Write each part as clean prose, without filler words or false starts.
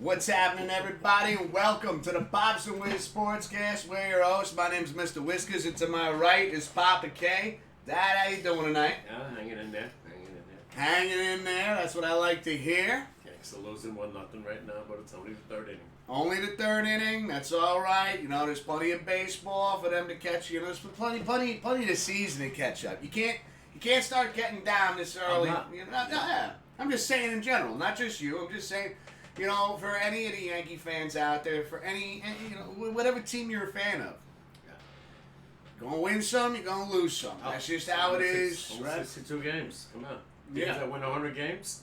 What's happening, everybody? And welcome to the Pops and Wiz SportsCast. We're your host. My name's Mr. Whiskers, and to my right is Papa K. Dad, how you doing tonight? Hanging in there. Hanging in there. That's what I like to hear. Yanks are losing 1-0 right now, but it's only the third inning. Only the third inning. That's all right. You know, there's plenty of baseball for them to catch. You know, there's plenty of season to catch up. You can't start getting down this early. I'm just saying in general, not just you. I'm just saying. You know, for any of the Yankee fans out there, for any whatever team you're a fan of, you're gonna win some, you're gonna lose some. That's just how it is. Right? 62 games. Come on. Teams that win 100 games,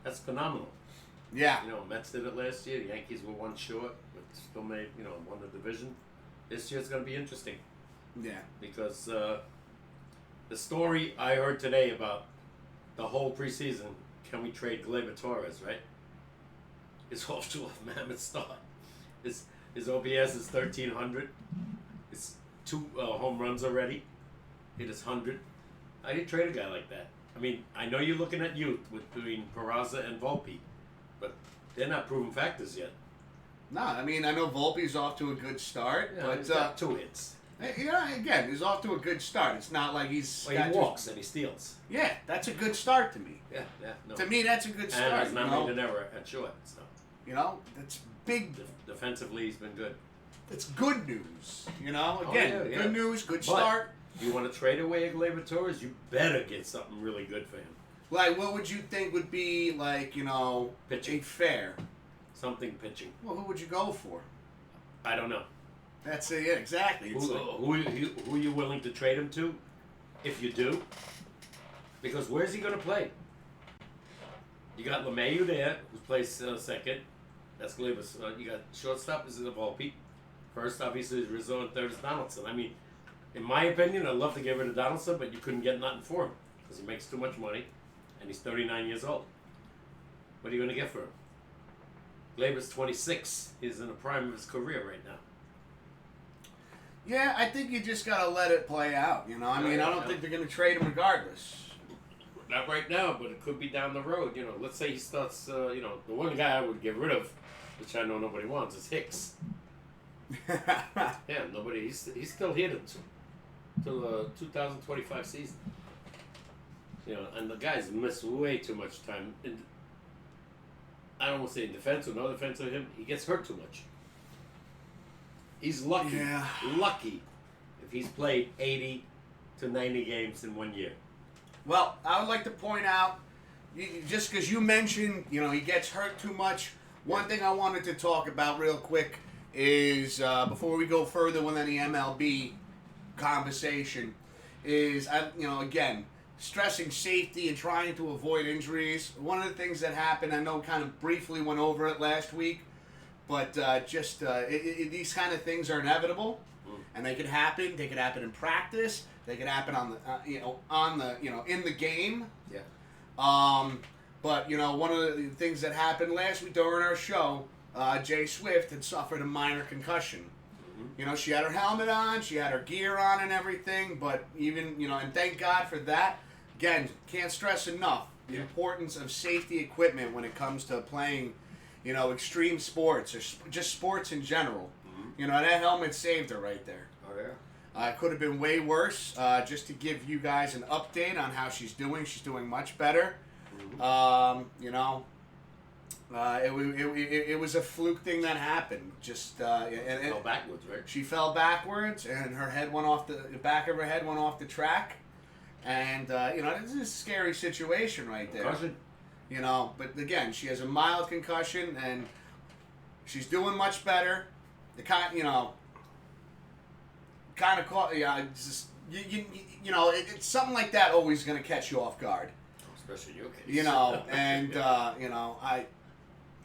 that's phenomenal. Yeah. You know, Mets did it last year. The Yankees were one short, but still made, won the division. This year's gonna be interesting. Yeah. Because the story I heard today about the whole preseason, can we trade Gleyber Torres, right? Is off to a mammoth start. His OPS is 1,300. It's 2 home runs already. Hit his 100. I didn't trade a guy like that. I mean, I know you're looking at youth between Peraza and Volpe, but they're not proven factors yet. No, I mean, I know Volpe's off to a good start, but he's got 2 hits. Again, he's off to a good start. It's not like he walks and he steals. Yeah, that's a good start to me. Yeah. No. To me, that's a good start. And he's not made an error at short. So. That's big. Defensively, he's been good. It's good news. Again, good news, good but start. You want to trade away a Gleyber Torres, you better get something really good for him. Like, what would you think would be, pitching. Fair? Something pitching. Well, who would you go for? I don't know. That's it, yeah, exactly. Who are you willing to trade him to, if you do? Because where's he going to play? You got LeMahieu there, who plays second. That's Gleyber's. You got shortstop, this is Volpe. First, obviously, is Rizzo, and third is Donaldson. I mean, in my opinion, I'd love to get rid of Donaldson, but you couldn't get nothing for him because he makes too much money, and he's 39 years old. What are you going to get for him? Gleyber's 26. He's in the prime of his career right now. Yeah, I think you just got to let it play out. I don't think they're going to trade him regardless. Not right now, but it could be down the road. Let's say he starts, the one guy I would get rid of, which I know nobody wants, is Hicks. Yeah, he's still here till the 2025 season. And the guys miss way too much time. I don't want to say in defense or no defense of him, he gets hurt too much. He's lucky if he's played 80 to 90 games in 1 year. Well, I would like to point out, just because you mentioned, he gets hurt too much, one thing I wanted to talk about real quick is, before we go further with any MLB conversation, is, again, stressing safety and trying to avoid injuries. One of the things that happened, I know kind of briefly went over it last week, but these kind of things are inevitable, and they could happen. They could happen in practice. They could happen in the game. Yeah. But one of the things that happened last week during our show, Jay Swift had suffered a minor concussion. Mm-hmm. She had her helmet on, she had her gear on and everything, but even, and thank God for that. Again, can't stress enough the importance of safety equipment when it comes to playing, extreme sports or just sports in general. Mm-hmm. That helmet saved her right there. Oh, yeah. It could have been way worse. Just to give you guys an update on how she's doing much better. Mm-hmm. It was a fluke thing that happened. Just and fell backwards, right? She fell backwards, and her head went off the back of her head went off the track, and this is a scary situation right there. Concussion. But again, she has a mild concussion, and she's doing much better. Kind of caught. Just it's something like that always going to catch you off guard. Especially your case. And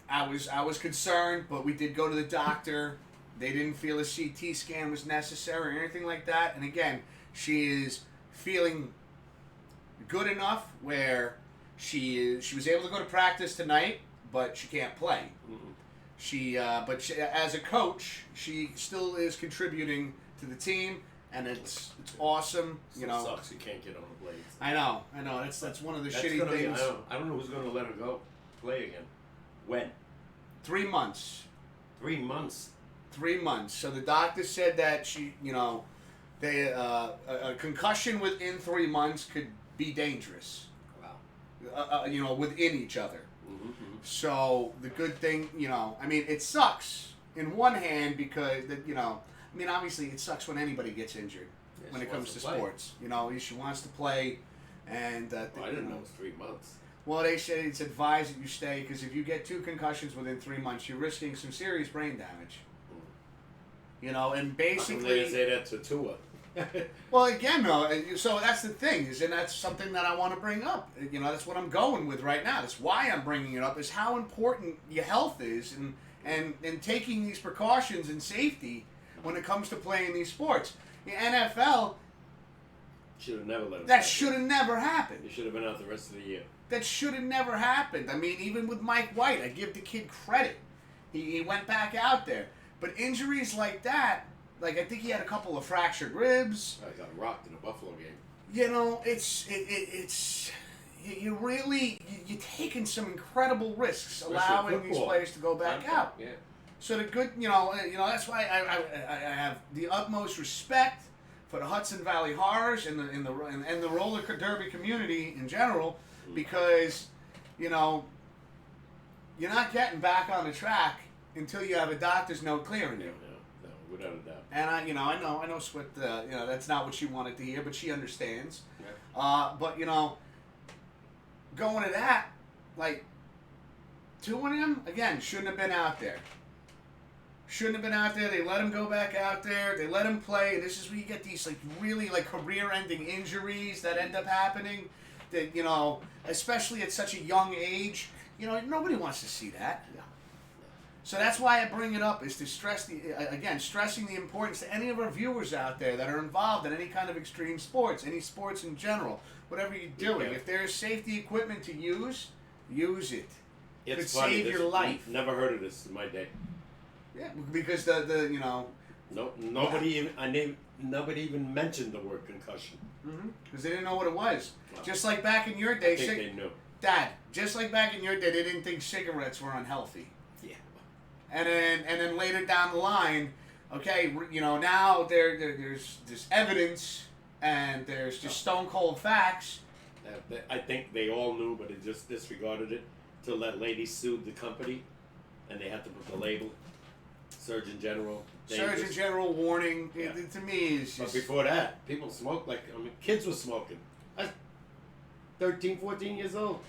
I was concerned, but we did go to the doctor. They didn't feel a CT scan was necessary or anything like that. And again, she is feeling good enough where she was able to go to practice tonight, but she can't play. Mm-hmm. But as a coach, she still is contributing to the team, and it's awesome. Sucks you can't get on the blades. I know. That's one of the shitty things. I don't know who's going to let her go play again. When? 3 months. 3 months. 3 months. So the doctor said that a concussion within 3 months could be dangerous. Wow. Within each other. Mm-hmm. So the good thing, it sucks in one hand because obviously it sucks when anybody gets injured when it comes to sports. She wants to play, and I didn't know it was 3 months. Well, they say it's advised that you stay because if you get 2 concussions within 3 months, you're risking some serious brain damage. And basically they say that to Tua. Well, again, though, so that's the thing, and that's something that I want to bring up. That's what I'm going with right now. That's why I'm bringing it up, is how important your health is and taking these precautions and safety when it comes to playing these sports. The NFL, should have never let him. That should have never happened. He should have been out the rest of the year. That should have never happened. I mean, even with Mike White, I give the kid credit. He went back out there. But injuries like that, like I think he had a couple of fractured ribs. I got rocked in a Buffalo game. You're taking some incredible risks, allowing these players to go back out. Yeah. So the good, that's why I have the utmost respect for the Hudson Valley Horrors and the roller derby community in general, because you're not getting back on the track until you have a doctor's note clearing you. No, without a doubt. And I know Swift, that's not what she wanted to hear, but she understands. Yeah. But going to that, like, 2 of them again shouldn't have been out there. They let him go back out there. They let him play. And this is where you get these really career-ending injuries that end up happening. That especially at such a young age, nobody wants to see that. No. So that's why I bring it up, is to stressing the importance to any of our viewers out there that are involved in any kind of extreme sports, any sports in general, whatever you're doing. Yeah. If there's safety equipment to use it. It could funny, save your life. Never heard of this in my day. Yeah, because Nobody even mentioned the word concussion. Because they didn't know what it was. Wow. Just like back in your day, I think they knew. Dad. Just like back in your day, they didn't think cigarettes were unhealthy. Yeah. And then later down the line, okay, now there's evidence and there's just stone cold facts. I think they all knew, but they just disregarded it till that lady sued the company, and they had to put the label, Surgeon General. Surgeon General warning. Yeah. To me is just. But before that, people smoked kids were smoking. I was 13, 14 years old.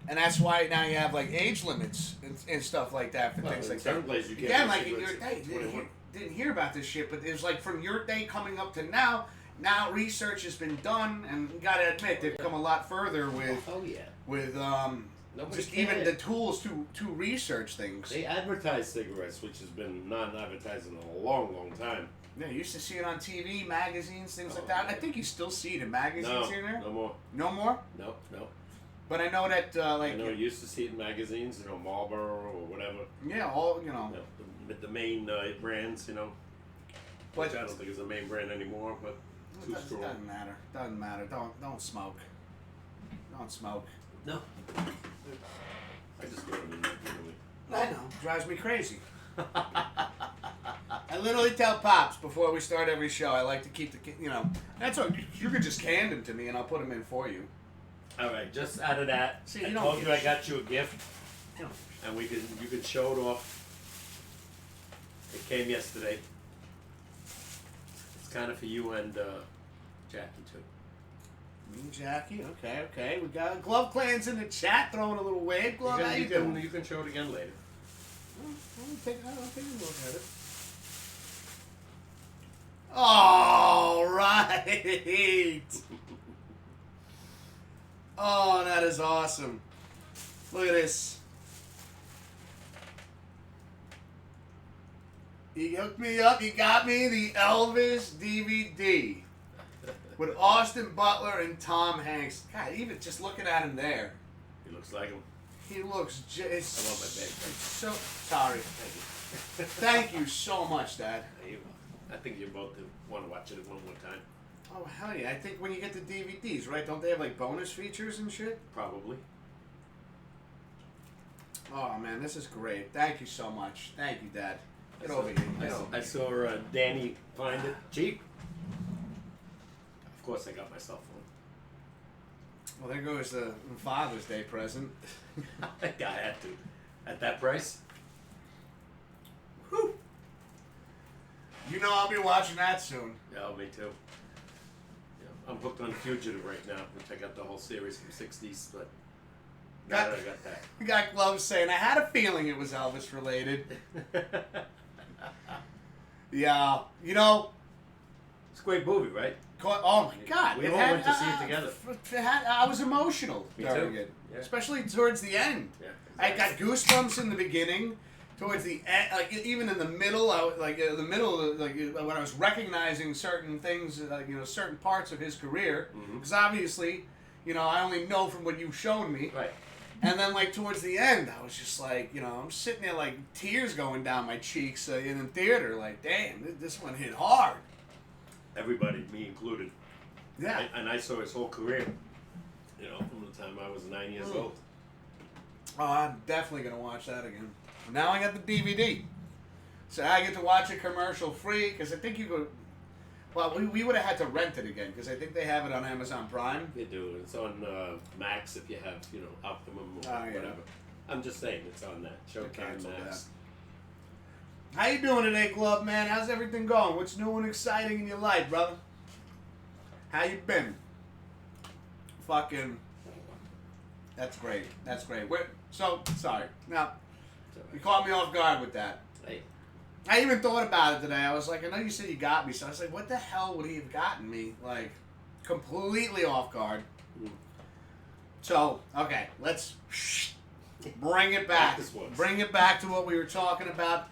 And that's why now you have age limits and stuff like that for things like that. Places you Again, in your day, didn't hear about this shit, but it was from your day coming up to now. Now research has been done, and you gotta admit they've come a lot further with just even the tools to research things. They advertise cigarettes, which has been non-advertised in a long, long time. Yeah, you used to see it on TV, magazines, things like that. I think you still see it in magazines here and there. No more. No more? No. But I know that, I know you used to see it in magazines, Marlboro or whatever. Yeah, all, the main brands, But which I don't think is the main brand anymore, but too strong. Doesn't matter. Don't smoke. Don't smoke. No. I just go to the really. I know. Drives me crazy. I literally tell Pops before we start every show, I like to keep that's all. You could just hand them to me and I'll put them in for you. All right, just out of that, See, I told you I got you a gift, and you can show it off. It came yesterday. It's kind of for you and Jackie too. Me and Jackie, okay. We got Glove Clan's in the chat throwing a little wave. Glove, how you doing? You can show it again later. I'll take a look at it. All right. Oh, that is awesome. Look at this. You hooked me up. You got me the Elvis DVD with Austin Butler and Tom Hanks. God, even just looking at him there. He looks like him. He looks just. I love my bag. So sorry. Thank you so much, Dad. I think you both want to watch it one more time. Oh, hell yeah. I think when you get the DVDs, right? Don't they have bonus features and shit? Probably. Oh man, this is great. Thank you so much. Thank you, Dad. Get over here. I saw Danny find it cheap. Of course, I got my cell phone. Well, there goes the Father's Day present. I had to. At that price? Whew. You know I'll be watching that soon. Yeah, me too. Yeah, I'm hooked on Fugitive right now, which I got the whole series from 60s, but now that I got that. We got Gloves saying, I had a feeling it was Elvis related. Yeah, you know. It's a great movie, right? Oh my God! We all went to see it together. I was emotional Me during too. it, Yeah. especially towards the end. Yeah, I got goosebumps in the beginning. Towards the end, like even in the middle, when I was recognizing certain things, certain parts of his career, because obviously, I only know from what you've shown me. Right. And then, like, towards the end, I was just like, I'm sitting there, like, tears going down my cheeks in the theater. Like, damn, this one hit hard. Everybody, me included. Yeah. And I saw his whole career, from the time I was 9 years old. Oh, I'm definitely going to watch that again. Now I got the DVD. So I get to watch it commercial free, because I think you could... Well, we would have had to rent it again, because I think they have it on Amazon Prime. They do. It's on Max if you have, Optimum or whatever. I'm just saying, it's on that. Showtime Max. How you doing today, Glove Man? How's everything going? What's new and exciting in your life, brother? How you been? Fucking... That's great. That's great. Sorry. Now, you caught me off guard with that. Hey. I even thought about it today. I was like, I know you said you got me, so I was like, what the hell would he have gotten me? Like, completely off guard. So, okay, let's bring it back. Bring it back to what we were talking about.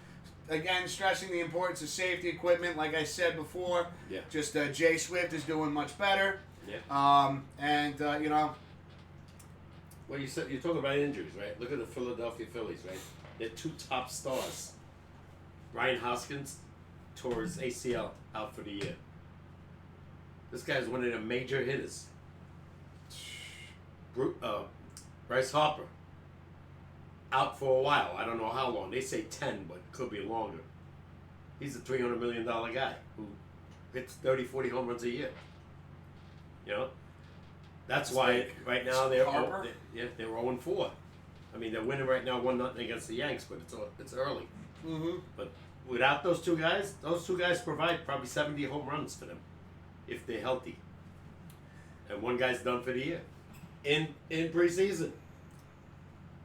Again, stressing the importance of safety equipment. Like I said before, just Jay Swift is doing much better. Yeah. Well, you're talking about injuries, right? Look at the Philadelphia Phillies, right? Their two top stars. Ryan Hoskins tore his ACL out for the year. This guy's one of the major hitters. Bryce Harper out for a while. I don't know how long. They say 10, but it could be longer. He's a $300 million guy who hits 30, 40 home runs a year. That's why right now they're 0-4. I mean, they're winning right now 1-0 against the Yanks, but it's early. Mm-hmm. But without those two guys provide probably 70 home runs for them if they're healthy. And one guy's done for the year in preseason.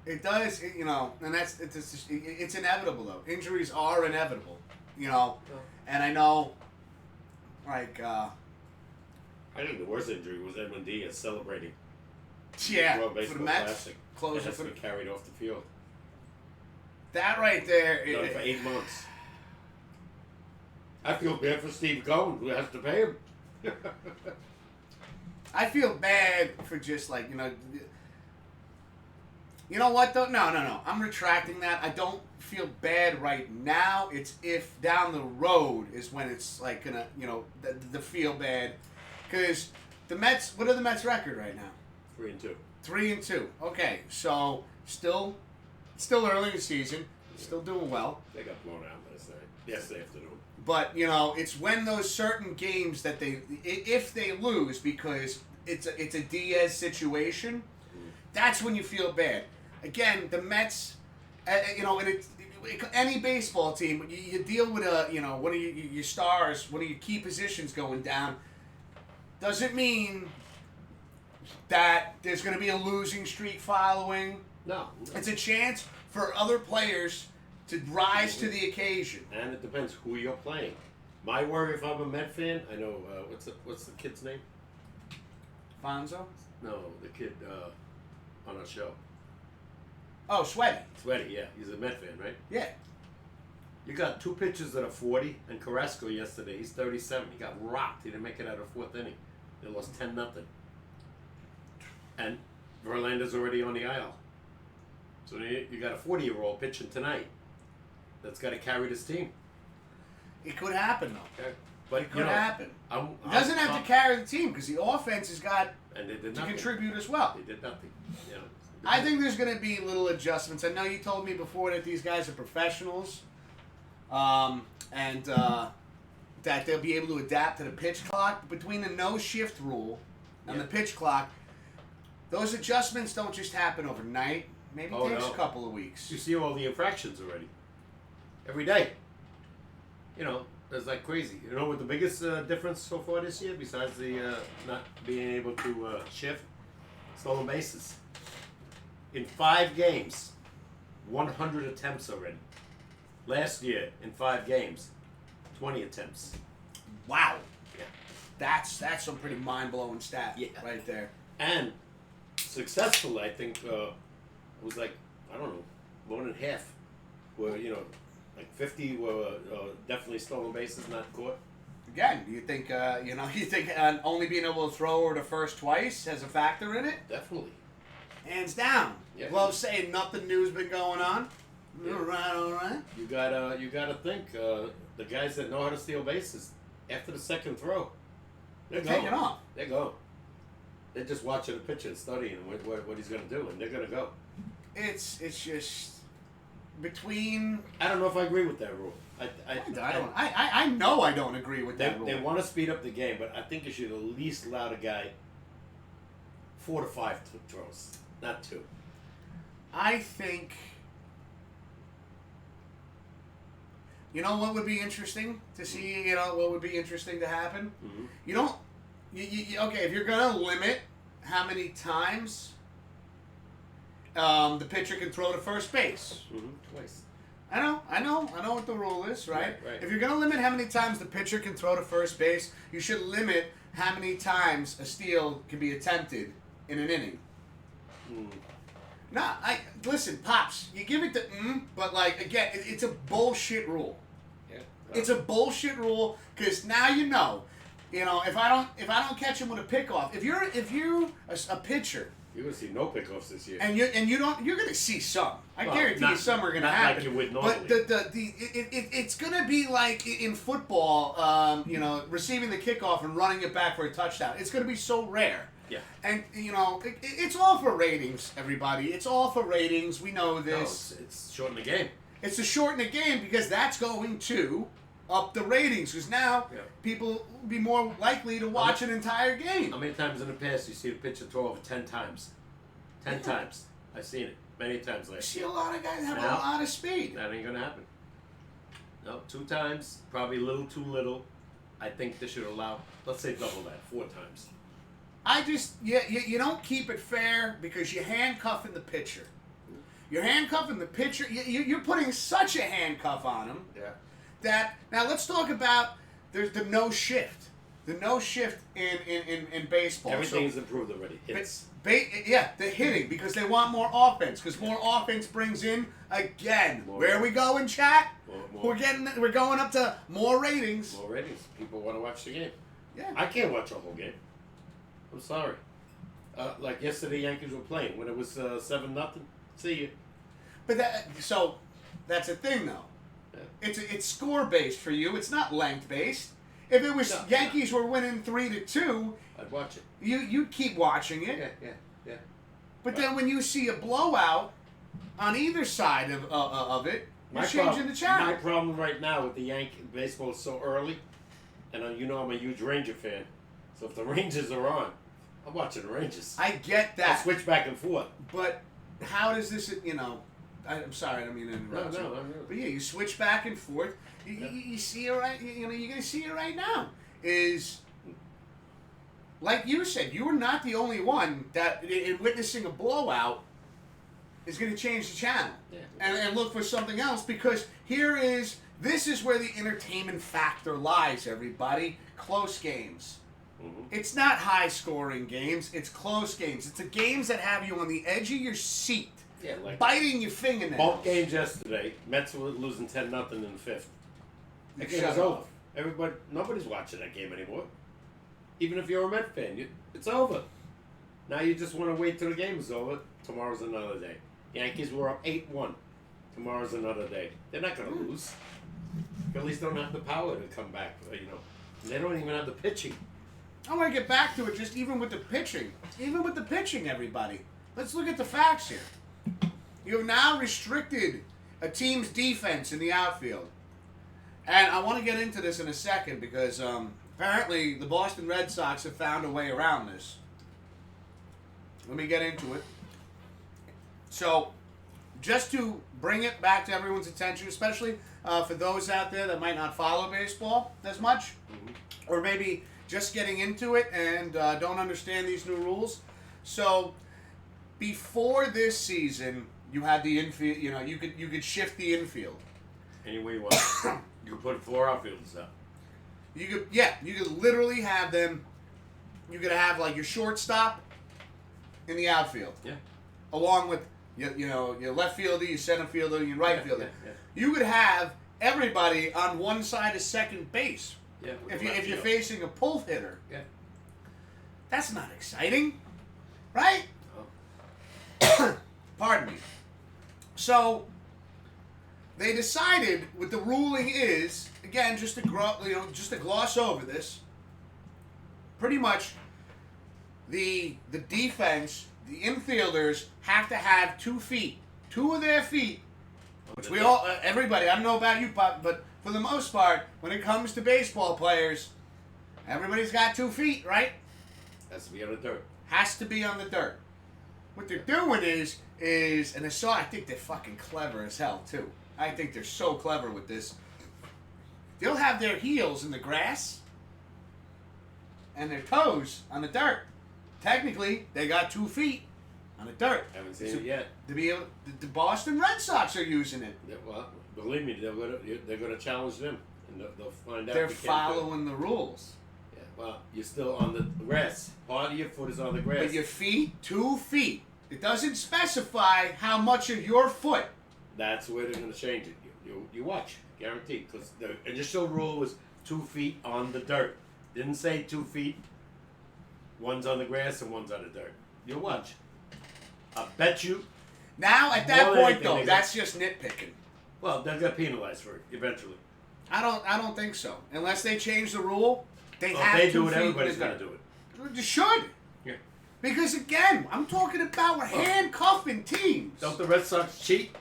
It does, and it's inevitable though. Injuries are inevitable, and I know, like. I think the worst injury was Edwin Diaz celebrating. Yeah, World for Baseball the Mets, Classic. closer It has to be carried off the field. That right there. Done for 8 months. I feel bad for Steve Cohen, who has to pay him. I feel bad for just like, you know what though? No. I'm retracting that. I don't feel bad right now. It's if down the road is when it's like gonna, the feel bad. Because the Mets, what are the Mets' record right now? 3-2. 3-2. Okay, so still early in the season, still doing well. They got blown out last night. Yesterday afternoon. But it's when those certain games that if they lose because it's a Diaz situation, that's when you feel bad. Again, the Mets, any baseball team, you deal with one of your stars, one of your key positions going down. Doesn't mean that there's going to be a losing streak following. No. It's a chance for other players to rise to the occasion. And it depends who you're playing. My worry, if I'm a Met fan, I know what's the kid's name? Fonzo? No, the kid on our show. Oh, Sweaty. Sweaty, yeah, he's a Met fan, right? Yeah. You got two pitchers that are 40, and Carrasco yesterday, he's 37. He got rocked. He didn't make it out of the fourth inning. They lost 10-0. And Verlander's already on the aisle. So you got a 40-year-old pitching tonight that's got to carry this team. It could happen, though. Okay. But it could happen. It doesn't have to carry the team because the offense has got and they did to nothing. contribute as well. They did nothing. I think there's going to be little adjustments. I know you told me before that these guys are professionals, and that they'll be able to adapt to the pitch clock. Between the no shift rule and the pitch clock, those adjustments don't just happen overnight. Maybe it takes a couple of weeks. You see all the infractions already. Every day. You know, that's like crazy. You know what the biggest difference so far this year, besides the not being able to shift? Stolen bases. In 5 games, 100 attempts already. Last year, in 5 games, 20 attempts. Wow. Yeah. That's some pretty mind-blowing stat right there. And successful, I think, it was like, I don't know, more than half were, you know, like 50 were definitely stolen bases not caught. Again, do you think, you think only being able to throw over to first twice has a factor in it? Definitely. Hands down. Yeah. Well, saying nothing new's been going on. Yeah. All right. You gotta think the guys that know how to steal bases after the second throw, they're taking going. off. They go. They're just watching the pitcher and studying what he's gonna do, and they're gonna go. It's just between. I don't know if I agree with that rule. I know I don't agree with that rule. They want to speed up the game, but I think you should at least allow the guy 4 to 5 throws, not 2. I think. You know what would be interesting to see? You know what would be interesting to happen? Mm-hmm. You don't. Okay, if you're gonna limit how many times the pitcher can throw to first base. Mm-hmm. Twice. I know what the rule is, right? Right. If you're gonna limit how many times the pitcher can throw to first base, you should limit how many times a steal can be attempted in an inning. Nah, listen, Pops, you give it the but like again, it's a bullshit rule. Yeah. It's a bullshit rule because now you know, if I don't catch him with a pickoff, if you're a pitcher. You're gonna see no pickoffs this year. And you're gonna see some. I guarantee you some are gonna happen. Like you would normally. But it's gonna be like in football, receiving the kickoff and running it back for a touchdown. It's gonna be so rare. Yeah. And it's all for ratings, everybody. It's all for ratings. We know this. No, it's shorten the game. It's to shorten the game because that's going to up the ratings because now people will be more likely to watch an entire game. How many times in the past you see the pitcher throw over 10 times? 10 times. I've seen it many times You last see year. a lot of guys have a lot of speed. That ain't gonna happen. No, 2 times, probably a little too little. I think they should allow, let's say double that, 4 times. You don't keep it fair because you're handcuffing the pitcher. You're handcuffing the pitcher. You're putting such a handcuff on him. Yeah. That now let's talk about there's the no shift. The no shift in baseball. Everything's improved already. Hits. The hitting because they want more offense because more offense brings in again. Where are we going, chat? More. We're going up to more ratings. More ratings. People want to watch the game. Yeah. I can't watch a whole game. I'm sorry. Like yesterday, Yankees were playing when it was 7-0. See you. But that's a thing though. Yeah. It's score based for you. It's not length based. If it was Yankees were winning 3-2, I'd watch it. You'd keep watching it. Yeah. But then when you see a blowout on either side of it, you're changing the channel. My problem right now with the Yankee baseball is so early, and I'm a huge Ranger fan. So if the Rangers are on, I'm watching the Rangers. I get that. I'll switch back and forth. But how does this? I'm sorry, I don't mean to interrupt you. No. But yeah, you switch back and forth. You see it right. You're gonna see it right now. Is like you said, you were not the only one that in witnessing a blowout is going to change the channel and look for something else because this is where the entertainment factor lies. Everybody, close games. Mm-hmm. It's not high-scoring games. It's close games. It's the games that have you on the edge of your seat. Yeah, like biting your fingernails. Both games yesterday, Mets were losing 10-0 in the 5th. That game was over. Nobody's watching that game anymore. Even if you're a Met fan, it's over. Now you just want to wait till the game is over. Tomorrow's another day. Yankees were up 8-1. Tomorrow's another day. They're not going to lose. Phillies don't have the power to come back. They don't even have the pitching. I want to get back to it. Just even with the pitching, everybody. let's look at the facts here. You have now restricted a team's defense in the outfield. And I want to get into this in a second because apparently the Boston Red Sox have found a way around this. Let me get into it. So, just to bring it back to everyone's attention, especially for those out there that might not follow baseball as much, or maybe just getting into it and don't understand these new rules. So, before this season, you had the infield. You know, you could shift the infield any way you want. You could put 4 outfielders up. You could literally have them. You could have like your shortstop in the outfield. Yeah. Along with your left fielder, your center fielder, and your right fielder. Yeah. You could have everybody on one side of second base. Yeah. If you're facing a pull hitter. Yeah. That's not exciting, right? Oh. Pardon me. So they decided what the ruling is, again, just to gloss over this. Pretty much, the defense, the infielders have to have 2 feet, 2 of their feet, which we all, everybody. I don't know about you, Pop, but for the most part, when it comes to baseball players, everybody's got 2 feet, right? Has to be on the dirt. Has to be on the dirt. What they're doing is, and I think they're fucking clever as hell too. I think they're so clever with this. They'll have their heels in the grass and their toes on the dirt. Technically, they got 2 feet on the dirt. Haven't seen it yet. The Boston Red Sox are using it. Yeah, well, believe me, they're gonna challenge them, and they'll find out. They're following the rules. Yeah, well, you're still on the grass. Part of your foot is on the grass. But your feet, 2 feet. It doesn't specify how much of your foot. That's where they're going to change it. You watch, guaranteed. Because the initial rule was 2 feet on the dirt. Didn't say 2 feet. One's on the grass and one's on the dirt. You watch. I bet you. Now at that point though, that's just nitpicking. Well, they'll get penalized for it eventually. I don't think so. Unless they change the rule, they well, have if they 2 do it, feet. everybody's going to do it. You should. Yeah. Because again, I'm talking about we're handcuffing teams. Don't the Red Sox cheat?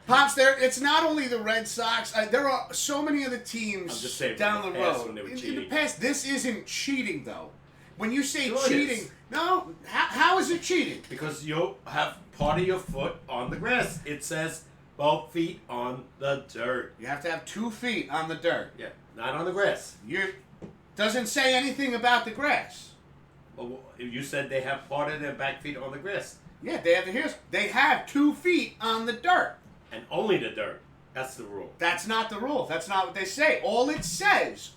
Pops, it's not only the Red Sox. There are so many of the teams down the road. In the past, this isn't cheating, though. When you say sure cheating, no, how is it cheating? Because you have part of your foot on the grass. It says both feet on the dirt. You have to have 2 feet on the dirt. Yeah, not on the grass. Doesn't say anything about the grass. Well, you said they have part of their back feet on the grass. Yeah, they have 2 feet on the dirt. And only the dirt. That's the rule. That's not the rule. That's not what they say. All it says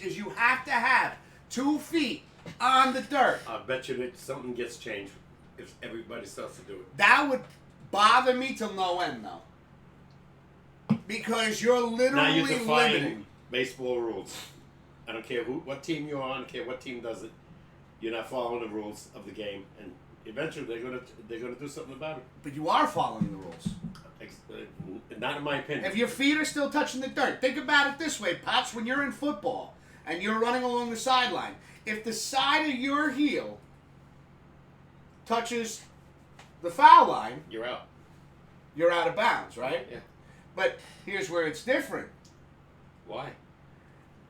is you have to have 2 feet on the dirt. I bet you that something gets changed if everybody starts to do it. That would bother me till no end, though. Because you're literally now you're defying limiting baseball rules. I don't care what team you're on. I don't care what team does it. You're not following the rules of the game, and eventually they're gonna do something about it. But you are following the rules. Not in my opinion. If your feet are still touching the dirt, think about it this way, Pops. When you're in football and you're running along the sideline, if the side of your heel touches the foul line, you're out. You're out of bounds, right? Yeah. But here's where it's different. Why?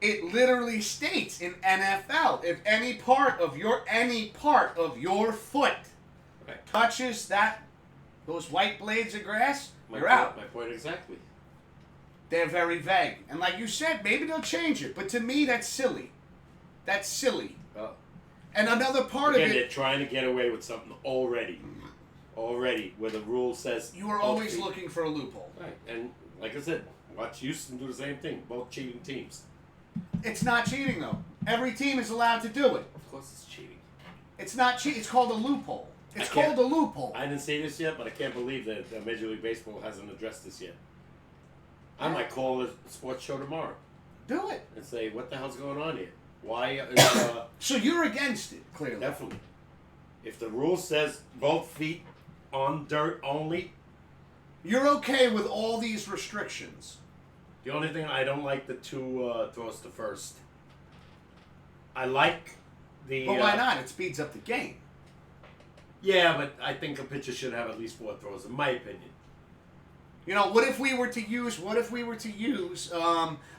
It literally states in NFL, if any part of your foot touches those white blades of grass, you're out. My point exactly. They're very vague. And like you said, maybe they'll change it. But to me, that's silly. That's silly. And another part of it... they're trying to get away with something already. Already, where the rule says... You are always looking for a loophole. Right. And like I said, watch Houston do the same thing. Both cheating teams. It's not cheating, though. Every team is allowed to do it. Of course it's cheating. It's not cheating. It's called a loophole. It's called a loophole. I didn't see this yet, but I can't believe that Major League Baseball hasn't addressed this yet. I might call a sports show tomorrow. Do it. And say, what the hell's going on here? Why? So you're against it, clearly. Definitely. If the rule says both feet on dirt only. You're okay with all these restrictions. The only thing I don't like the 2 throws to first. I like the... But why not? It speeds up the game. Yeah, but I think a pitcher should have at least 4 throws, in my opinion. You know, what if we were to use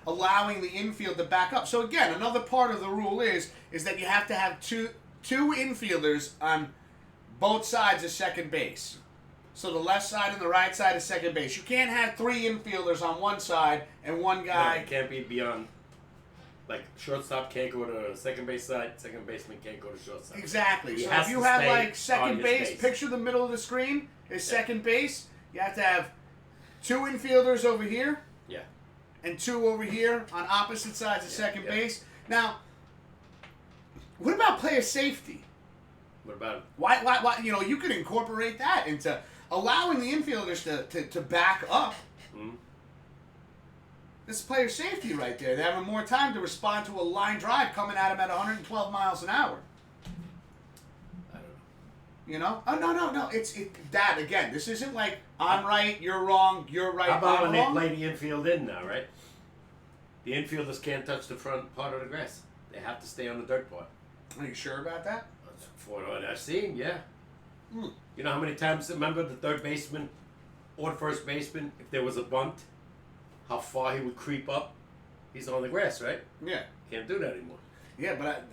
allowing the infield to back up? So again, another part of the rule is that you have to have two infielders on both sides of second base. So the left side and the right side of second base. You can't have 3 infielders on one side and one guy. No, it can't be beyond. Like, shortstop can't go to second base side, second baseman can't go to shortstop. Exactly. He So has if you to have stay like on second his base, base. picture the middle of the screen is second base. You have to have 2 infielders over here. Yeah. And 2 over here on opposite sides of second base. Now, what about player safety? What about it? Why? You know, you could incorporate that into allowing the infielders to back up. Mm-hmm. This is player safety right there. They're having more time to respond to a line drive coming at them at 112 miles an hour. I don't know. You know? Oh, no. It's that, again, this isn't like, I'm right, you're wrong, you're right, How about I'm when wrong. they play the infield in now, right? The infielders can't touch the front part of the grass. They have to stay on the dirt part. Are you sure about that? That's for what I've seen, yeah. Hmm. You know how many times, remember the third baseman or the first baseman, if there was a bunt, how far he would creep up? He's on the grass, right? Yeah. Can't do that anymore. Yeah, but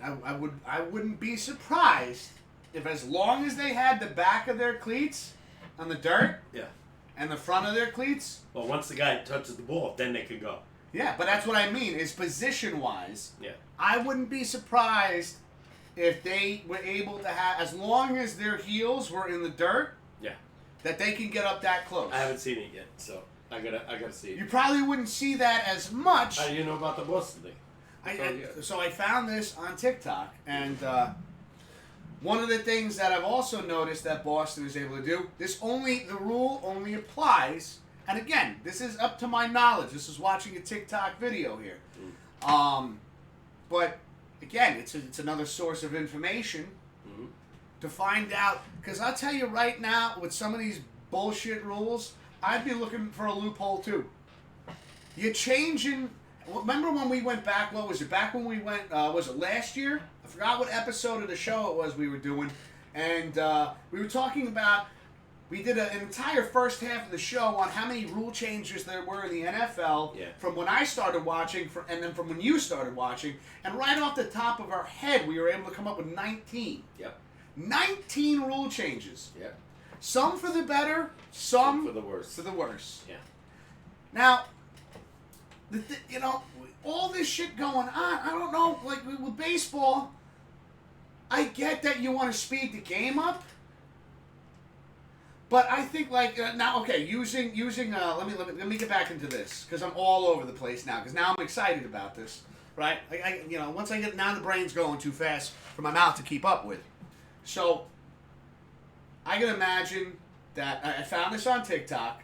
I wouldn't be surprised if, as long as they had the back of their cleats on the dirt Yeah. and the front of their cleats. Well, once the guy touches the ball, then they can go. Yeah, but that's what I mean, is position-wise. Yeah. I wouldn't be surprised if they were able to have, as long as their heels were in the dirt, Yeah. that they can get up that close. I haven't seen it yet, so I gotta see it. You probably wouldn't see that as much. How do you know about the Boston thing? So I found this on TikTok, and one of the things that I've also noticed that Boston is able to do, the rule only applies, and again, this is up to my knowledge. This is watching a TikTok video here. But again, it's another source of information to find out, because I'll tell you right now, with some of these bullshit rules, I'd be looking for a loophole too. You're changing. Remember when we went back? What was it? Back when we went, was it last year? I forgot what episode of the show it was we were doing, and we were talking about. We did an entire first half of the show on how many rule changes there were in the NFL from when I started watching, and then from when you started watching, and right off the top of our head, we were able to come up with 19. Yep. 19 rule changes. Yep. Some for the better, some for the worse. For the worse. Yeah. Now, you know, all this shit going on, I don't know, like with baseball, I get that you want to speed the game up, but I think like now, okay, using let me get back into this, because I'm all over the place now, because now I'm excited about this, right? You know, once I get, now the brain's going too fast for my mouth to keep up with. So I can imagine that I found this on TikTok.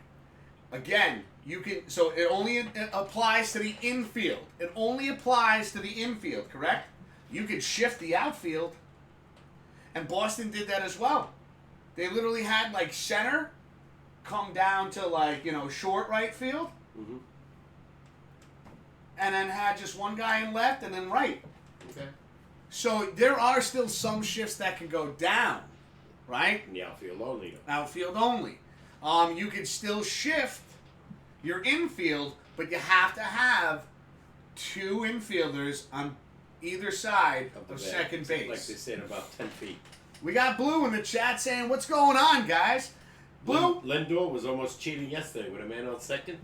Again, you can, so it only applies to the infield. It only applies to the infield, correct? You could shift the outfield, and Boston did that as well. They literally had like center come down to like, you know, short right field, and then had just one guy in left and then right. Okay. So there are still some shifts that can go down, right? In the outfield only. Outfield only. You can still shift your infield, but you have to have 2 infielders on either side of second base. Like they said, about 10 feet. We got Blue in the chat saying, "What's going on, guys?" Blue? Lindor was almost cheating yesterday with a man on second.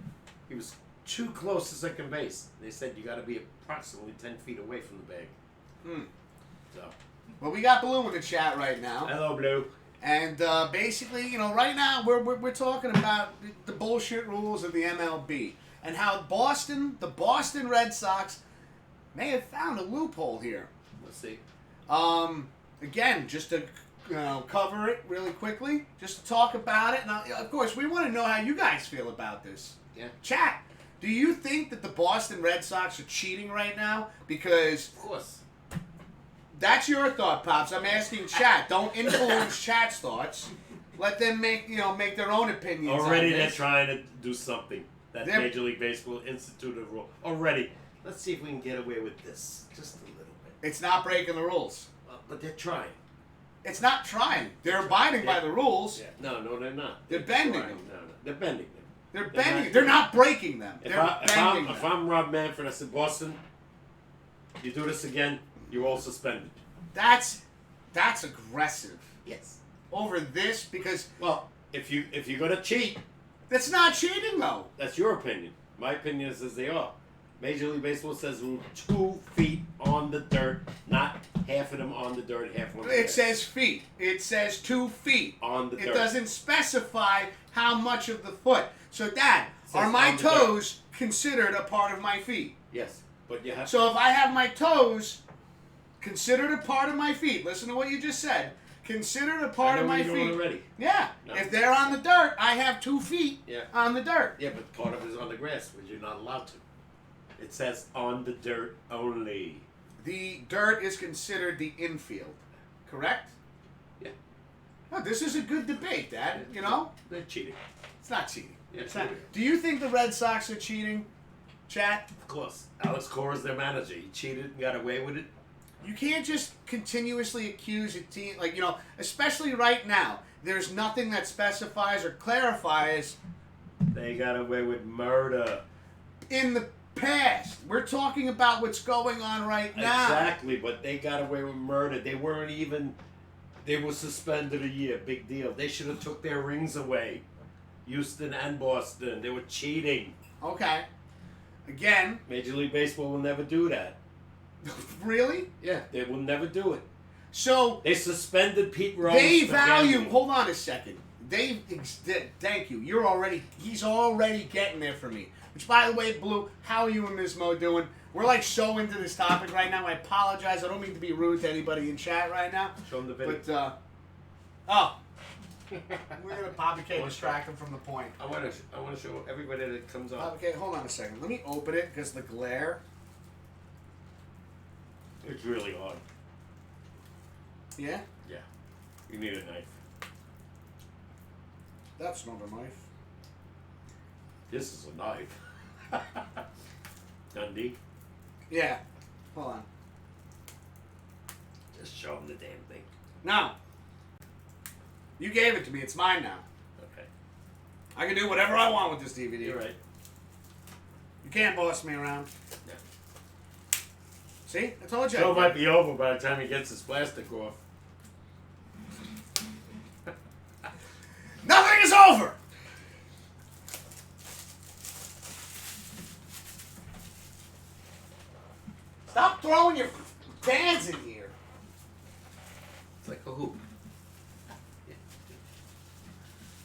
He was too close to second base. They said you got to be approximately 10 feet away from the bag. So. Well, we got Blue in the chat right now. Hello, Blue. And basically, you know, right now we're talking about the bullshit rules of the MLB and how the Boston Red Sox may have found a loophole here. Let's see. Again, just to cover it really quickly, just to talk about it. Now, of course, we want to know how you guys feel about this. Yeah. Chat, do you think that the Boston Red Sox are cheating right now? Because of course. That's your thought, Pops. I'm asking chat. Don't influence chat's thoughts. Let them make their own opinions. Already they're trying to do something. That Major League Baseball instituted a rule. Already. Let's see if we can get away with this. Just a little bit. It's not breaking the rules. But they're trying. It's not trying. They're abiding by the rules. Yeah. No, they're not. They're bending trying. them. No, they're bending them. They're bending. They're not breaking them. If They're bending them. if I'm Rob Manfred, I said, Boston, you do this again, you're all suspended. That's aggressive. Yes. Over this because if you're gonna cheat, that's not cheating though. that's your opinion. My opinion is as they are. Major League Baseball says 2 feet on the dirt, not half of them on the dirt, half on the It dirt. says feet. It says 2 feet. On the dirt. It doesn't specify how much of the foot. So, Dad, are says my on the dirt. toes considered a part of my feet? Yes, but you have So if I have my toes considered a part of my feet, listen to what you just said. Considered a part of my feet. Already. Yeah. No. If they're on the dirt, I have 2 feet on the dirt. Yeah, but part of it is on the grass, which you're not allowed to. It says on the dirt only. The dirt is considered the infield, correct? Yeah. Oh, this is a good debate, Dad. You know? They're cheating. It's not cheating. Yeah, It's not. cheating. Do you think the Red Sox are cheating, chat? Of course. Alex Cora's their manager. He cheated and got away with it. You can't just continuously accuse a team, like, you know, especially right now. There's nothing that specifies or clarifies They got away with murder. in the past. We're talking about what's going on right now. Exactly, but they got away with murder. They weren't even. They were suspended a year. Big deal. They should have took their rings away. Houston and Boston. They were cheating. Okay. Again. Major League Baseball will never do that. Really? Yeah, they will never do it. So They suspended Pete Rose. they for value. gambling. Hold on a second. Thank you. He's already getting there for me. Which, by the way, Blue, how are you and Ms. Mo doing? We're like so into this topic right now. I apologize. I don't mean to be rude to anybody in chat right now. Show them the video. But we're gonna Papa K distract him from the point. I want to show everybody that comes on. Papa K, hold on a second. Let me open it because the glare. It's really hard. Yeah, Yeah. You need a knife. that's not a knife. This is a knife. Dundee. Yeah, hold on. Just show them the damn thing. No, you gave it to me. It's mine now. Okay. I can do whatever I want with this DVD. You're right. You can't boss me around. Yeah. See, I told you. Show might be over by the time he gets his plastic off. Nothing is over. Stop throwing your cans in here. It's like a hoop.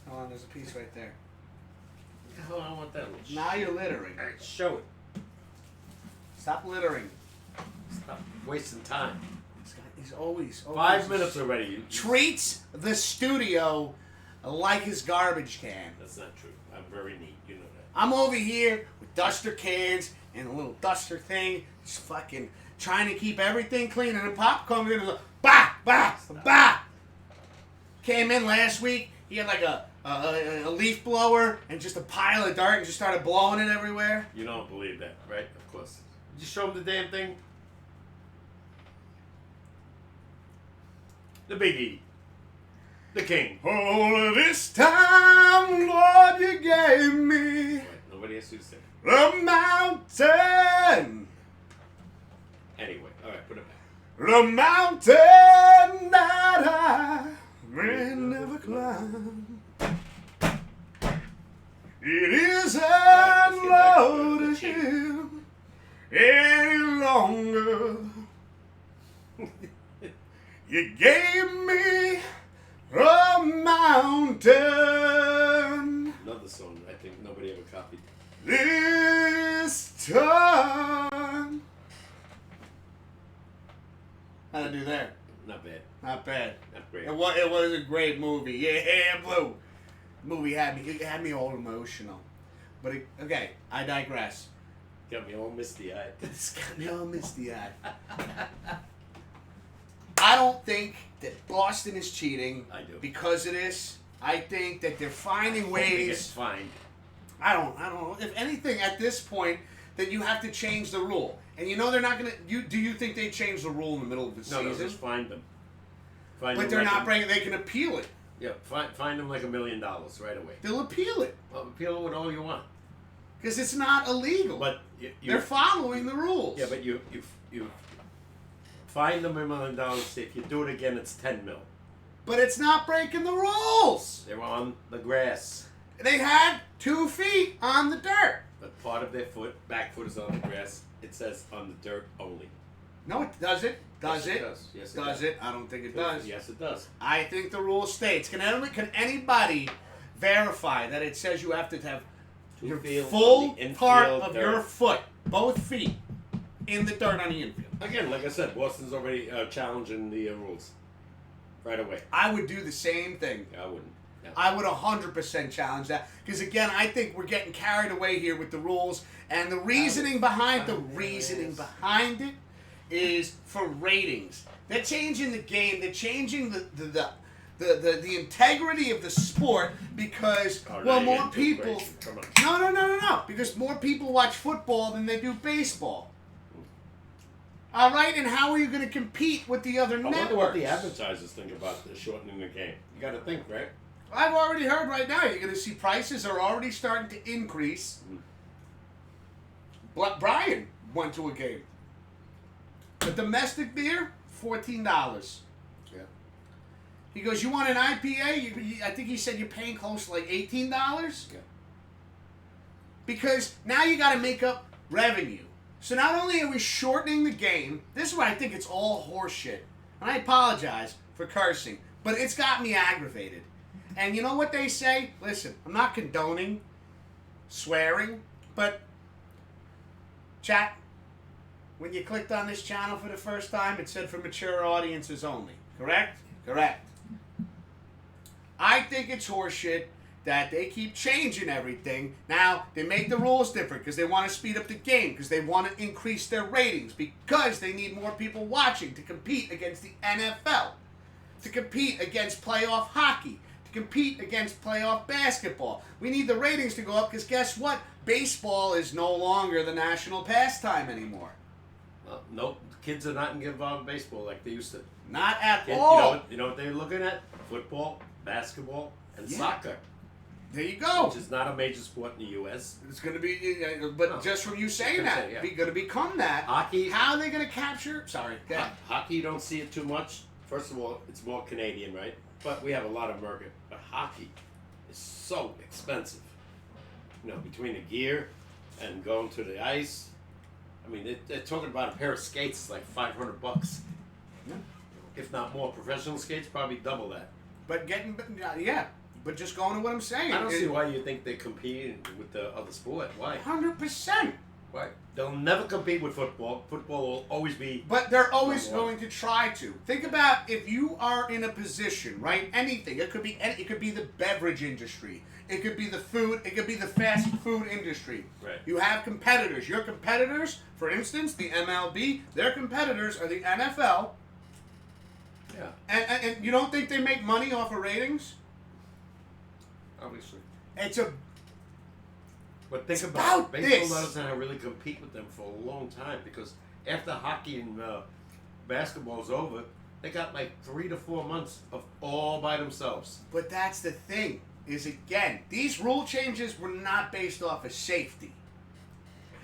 Hold on, there's a piece right there. Oh, I want that one. Now you're littering. All right, show it. Stop littering. Stop wasting time. This guy, he's always 5 minutes already. treats the studio like his garbage can. That's not true. I'm very neat. You know that. I'm over here with duster cans and a little duster thing, just fucking trying to keep everything clean. And then Pop comes in and goes, bah, bah, bah. Came in last week. He had like a leaf blower and just a pile of dirt and just started blowing it everywhere. You don't believe that, right? Of course. Just show him the damn thing. The biggie. The king. All of this time, Lord, you gave me Right, nobody has to say. the mountain. Anyway, all right, put it back. The mountain that I may never climb. It isn't low to him any longer. You gave me a mountain. Another song I think nobody ever copied. This time. How'd I do there? Not bad. Not bad. Not great. It was a great movie. Yeah, Blue. Movie had me all emotional. But okay, I digress. Got me all misty eyed. It's got me all misty eyed. I don't think that Boston is cheating. I do. Because of this. I think that they're finding ways. It's fine. I don't know. If anything, at this point, that you have to change the rule. And you know they're not going to... Do you think they change the rule in the middle of the No, season? just find them. Find but them they're like not bringing. They can appeal it. Yeah, find them like $1 million right away. They'll appeal it Well, appeal it with all you want. because it's not illegal. But they're following the rules. Yeah, but you find them $1 million. If you do it again, it's 10 mil. But it's not breaking the rules. They're on the grass. They had 2 feet on the dirt. But part of their back foot is on the grass. It says on the dirt only. No, it doesn't. Does Yes, it? does. Yes, it does does. it? I don't think it does. Yes, it does. I think the rule states. Can anybody verify that it says you have to have 2 your feet full on the part infield of dirt. your foot, both feet, in the dirt on the infield? Again, like I said, Boston's already challenging the rules right away. I would do the same thing. I wouldn't. No. I would 100% challenge that because again, I think we're getting carried away here with the rules and the reasoning behind it is for ratings. They're changing the game. They're changing the integrity of the sport because more people. No. Because more people watch football than they do baseball. All right, and how are you going to compete with the other networks? I wonder what the advertisers think about the shortening the game. You got to think, right? I've already heard right now you're going to see prices are already starting to increase. Brian went to a game. A domestic beer, $14. Yeah. He goes, you want an IPA? I think he said you're paying close to like $18. Yeah. Because now you got to make up revenue. So not only are we shortening the game, this is why I think it's all horseshit. And I apologize for cursing, but it's got me aggravated. And you know what they say? Listen, I'm not condoning swearing, but chat, when you clicked on this channel for the first time, it said for mature audiences only. Correct? Correct. I think it's horseshit that they keep changing everything. Now, they make the rules different because they want to speed up the game, because they want to increase their ratings, because they need more people watching to compete against the NFL, to compete against playoff hockey, to compete against playoff basketball. We need the ratings to go up because guess what? Baseball is no longer the national pastime anymore. Nope. Kids are not involved in baseball like they used to. Not at all. You know what they're looking at? Football, basketball, and soccer. There you go. Which is not a major sport in the U.S. It's going to be, but just from you saying that, it's going to become that. Hockey. How are they going to capture? Sorry. Hockey, you don't see it too much. First of all, it's more Canadian, right? But we have a lot of American. But hockey is so expensive. You know, between the gear and going to the ice. I mean, they're talking about a pair of skates is like $500. Yeah. If not more. Professional skates probably double that. But but just going to what I'm saying. I don't see why you think they're competing with the other sport. Why? 100%. Why? They'll never compete with football. Football will always be. But they're always going to try to. Think about if you are in a position, right? Anything. It could be the beverage industry. It could be the food. It could be the fast food industry. Right. You have competitors. Your competitors, for instance, the MLB, their competitors are the NFL. Yeah. And you don't think they make money off of ratings? Obviously. But think about it. Baseball doesn't really compete with them for a long time because after hockey and basketball is over, they got like 3 to 4 months of all by themselves. But that's the thing, is again, these rule changes were not based off of safety.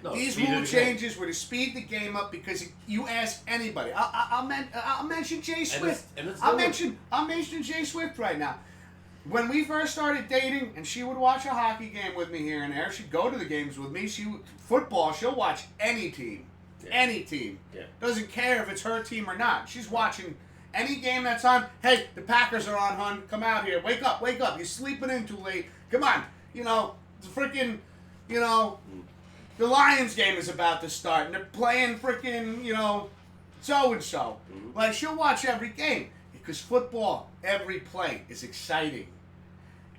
No, these rule changes were to speed the game up because you ask anybody. I'll mention Jay Swift. I'll mention Jay Swift right now. When we first started dating, and she would watch a hockey game with me here and there, she'd go to the games with me. Football, she'll watch any team. Yeah. Any team. Yeah. Doesn't care if it's her team or not. She's watching any game that's on. Hey, the Packers are on, hon. Come out here. Wake up. You're sleeping in too late. Come on. The freaking, the Lions game is about to start, and they're playing freaking, so-and-so. Mm-hmm. Like, she'll watch every game. Because football, every play is exciting.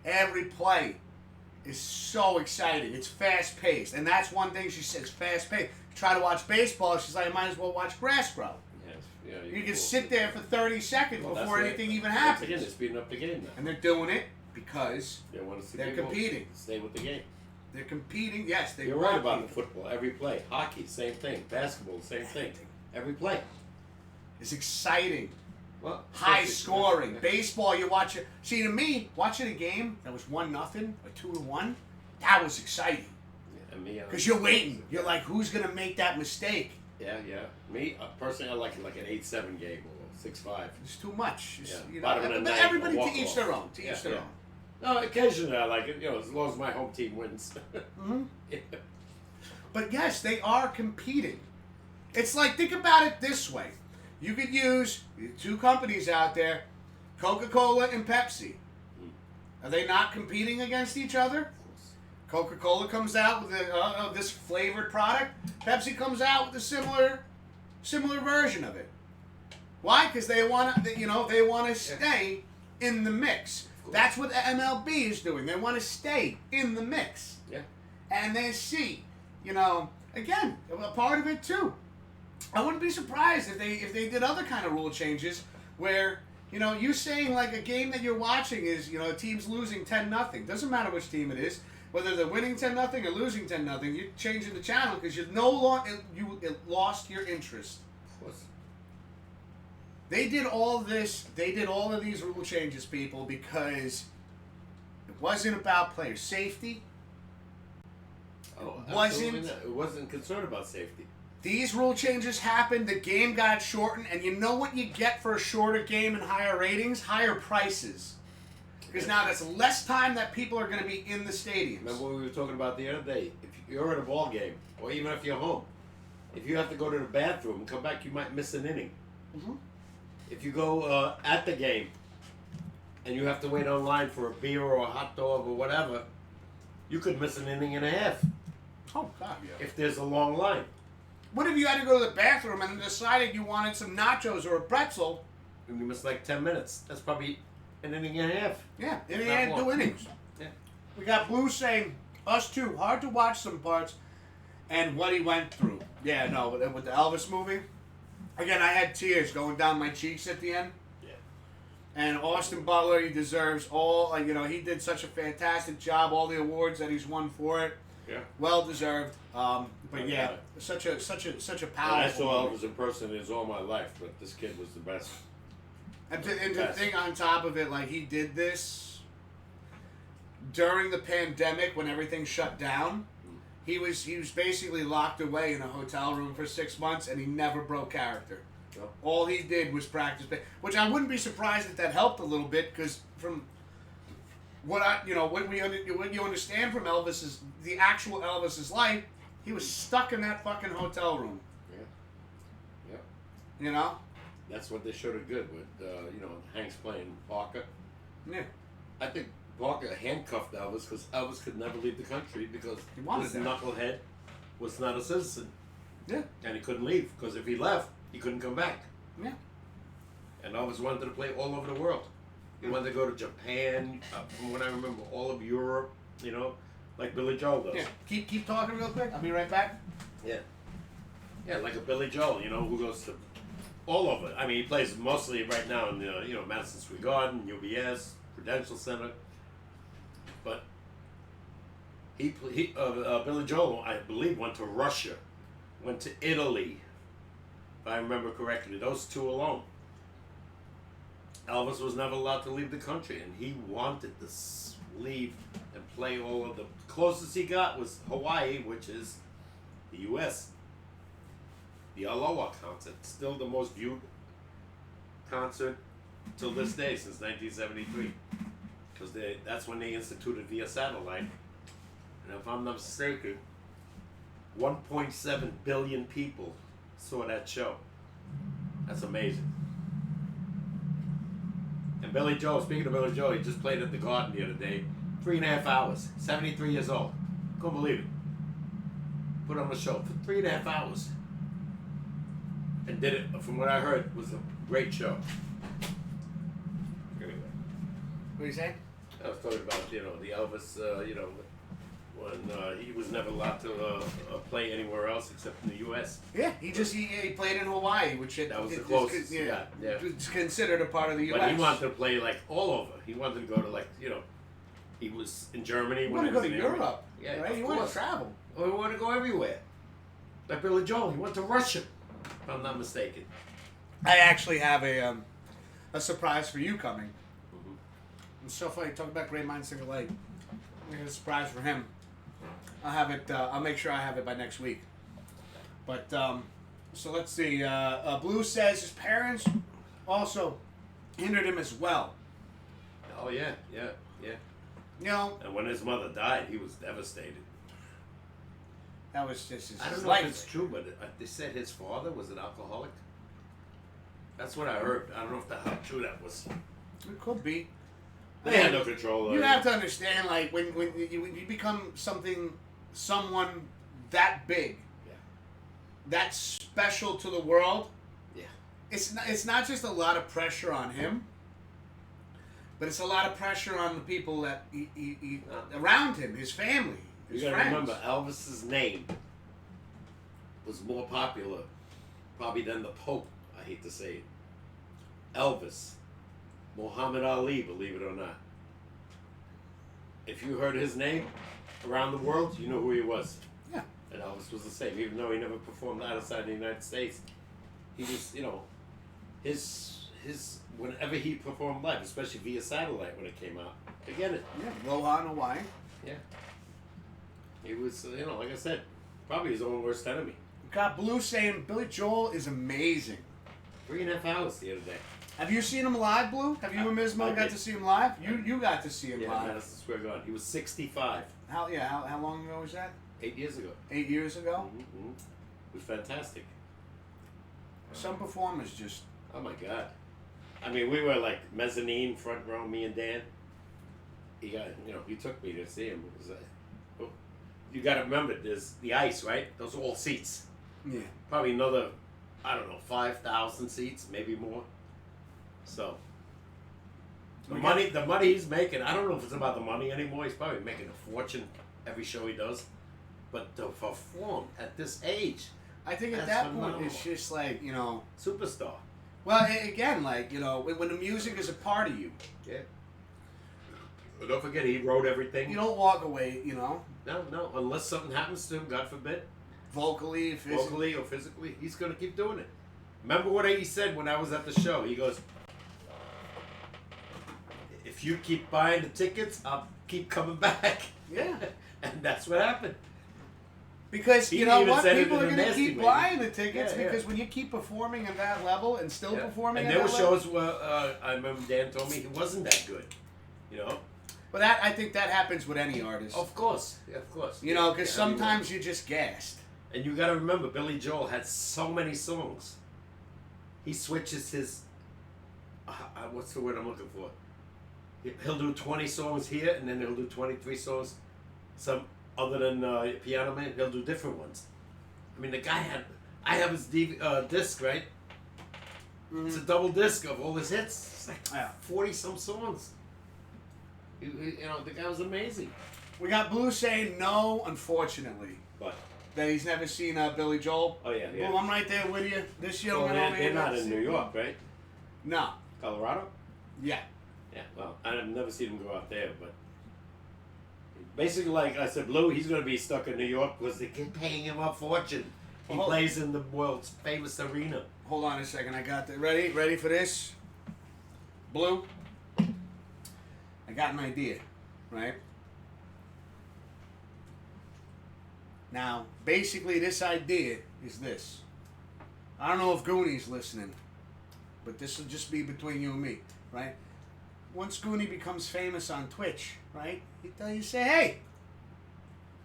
Every play is so exciting. It's fast-paced. And that's one thing she says, fast-paced. Try to watch baseball, she's like, I might as well watch grass grow. Yes. Yeah, you can sit there for 30 seconds before anything even happens. Again, they're speeding up the game now. And they're doing it because they're competing. Stay with the game. They're competing, yes. You're right about the football. Every play. Hockey, same thing. Basketball, same thing. Every play. It's exciting. Well, high especially- scoring. yeah. Baseball, you watch it. See, to me, watching a game that was 1-0 or 2-1, that was exciting. And me, Because you're waiting. You're like, who's going to make that mistake? Yeah. Me, personally, I like it like an 8-7 game or 6-5. It's too much. It's, Yeah. you know, Bottom of the but ninth, everybody a to each walk-off. their own. To Yeah, each their yeah. own. No, occasionally I like it, as long as my home team wins. hmm Yeah. But yes, they are competing. It's like, think about it this way. You could use two companies out there, Coca-Cola and Pepsi. Are they not competing against each other? Coca-Cola comes out with this flavored product. Pepsi comes out with a similar version of it. Why? Because they want to stay in the mix. That's what the MLB is doing. They want to stay in the mix. Yeah. And they see, again, a part of it too. I wouldn't be surprised if they did other kind of rule changes where, you saying like a game that you're watching is, a team's losing 10-0. Doesn't matter which team it is. Whether they're winning 10-0 or losing 10-0, you're changing the channel because you lost your interest. Of course. They did all this. They did all of these rule changes, people, because it wasn't about player safety. Oh, Wasn't- absolutely not. It wasn't concerned about safety. These rule changes happened. The game got shortened, and you know what you get for a shorter game and higher ratings? Higher prices. Because now there's less time that people are going to be in the stadiums. Remember what we were talking about the other day? If you're at a ball game, or even if you're home, if you have to go to the bathroom and come back, you might miss an inning. Mm-hmm. If you go at the game and you have to wait online for a beer or a hot dog or whatever, you could miss an inning and a half Oh, God, yeah. if there's a long line. What if you had to go to the bathroom and decided you wanted some nachos or a pretzel? And you miss like 10 minutes. That's probably an inning and a half. Yeah, and he Not had long. 2 innings. Yeah. We got Blue saying, us too, hard to watch some parts, and what he went through. Yeah, no, with the Elvis movie. Again, I had tears going down my cheeks at the end. Yeah. And Austin Butler, he deserves all, he did such a fantastic job, all the awards that he's won for it. Yeah. Well deserved. But yeah, Yeah. such a And I powerful saw movie. Elvis in person his all my life, but this kid was the best. And to Yes. think on top of it, like he did this during the pandemic when everything shut down. He was basically locked away in a hotel room for 6 months, and he never broke character. No. All he did was practice, which I wouldn't be surprised if that helped a little bit, because from what what you understand from the actual Elvis's life, he was stuck in that fucking hotel room. Yeah. Yeah. You know. That's what they showed it good with, Hanks playing Parker. Yeah. I think Parker handcuffed Elvis because Elvis could never leave the country because He wanted this that. knucklehead was not a citizen. Yeah. And he couldn't leave because if he left, he couldn't come back. Yeah. And Elvis wanted to play all over the world. He wanted to go to Japan, from what I remember, all of Europe, like Billy Joel does. Yeah. Keep talking real quick. I'll be right back. Yeah. Yeah, like a Billy Joel, who goes to all over. I mean, he plays mostly right now in Madison Square Garden, UBS, Prudential Center. But Billy Joel, I believe, went to Russia, went to Italy, if I remember correctly. Those two alone. Elvis was never allowed to leave the country, and he wanted to leave and play all of the closest he got was Hawaii, which is the U.S. The Aloha concert, still the most viewed concert till this day since 1973, because that's when they instituted via satellite. And if I'm not mistaken, 1.7 billion people saw that show. That's amazing. And Billy Joel, speaking of Billy Joel, he just played at the Garden the other day, 3.5 hours, 73 years old. Couldn't believe it. Put on a show for 3.5 hours. And did it, from what I heard, was a great show. Anyway, What are you saying? I was talking about, the Elvis, when he was never allowed to play anywhere else except in the U.S. Yeah, he played in Hawaii, which That was the closest. Yeah. It's considered a part of the U.S. But he wanted to play, like, all over. He wanted to go to, he was in Germany. You when want to he go was to in Europe, Yeah, right? of You want to course. travel. Well, he wanted to go everywhere. Like Billy Joel, he went to Russia, if I'm not mistaken. I actually have a surprise for you coming. Mm-hmm. And so funny. Talk about great minds think alike. I got a surprise for him. I'll have it. I'll make sure I have it by next week. But so let's see. Blue says his parents also hindered him as well. Oh yeah. You know, And when his mother died, he was devastated. that was just his I don't know life. if it's true, but they said his father was an alcoholic. That's what I heard. I don't know how true that was. It could be. They had no control. You have to understand, like when you become someone that big, Yeah. that special to the world. Yeah. It's not just a lot of pressure on him, but it's a lot of pressure on the people that he around him, his family, his You gotta friends. remember, Elvis's name was more popular, probably than the Pope. I hate to say it. Elvis, Muhammad Ali, believe it or not. If you heard his name around the world, you know who he was. Yeah. And Elvis was the same, even though he never performed outside the United States. He was, his whenever he performed live, especially via satellite when it came out. Again, Yeah, Aloha, Hawaii. yeah. He was, like I said, probably his own worst enemy. Got Blue saying Billy Joel is amazing. 3.5 hours the other day. Have you seen him live, Blue? Have you and Mismo I got did. to see him live? You got to see him Yeah, live. Madison Square Garden. He was 65. How long ago was that? 8 years ago. 8 years ago. Mm-hmm. It was fantastic. Some performers just. Oh my God. I mean, we were like mezzanine, front row, me and Dan. He got, he took me to see him. It was, you got to remember, there's the ice, right? Those are all seats. Yeah. Probably another, 5,000 seats, maybe more. So, the money he's making, I don't know if it's about the money anymore. He's probably making a fortune every show he does. But to perform at this age, I think at that's that phenomenal. point it's just like, Superstar. Well, again, like, when the music is a part of you, Yeah. But don't forget, he wrote everything. you don't walk away, No, unless something happens to him, God forbid, vocally, physically. vocally or physically, he's going to keep doing it. Remember what he said when I was at the show? He goes, if you keep buying the tickets, I'll keep coming back. Yeah. And that's what happened. Because, He you know even what? said it People in are a going to nasty keep way. buying the tickets Yeah, yeah. because when you keep performing at that level and still performing and at there were that level. shows where I remember Dan told me he wasn't that good. But I think that happens with any artist. Of course. Yeah, of course. Because Yeah, sometimes you're just gassed. And you got to remember, Billy Joel had so many songs. He switches his. What's the word I'm looking for? He'll do 20 songs here, and then he'll do 23 songs. Some other than Piano Man, he'll do different ones. I mean, the guy had. I have his disc, right? Mm-hmm. It's a double disc of all his hits. It's like 40 some songs. The guy was amazing. We got Blue saying no, unfortunately, But that he's never seen Billy Joel. oh yeah. Blue, I'm right there with you. This gentleman Well, over here. they're not that's- in New York, right? No. Colorado. Yeah. Yeah, well, I've never seen him go out there, but basically, like I said, Blue, he's going to be stuck in New York because they keep paying him a fortune. He Well, plays in the world's famous arena. Hold on a second. I got that. Ready for this? Blue? I got an idea, right? Now, basically, this idea is this. I don't know if Goonie's listening, but this will just be between you and me, right? Once Goonie becomes famous on Twitch, right? You say, hey,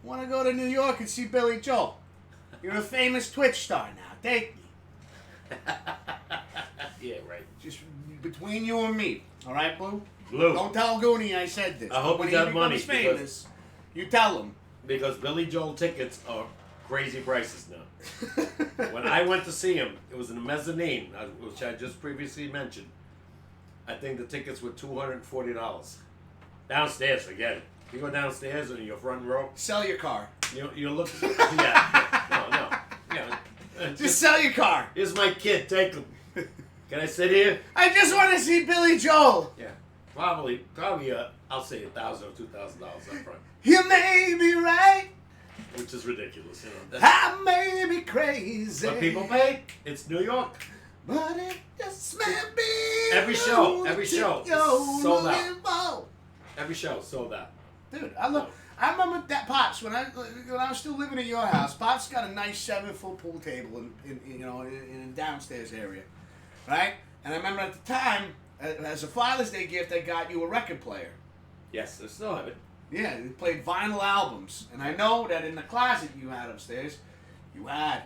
want to go to New York and see Billy Joel? You're a famous Twitch star now. Take me. Yeah, right. Just between you and me, all right, Blue? Blue. Don't tell Goonie I said this. I hope when he got becomes money, famous, you tell him. Because Billy Joel tickets are crazy prices now. When I went to see him, it was in a mezzanine, which I just previously mentioned. I think the tickets were $240. Downstairs, forget it. You go downstairs in your front row, Sell your car. you look. Yeah. Just sell your car. Here's my kid, take him. Can I sit here? I just want to see Billy Joel. Yeah. Probably, I'll say $1,000 or $2,000 up front. You may be right. Which is ridiculous, I may be crazy. But people pay. It's New York. But it just may be Every show sold out. Every show sold out. Dude, I remember that Pops when I was still living at your house. Pops got a nice 7-foot pool table in a downstairs area, right? And I remember at the time, as a Father's Day gift, I got you a record player. Yes, I still have it. Yeah, he played vinyl albums, and I know that in the closet you had upstairs, you had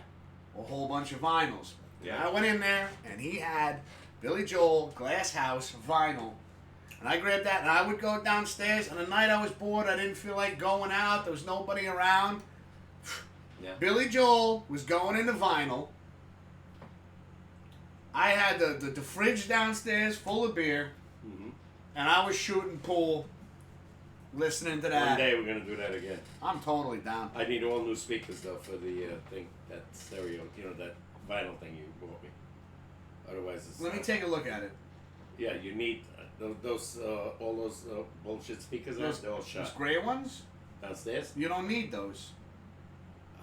a whole bunch of vinyls. Yeah. I went in there, and he had Billy Joel, Glass House, vinyl. And I grabbed that, and I would go downstairs, and the night I was bored, I didn't feel like going out, there was nobody around. Yeah. Billy Joel was going into vinyl. I had the fridge downstairs full of beer, and I was shooting pool, listening to that. One day we're going to do that again. I'm totally down. I need all new speakers, though, for the thing, that stereo, that vinyl thing you bought me. Otherwise, it's... Let me take a look at it. Yeah, you need all those bullshit speakers. They're all shot. Those gray ones? Downstairs? You don't need those.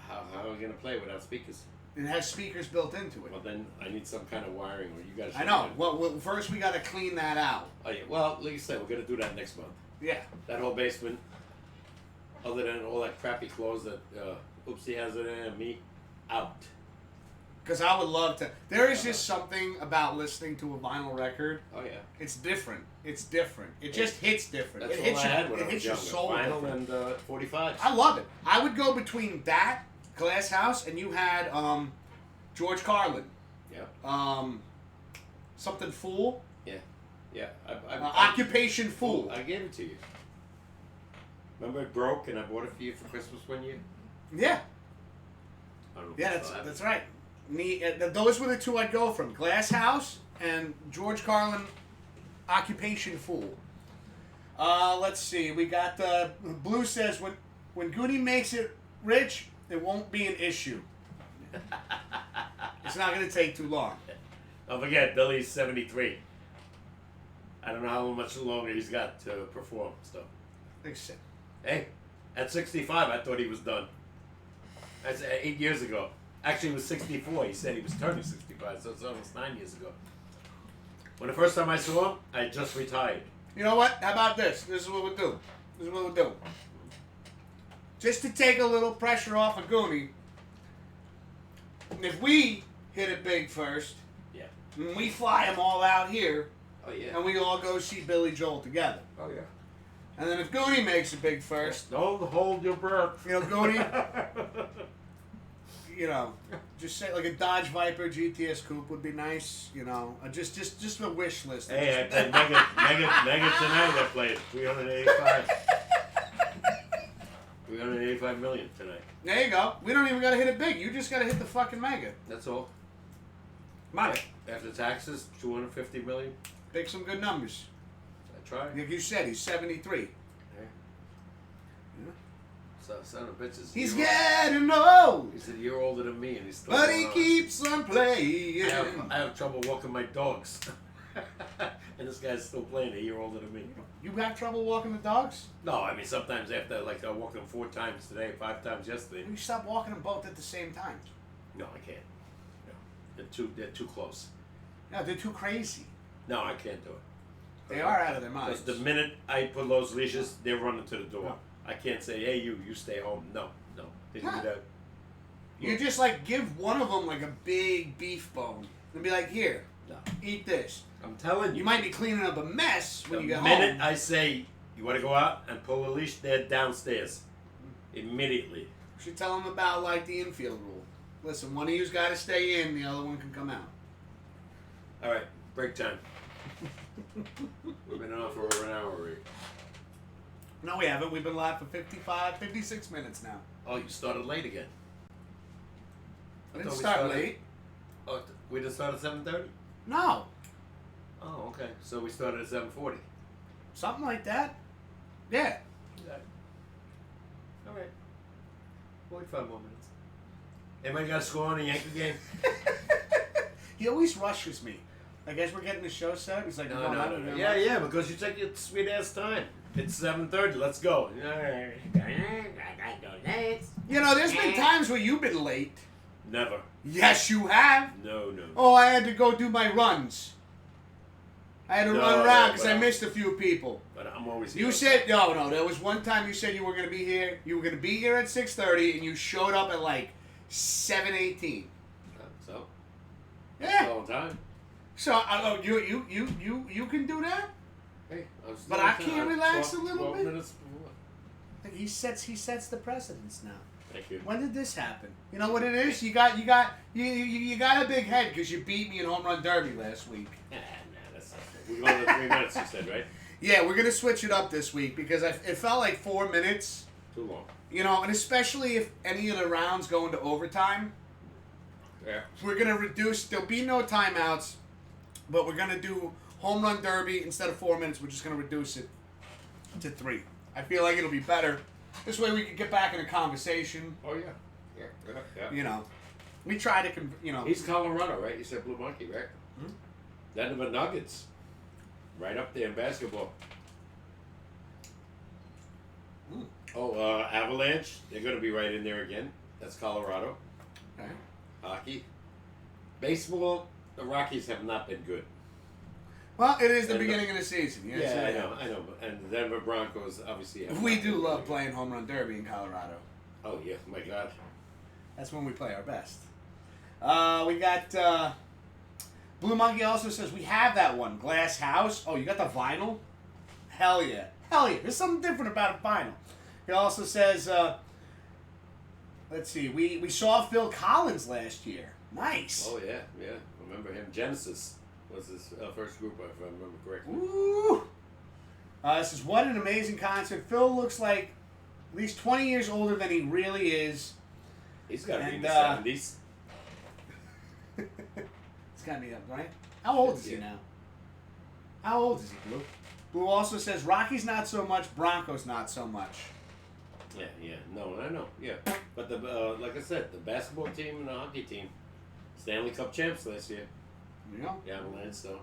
How are we going to play without speakers? It has speakers built into it. Well, then I need some kind of wiring, or you got to... I know. Well, first we got to clean that out. Oh, yeah. Well, like you said, we're going to do that next month. Yeah. That whole basement, other than all that crappy clothes that Oopsie has in there, and me, out. Because I would love to. There is just something about listening to a vinyl record. Oh, yeah. It's different. It's different. It just hits different. That's It all hits I had when I was your younger. soul. Vinyl different. and 45s. I love it. I would go between that, Glass House, and you had George Carlin. Yeah. Something Fool. Yeah. Yeah. Occupation Fool. I gave it to you. Remember it broke and I bought it for you for Christmas one year? Yeah. I don't know if Yeah, you still have that's it. right. Those were the two I'd go from: Glass House and George Carlin, Occupation Fool. Let's see. We got Blue says when Goody makes it rich, it won't be an issue. It's not going to take too long. Don't forget, Billy's 73. I don't know how much longer he's got to perform stuff. Hey, at 65, I thought he was done. That's 8 years ago. Actually, it was 64. He said he was turning 65, so it's almost 9 years ago. When the first time I saw him, I just retired. You know what? How about this? This is what we'll do. Just to take a little pressure off of Goonie, if we hit it big first, Yeah. and we fly them all out here, Oh, yeah. and we all go see Billy Joel together. Oh, yeah. And then if Goonie makes it big first, Don't hold your breath. Goonie, just say like a Dodge Viper GTS coupe would be nice. Just a wish list. Hey, I played Mega tonight. I played 385. 385 million tonight. There you go. We don't even gotta hit it big. You just gotta hit the fucking mega. That's all. Money. After taxes, 250 million. Pick some good numbers. I tried. Like you said, he's 73. Yeah. So son of bitches. He's getting old. He's a year older than me, and he's still. But he keeps on playing. I have trouble walking my dogs, and this guy's still playing a year older than me. You have trouble walking the dogs? No, I mean sometimes after I walk them 4 times today, 5 times yesterday. You stop walking them both at the same time. No, I can't. No. They're too close. No, they're too crazy. No, I can't do it. They are out of their minds. Because the minute I put those leashes, they're running to the door. I can't say, hey, you stay home. No. They do that. You just give one of them like a big beef bone and be like, here, eat this. I'm telling you. You might be cleaning up a mess when you get home. The minute I say, you want to go out and pull a leash, they're downstairs. Immediately. You should tell them about the infield rule. Listen, one of you's got to stay in, the other one can come out. All right, break time. We've been on for over an hour already. No, we haven't. We've been live for 56 minutes now. Oh, you started late again. I didn't start late. Oh, we didn't start at 7:30? No. Oh, okay. So we started at 7:40. Something like that. Yeah. All right. 45 more minutes. Anybody got a score on the Yankee game? He always rushes me. Like as we're getting the show set up, he's like, No. Yeah, because you take your sweet ass time. It's 7:30. Let's go. There's been times where you've been late. Never. Yes, you have. No. Oh, I had to go do my runs. I had to No, run around no, because but I I'm- missed a few people. But I'm always here. You said no. There was one time you said you were going to be here. You were going to be here at 6:30, and you showed up at like 7:18. So? Yeah. All the time. So you can do that. Hey, I'm still But I on time. can't relax 12 a little 12 bit? minutes before. He sets the precedence now. Thank you. When did this happen? You know what it is? You got a big head because you beat me in home run derby last week. Nah, that's not fair. We're going to 3 minutes, you said, right? Yeah, we're gonna switch it up this week because it felt like 4 minutes. Too long. You know, and especially if any of the rounds go into overtime, Yeah. we're gonna reduce. There'll be no timeouts, but we're gonna do home run derby instead of 4 minutes. We're just gonna reduce it to 3. I feel like it'll be better. This way we can get back in a conversation. Oh, yeah. Yeah. You know, we try to, He's Colorado, right? You said Blue Monkey, right? Hmm? Denver Nuggets. Right up there in basketball. Hmm. Oh, Avalanche. They're going to be right in there again. That's Colorado. Okay. Hockey. Baseball, the Rockies have not been good. Well, it is the And beginning of the season. Yes, Yeah, it is. I know. And the Denver Broncos obviously have We not do been love really playing home run derby in Colorado. good. Oh, yeah. My God. That's when we play our best. We got Blue Monkey also says we have that one glass house. Oh, you got the vinyl? Hell yeah! There's something different about a vinyl. He also says, let's see, we saw Phil Collins last year. Nice. Oh, yeah. Remember him. Genesis was his first group, if I remember correctly. Ooh. This is what an amazing concert. Phil looks like at least 20 years older than he really is. He's got to be in the And, 70s. It's gotta be up, right? How old is he now? How old is he, Blue? Blue also says Rockies not so much, Broncos not so much. Yeah. No, I know. Yeah. But the like I said, the basketball team and the hockey team, Stanley Cup champs last year. You know? The Avalanche, so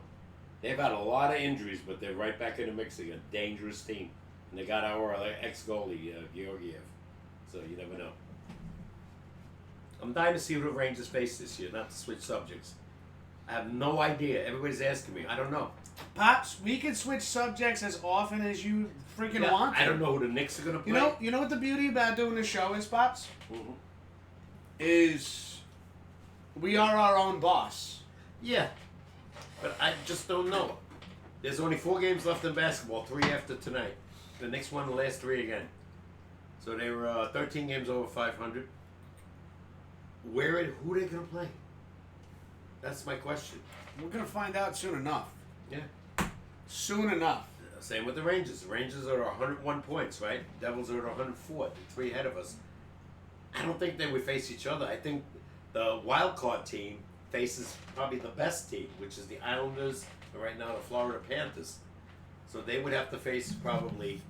they've had a lot of injuries, but they're right back in the mix again. Dangerous team, and they got our ex-goalie Georgiev. So you never know. I'm dying to see who the Rangers face this year. Not to switch subjects. I have no idea. Everybody's asking me. I don't know. Pops, we can switch subjects as often as you freaking want to. I don't know who the Knicks are gonna play. You know what the beauty about doing the show is, Pops? Mm-hmm. Is we are our own boss. Yeah, but I just don't know. There's only 4 games left in basketball, 3 after tonight. The Knicks won the last 3 again. So they were 13 games over 500. Who are they going to play? That's my question. We're gonna find out soon enough. Yeah. Soon enough. Same with the Rangers. The Rangers are 101 points, right? Devils are at 104. They're 3 ahead of us. I don't think they would face each other. I think the wild card team faces probably the best team, which is the Islanders, and right now the Florida Panthers. So they would have to face probably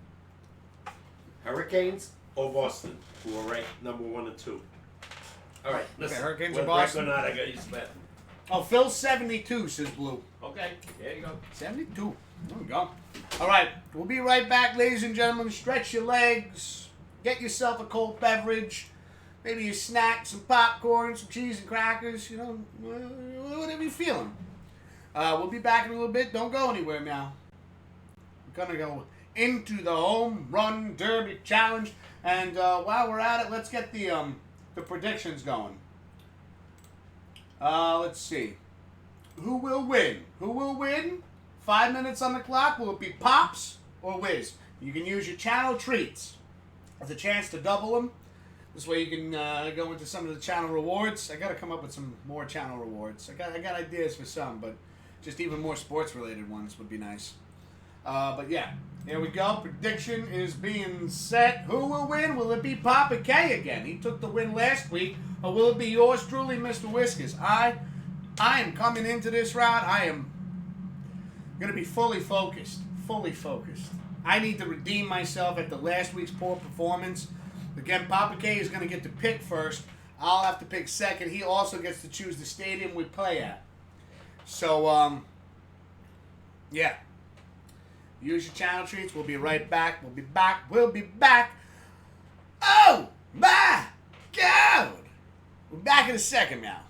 Hurricanes or Boston, who are ranked number 1 and 2. All right, listen. Okay, Hurricanes or whether Boston? or not, I got you bet. Oh, Phil's 72, says Blue. Okay, there you go. 72. There we go. All right, we'll be right back, ladies and gentlemen. Stretch your legs. Get yourself a cold beverage. Maybe a snack, some popcorn, some cheese and crackers. You know, whatever you're feeling. We'll be back in a little bit. Don't go anywhere now. We're going to go into the Home Run Derby Challenge. And while we're at it, let's get the predictions going. Let's see. Who will win? 5 minutes on the clock. Will it be Pops or Wiz? You can use your channel treats as a chance to double them. This way you can go into some of the channel rewards. I got to come up with some more channel rewards. I got ideas for some, but just even more sports related ones would be nice. But yeah, here we go. Prediction is being set. Who will win? Will it be Papa K again? He took the win last week. Or will it be yours truly, Mr. Whiskers? I am coming into this round. I am going to be fully focused. I need to redeem myself after last week's poor performance. Again, Papa K is going to get to pick first. I'll have to pick second. He also gets to choose the stadium we play at. So, yeah. Use your channel treats. We'll be right back. We'll be back. Oh, my God. We're back in a second now.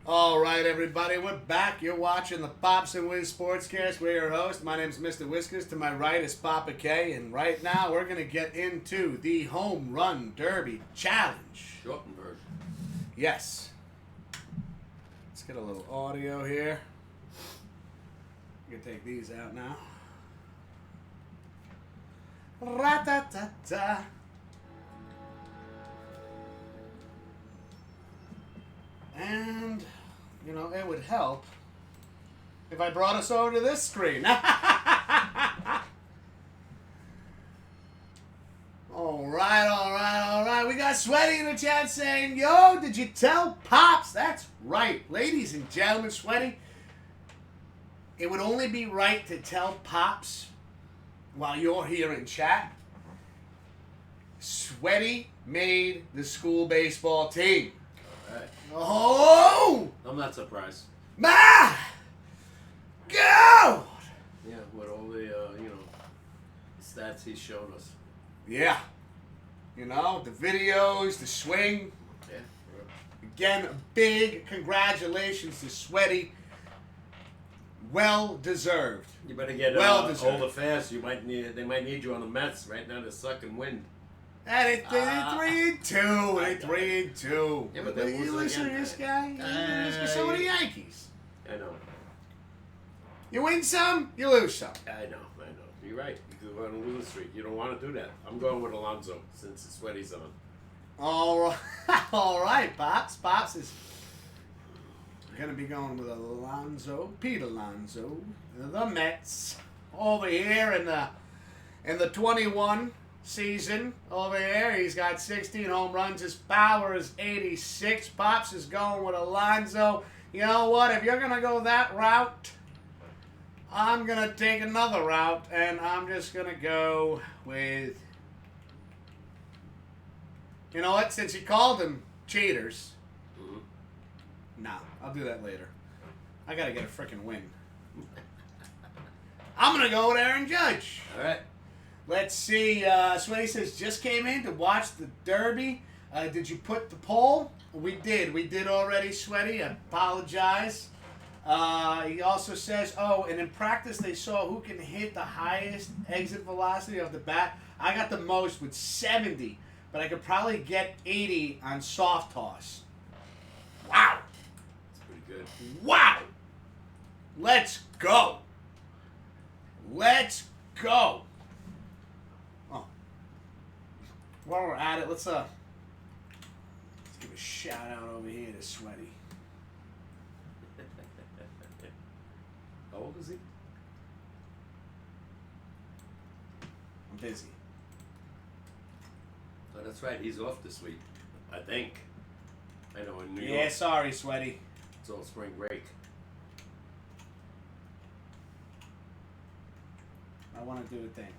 All right, everybody, we're back. You're watching the Pops and Wiz Sportscast. We're your host. My name's Mr. Whiskers. To my right is Papa K. And right now, we're going to get into the Home Run Derby Challenge. Shortened version. Yes. Let's get a little audio here. You can take these out now. Ra-ta-ta-ta. And, you know, it would help if I brought us over to this screen. All right. We got Sweaty in the chat saying, yo, did you tell Pops? That's right. Ladies and gentlemen, Sweaty, it would only be right to tell Pops while you're here in chat. Sweaty made the school baseball team. All right. Oh! I'm not surprised. My God! Yeah, with all the, stats he's shown us. Yeah. You know, the videos, the swing. Yeah. Again, a big congratulations to Sweaty. Well deserved. You better get deserved. older fast. They might need you on the Mets. Right now they're sucking wind. And they're 3-2. They're 3-2. Yeah, but they're you losing listen again. to this guy. So are the Yankees. I know. You win some, you lose some. I know. You're right. You go on a losing streak. You don't want to do that. I'm going with Alonso since it's Sweaty's on. All right, Pops. Pops is going to be going with Alonso, Pete Alonso, the Mets, over here in the 21 season. Over here, he's got 16 home runs. His power is 86. Pops is going with Alonso. You know what? If you're going to go that route, I'm going to take another route, and I'm just going to go with... You know what? Since he called them cheaters... No, I'll do that later. I got to get a freaking win. I'm going to go with Aaron Judge. All right. Let's see. Sweaty says, just came in to watch the Derby. Did you put the poll? We did. We did already, Sweaty. I apologize. He also says, and in practice they saw who can hit the highest exit velocity of the bat. I got the most with 70, but I could probably get 80 on soft toss. Wow. That's pretty good. Wow. Let's go. Let's go. Oh. While we're at it, let's give a shout out over here to Sweaty. How old is he? I'm busy. Oh, that's right. He's off this week. I think. I know in New Yeah, York. sorry, Sweaty. It's all spring break. I want to do the thing.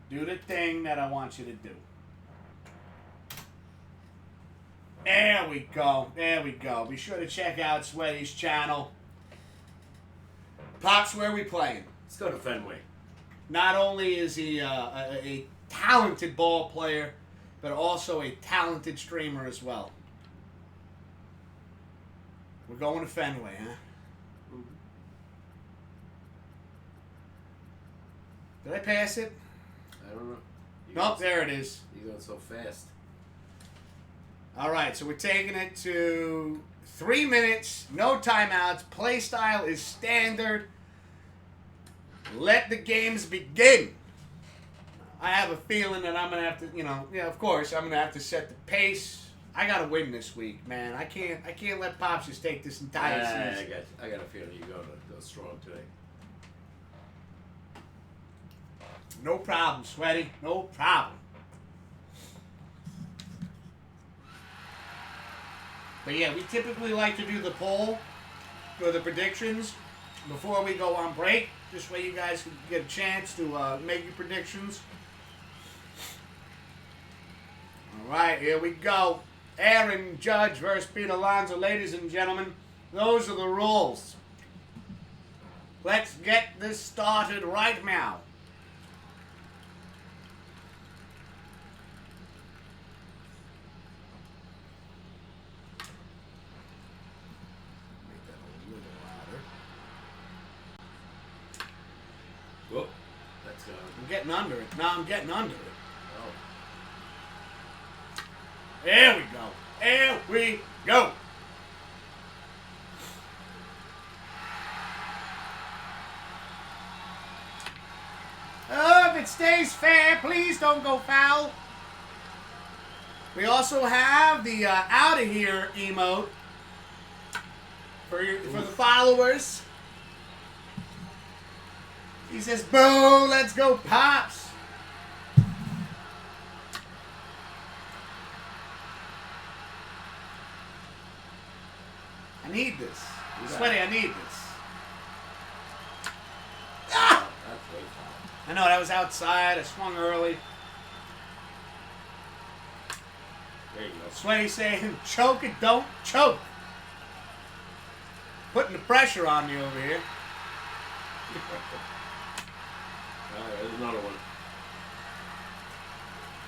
Do the thing that I want you to do. There we go. There we go. Be sure to check out Sweaty's channel. Pops, where are we playing? Let's go to Fenway. Not only is he a talented ball player, but also a talented streamer as well. We're going to Fenway, huh? Mm-hmm. Did I pass it? I don't know. Nope, there it is. You're going so fast. All right, so we're taking it to 3 minutes, no timeouts. Play style is standard. Let the games begin. I have a feeling that I'm going to have to, of course, I'm going to have to set the pace. I got to win this week, man. I can't let Pops just take this entire season. I got a feeling you're going to go strong today. No problem, Sweaty. No problem. But yeah, we typically like to do the poll for the predictions before we go on break. This way you guys can get a chance to make your predictions. All right, here we go. Aaron Judge versus Pete Alonso. Ladies and gentlemen, those are the rules. Let's get this started right now. I'm getting under it. No, I'm getting under it. Oh. There we go. There we go. Oh, if it stays fair, please don't go foul. We also have the out of here emote for the followers. He says, "Boo, let's go, Pops." I need this. Sweaty, I need this. Ah! That's way foul. I know, that was outside. I swung early. There you go. Sweaty saying, choke it, don't choke. Putting the pressure on me over here. Alright, there's another one.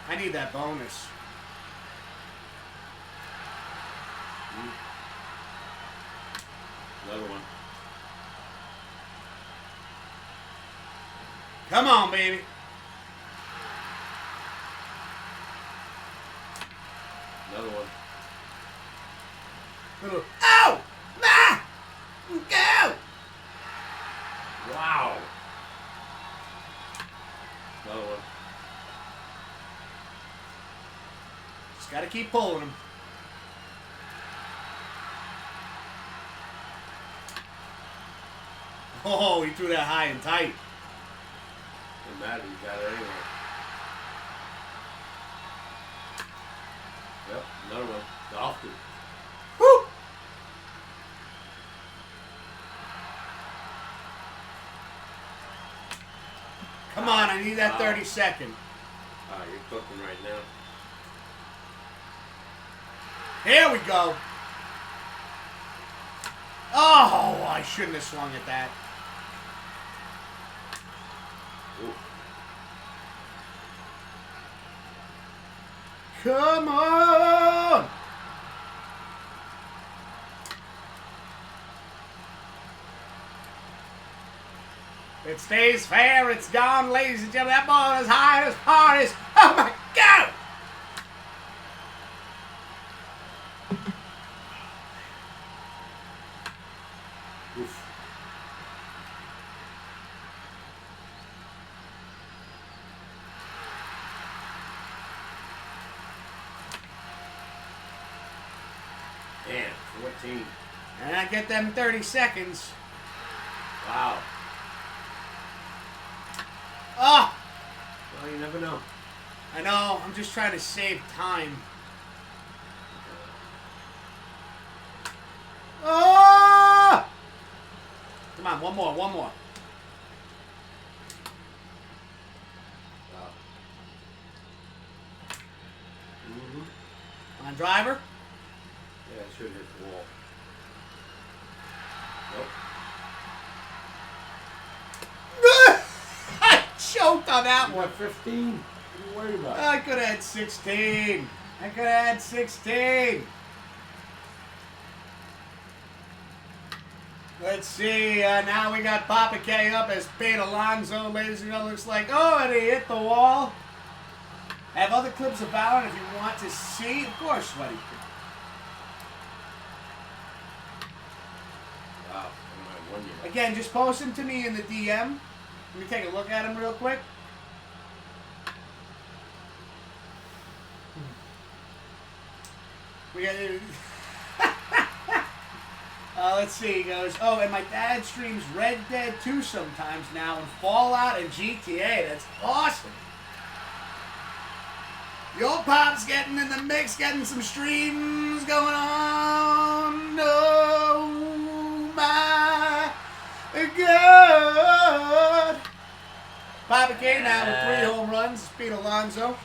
I need that bonus. Another one. Come on, baby. Another one. Little, ow! Ah! Go! Wow. Another one. Just gotta keep pulling him. Oh, he threw that high and tight. Doesn't matter, you got it anyway. Yep, another one. Golfed it. Woo! Come on, I need that 30-second. Ah, you're cooking right now. Here we go. Oh, I shouldn't have swung at that. Ooh. Come on! It stays fair. It's gone, ladies and gentlemen. That ball is high as hard as. Oh my God! Oof. Man, 14. And I get them 30 seconds. Wow. Oh! Well, you never know. I know. I'm just trying to save time. Oh! Come on, one more. Wow. Mm-hmm. Come on, driver. Yeah, it should hit the wall. Nope. I choked on that one. What, 15? What are you worried about? I could have had 16. I could have had 16. Let's see. Now we got Papa K up as Pete Alonso. Ladies and gentlemen, looks like, oh, and he hit the wall. I have other clips of Valorant if you want to see. Of course, Sweaty. Wow. I 1 year. Again, just post them to me in the DM. Let me take a look at them real quick. We got. Let's see. He goes, oh, and my dad streams Red Dead 2 sometimes now, and Fallout and GTA. That's awesome. Your Pop's getting in the mix, getting some streams going on. Oh my God. Papa K now with 3 home runs. Pete Alonso.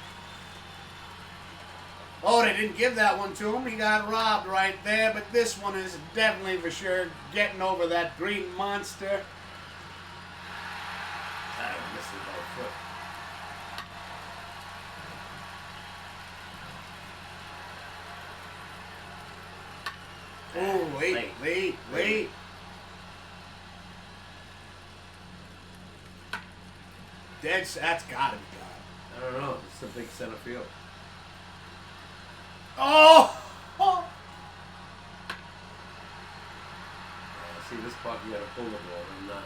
Oh, they didn't give that one to him. He got robbed right there. But this one is definitely for sure getting over that green monster. I missed it by a foot. Oh, wait. That's gotta be God. I don't know. It's a big center field. Oh! Oh! See, this puck, you gotta pull the ball. I'm not.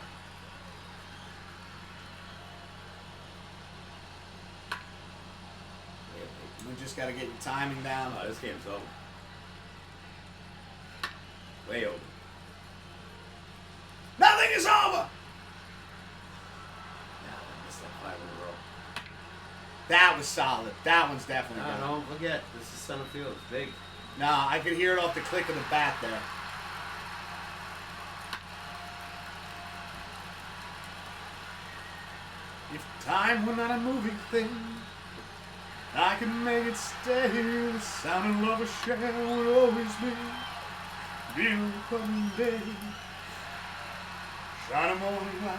We just gotta get your timing down. Oh, this game's over. Way over. Nothing is over! Yeah, I missed like 5 in a row. That was solid. That one's definitely good. No, don't forget. This is center field. It's big. Nah, I could hear it off the click of the bat there. If time were not a moving thing, I could make it stay. The sound of love a share would always be. Beautiful day. Shine a morning light.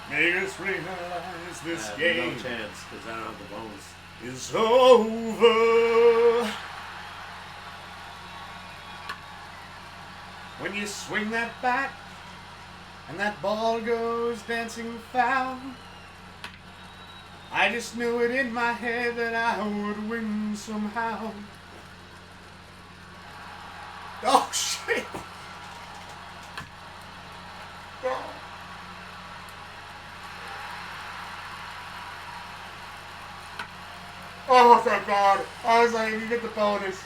Make us realize this game. No chance, because I don't have the bones. Is over. When you swing that bat and that ball goes dancing foul, I just knew it in my head that I would win somehow. Oh shit! Oh. Oh, thank God. I was like, you get the bonus.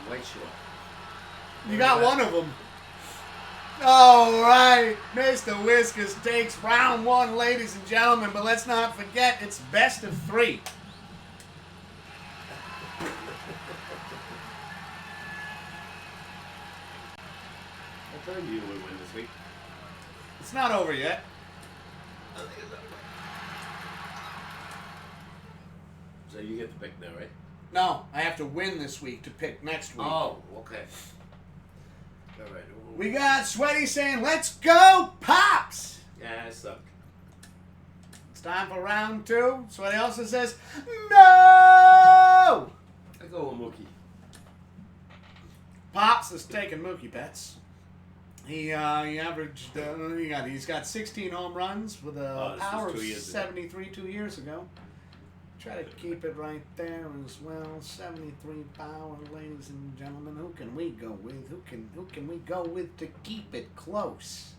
I'm way short. You got one of them. All right. Mr. Whiskers takes round 1, ladies and gentlemen. But let's not forget, it's best of 3. I told you would win this week. It's not over yet. I think it's over. So you get the pick now, right? No, I have to win this week to pick next week. Oh, okay. All right. We got Sweaty saying, let's go, Pops! Yeah, I suck. It's time for round 2. Sweaty also says, no! I go with Mookie. Pops is taking Mookie bets. He averaged, he's got 16 home runs with a power of 73 2 years ago. Try to keep it right there as well. 73 power, ladies and gentlemen. Who can we go with? Who can we go with to keep it close?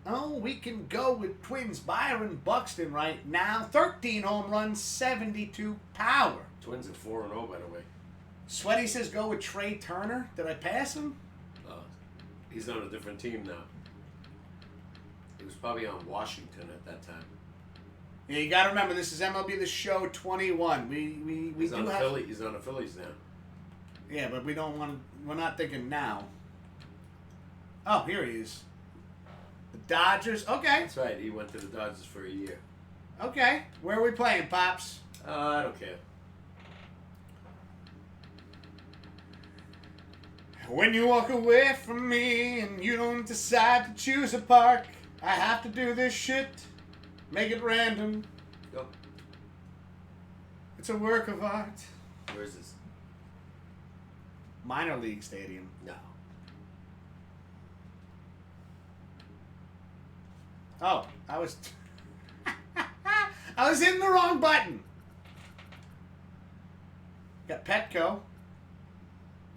Oh, we can go with Twins Byron Buxton right now. 13 home runs, 72 power. Twins at 4-0, by the way. Sweaty says go with Trey Turner. Did I pass him? He's on a different team now. He was probably on Washington at that time. Yeah, you got to remember this is MLB The Show 21. We He's do on have. He's on the Phillies now. Yeah, but we don't want to. We're not thinking now. Oh, here he is. The Dodgers. Okay. That's right. He went to the Dodgers for a year. Okay. Where are we playing, Pops? I don't care. When you walk away from me and you don't decide to choose a park, I have to do this shit. Make it random. Go. It's a work of art. Where is this? Minor league stadium. No. Oh, I was I was hitting the wrong button. Got Petco.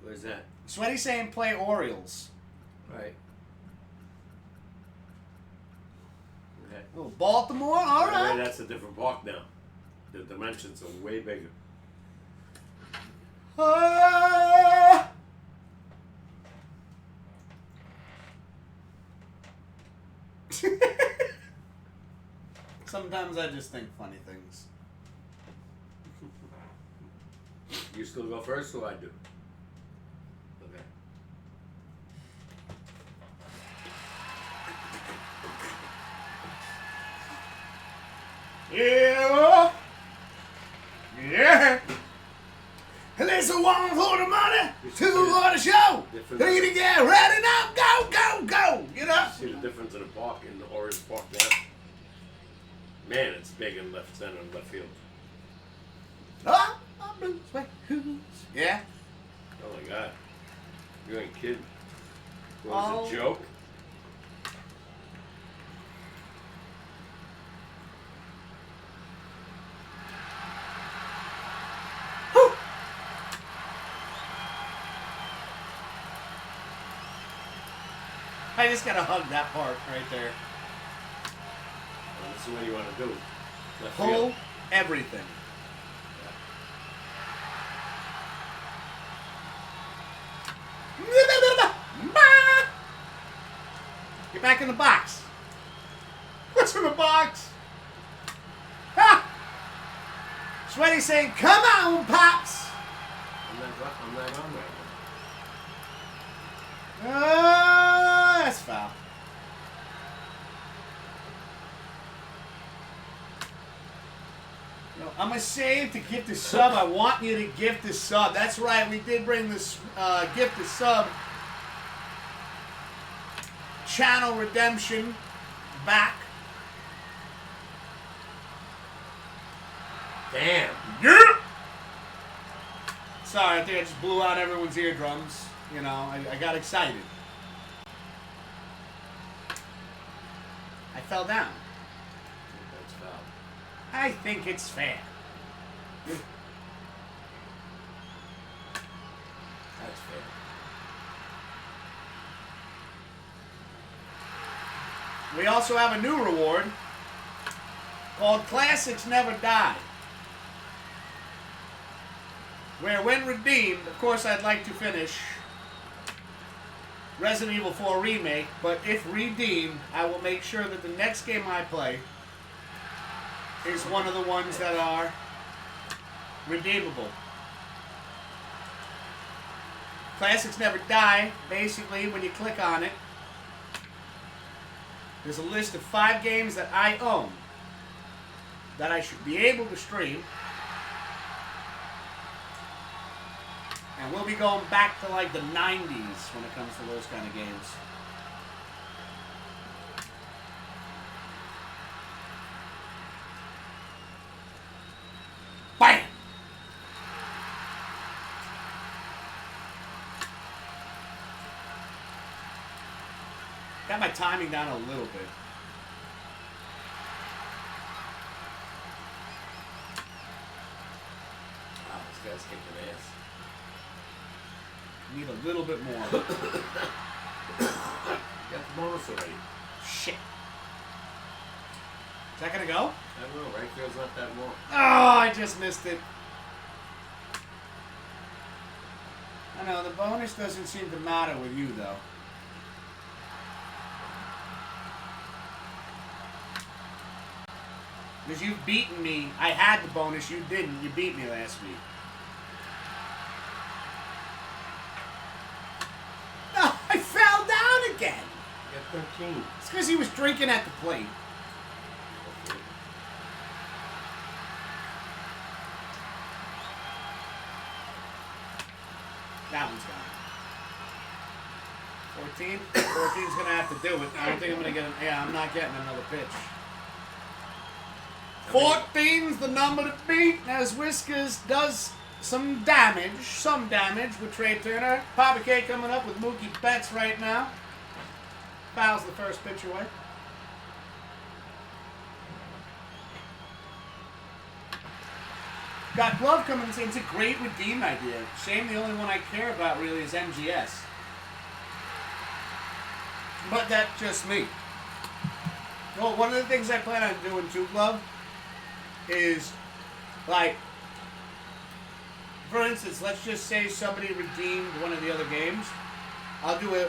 Where's that? Sweaty saying play Orioles. Right. Okay. Oh, Baltimore? All By the way, right. that's a different park now. The dimensions are way bigger. Ah! Sometimes I just think funny things. You still go first, or I do? Okay. Yeah. Yeah. There's a one for the money, two for the show. Three to get ready now. Go, go, go. You know? See the difference in the park, in the Orioles park now? Man, it's big in left center and left field. Oh, I'm blue sweat shoes. Yeah. Oh my God. You ain't kidding. What Oh. was a joke? I just gotta hug that part right there. Well, this is what you want to do. Left Pull field. everything. Get back in the box. What's in the box? Ha! Sweaty saying, "Come on, Pops." I'm not on right That's foul. You know, I'm going to save to gift the sub. I want you to gift the sub. That's right. We did bring this gift the sub channel redemption back. Damn. Yeah. Sorry, I think I just blew out everyone's eardrums. You know, I got excited. I fell down. That's foul. I think it's fair. That's fair. We also have a new reward called Classics Never Die, where when redeemed, of course I'd like to finish Resident Evil 4 Remake, but if redeemed, I will make sure that the next game I play is one of the ones that are redeemable. Classics Never Die, basically when you click on it, there's a list of 5 games that I own that I should be able to stream. And we'll be going back to like the 90s when it comes to those kind of games. Bam! Got my timing down a little bit. Wow, this guy's kicking ass. Need a little bit more. You got the bonus already. Shit. Is that gonna go? I don't know. Right field's not that long. Oh, I just missed it. I know, the bonus doesn't seem to matter with you, though. Because you've beaten me. I had the bonus, you didn't. You beat me last week. No, I fell down again. You got 13. It's because he was drinking at the plate. That one's gone. 14? 14's going to have to do it. I don't think I'm going to get I'm not getting another pitch. 14's the number to beat as Whiskers does some damage with Trey Turner. Papa K coming up with Mookie Betts right now. Fouls the first pitch away. Got Glove coming and saying it's a great redeem idea. Shame the only one I care about really is MGS. But that's just me. Well, one of the things I plan on doing too, Glove, is like, for instance, let's just say somebody redeemed one of the other games. I'll do a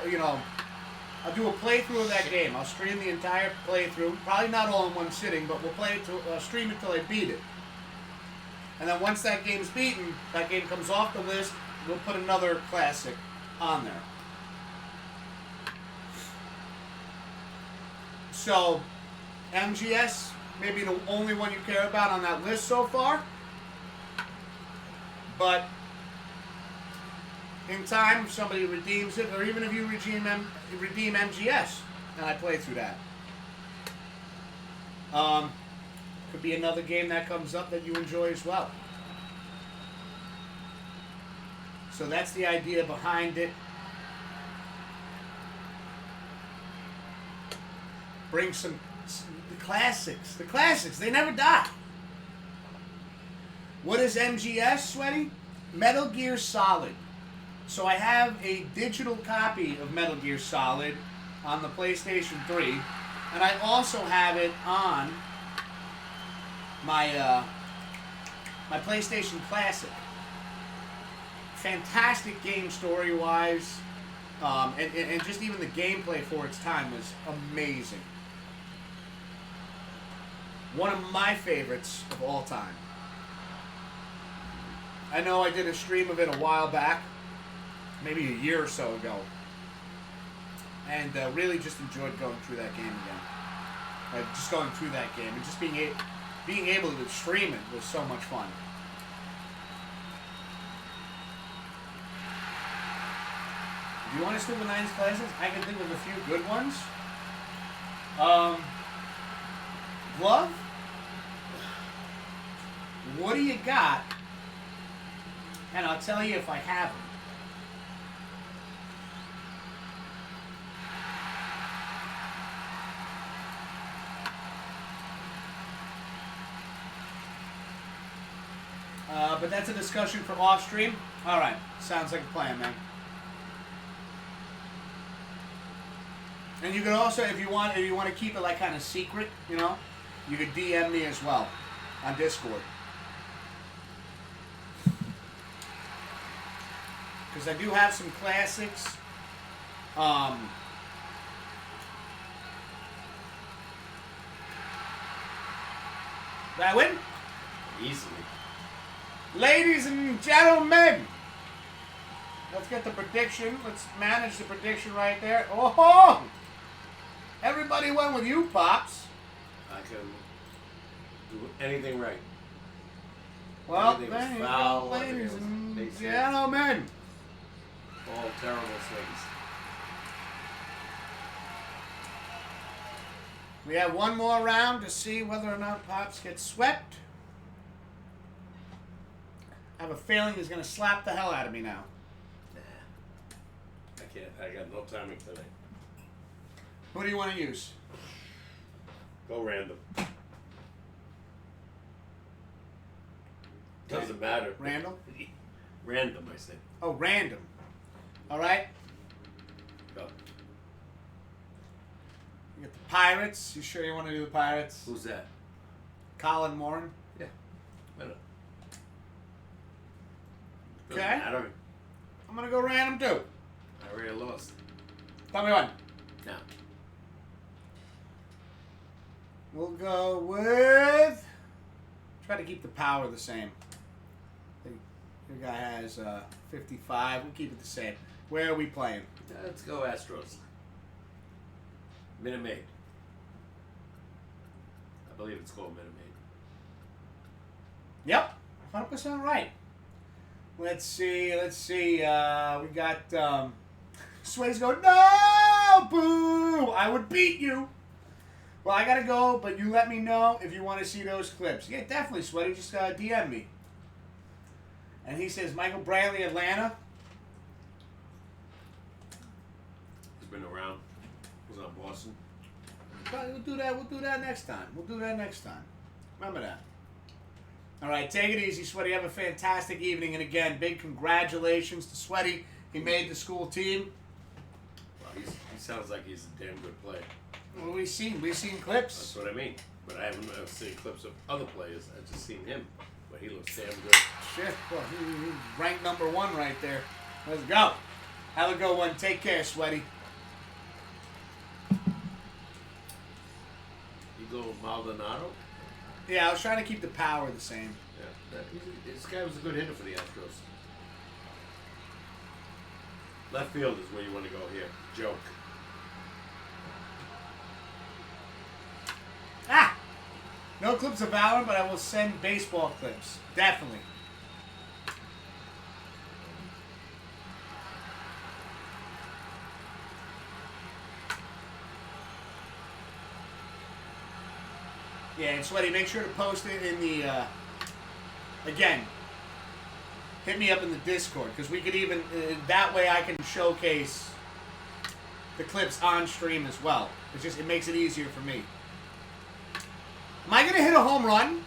playthrough of that game. I'll stream the entire playthrough. Probably not all in one sitting, but we'll stream it till I beat it. And then once that game's beaten, that game comes off the list, we'll put another classic on there. So, MGS, maybe the only one you care about on that list so far. But in time, if somebody redeems it, or even if you redeem MGS, and I play through that. Could be another game that comes up that you enjoy as well. So that's the idea behind it. Bring the classics. The classics, they never die. What is MGS, Sweaty? Metal Gear Solid. So I have a digital copy of Metal Gear Solid on the PlayStation 3, and I also have it on my my PlayStation Classic. Fantastic game story-wise, and just even the gameplay for its time was amazing. One of my favorites of all time. I know I did a stream of it a while back, maybe a year or so ago, and really just enjoyed going through that game again. Just going through that game and just being able to stream it was so much fun. Do you want to stick with 90s classics? I can think of a few good ones. Glove? What do you got? And I'll tell you if I have them. But that's a discussion for off stream. All right, sounds like a plan, man. And you could also, if you want to keep it like kind of secret, you know, you could DM me as well on Discord. Because I do have some classics. Did I win? Easily. Ladies and gentlemen, let's get the prediction. Let's manage the prediction right there. Oh, everybody went with you, Pops. I can do anything right. Well, Everything there was you foul, go, ladies everything and was basic. gentlemen. All terrible things. We have one more round to see whether or not Pops gets swept. I have a feeling he's going to slap the hell out of me now. Nah. I can't. I got no timing today. Who do you want to use? Go random. Doesn't matter. Randall? Random, I said. Oh, random. All right. Go. You got the Pirates. You sure you want to do the Pirates? Who's that? Colin Moran. Yeah. Why not? Okay. Doesn't matter. I'm going to go random too. I already lost. Tell me one. No. We'll go with... Try to keep the power the same. The guy has 55. We'll keep it the same. Where are we playing? Let's go Astros. Minute Maid. I believe it's called Minute Maid. Yep. 100% right. Let's see. We got... Sway's going, no! Boo! I would beat you. Well, I got to go, but you let me know if you want to see those clips. Yeah, definitely, Sweaty. Just DM me. And he says, Michael Bradley, Atlanta. He's been around. Was on Boston. But we'll do that. We'll do that next time. Remember that. All right, take it easy, Sweaty. Have a fantastic evening. And again, big congratulations to Sweaty. He made the school team. Well, he sounds like he's a damn good player. What have we seen? We've seen clips. That's what I mean. But I haven't seen clips of other players. I've just seen him. But he looks damn good. Shit. Well, he's ranked number 1 right there. Let's go. Have a good one. Take care, Sweaty. You go Maldonado? Yeah, I was trying to keep the power the same. Yeah. This guy was a good hitter for the Astros. Left field is where you want to go here. Joke. Ah! No clips of Valor, but I will send baseball clips. Definitely. Yeah, and Sweaty, make sure to post it in the, again, hit me up in the Discord, because we could even, that way I can showcase the clips on stream as well. It makes it easier for me. Am I going to hit a home run?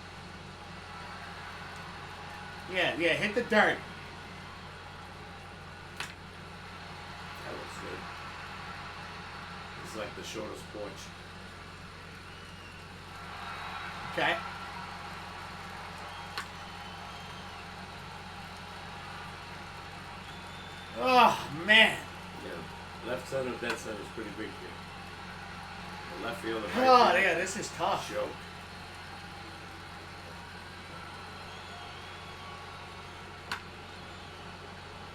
Yeah, hit the dirt. That looks good. It's like the shortest porch. Okay. Oh, man. Yeah. Left center, dead center is pretty big here. The left field and Oh, right field. yeah, this is tough. Joke.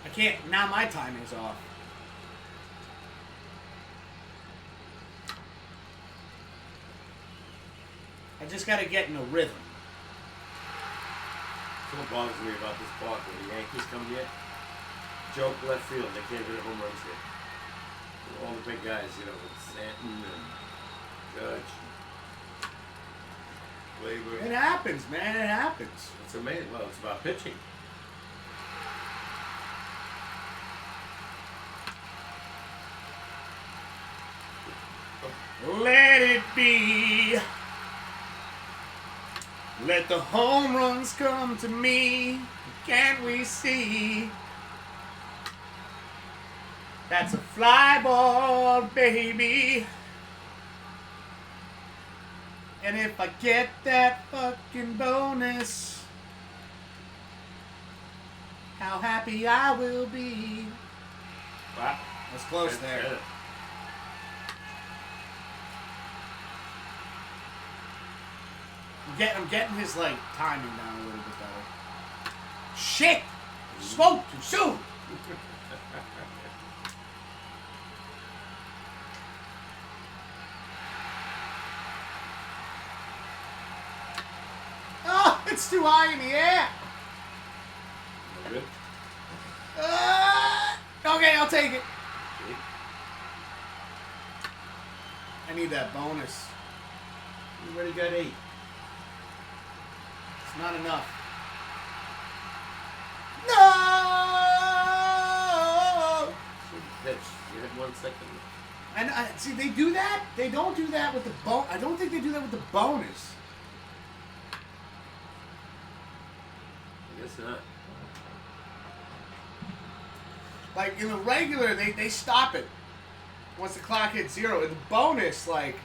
I can't. Now my timing's off. I just got to get in a rhythm. That's what bothers me about this park. When the Yankees come here, joke left field. They can't hit home runs here. All the big guys, you know, with Stanton and Judge, Glaber. It happens, man. It happens. It's amazing. Well, it's about pitching. Let it be. Let the home runs come to me. Can't we see? That's a fly ball, baby. And if I get that fucking bonus, how happy I will be. Wow. That's close there. Yeah. I'm getting his like timing down a little bit better. Shit! Spoke too soon! Oh, it's too high in the air! No good? Okay, I'll take it. See? I need that bonus. You already got 8. It's not enough. No! Pitch. You had 1 second. And see, they do that. They don't do that with the bon. I don't think they do that with the bonus. I guess not. Like in the regular, they stop it once the clock hits 0. In the bonus, like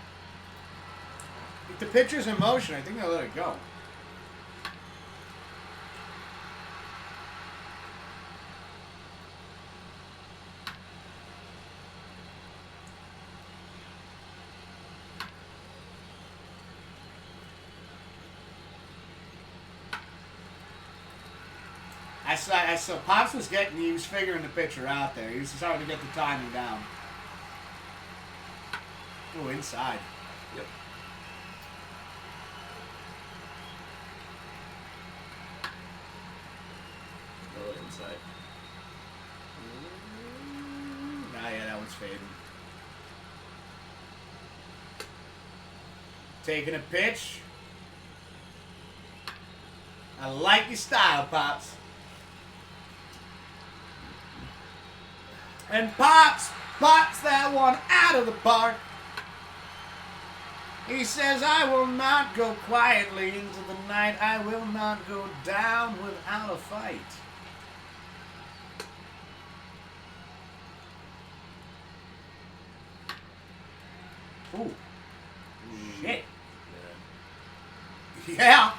if the pitcher's in motion, I think they'll let it go. I saw Pops he was figuring the pitcher out there. He was starting to get the timing down. Oh, inside. Yep. Another inside. Yeah, that one's fading. Taking a pitch. I like your style, Pops. And Pops pots that one out of the park. He says, I will not go quietly into the night. I will not go down without a fight. Ooh. Shit. Yeah. Yeah.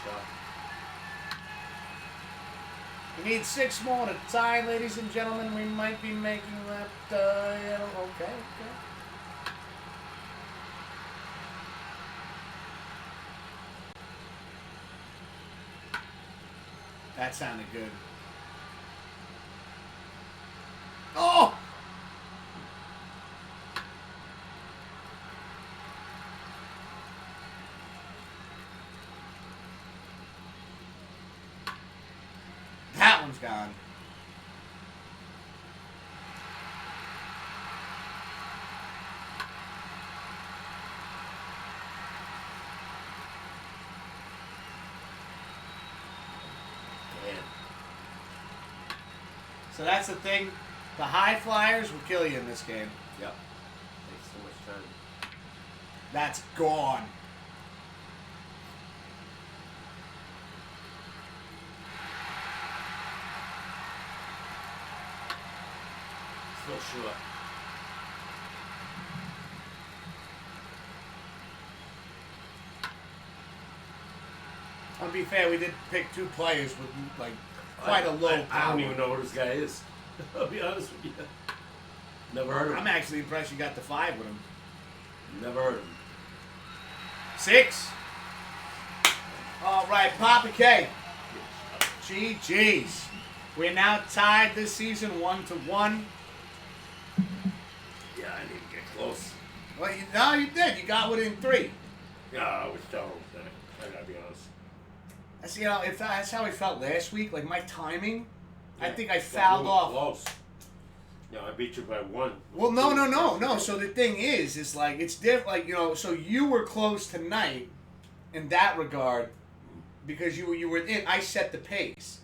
Shot. We need 6 more to tie, ladies and gentlemen. We might be making that, okay. That sounded good. Oh! That one's gone. Damn. So that's the thing. The high flyers will kill you in this game. Yep. Takes so much time. That's gone. Still short. To be fair, we did pick 2 players with like quite a low I power. don't even know who this guy is. I'll be honest with you. Never heard of him. I'm actually impressed you got the 5 with him. Never heard of him. 6. All right, Papa K. GG's. We're now tied this season 1-1. Yeah, I need to get close. Well, you did. You got within 3. Yeah, I was terrible with that. I gotta be honest. That's how I felt last week. Like my timing, I Yeah, think I got fouled real off. Close. Yeah, I beat you by 1. Well, no. So the thing is like it's different. Like so you were close tonight, in that regard, because you were in. I set the pace.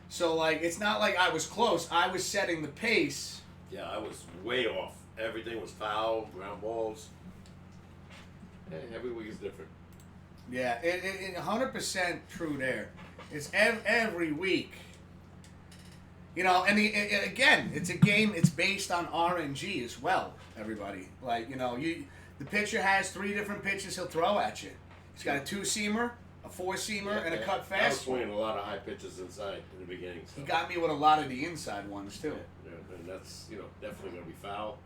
So like it's not like I was close. I was setting the pace. Yeah, I was way off. Everything was foul, ground balls. Hey, every week is different. Yeah, it 100% true there. It's every week. And again, it's a game. It's based on RNG as well. Everybody, the pitcher has 3 different pitches he'll throw at you. He's got a 2-seamer, a 4-seamer, and a cut I was fastball. swinging a lot of high pitches inside in the beginning. So. He got me with a lot of the inside ones too. Yeah, and that's definitely gonna be foul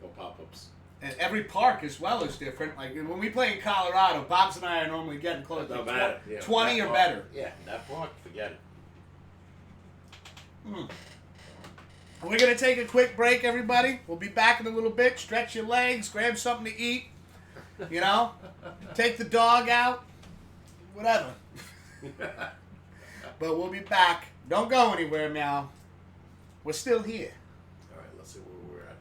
or pop-ups. And every park as well is different. Like when we play in Colorado, Bob's and I are normally getting close No to matter. Yeah, 20 that or park- better. Yeah, that park, forget it. We're going to take a quick break, everybody. We'll be back in a little bit. Stretch your legs, grab something to eat, take the dog out, whatever. But we'll be back. Don't go anywhere, Meow. We're still here. All right, let's see where we're at.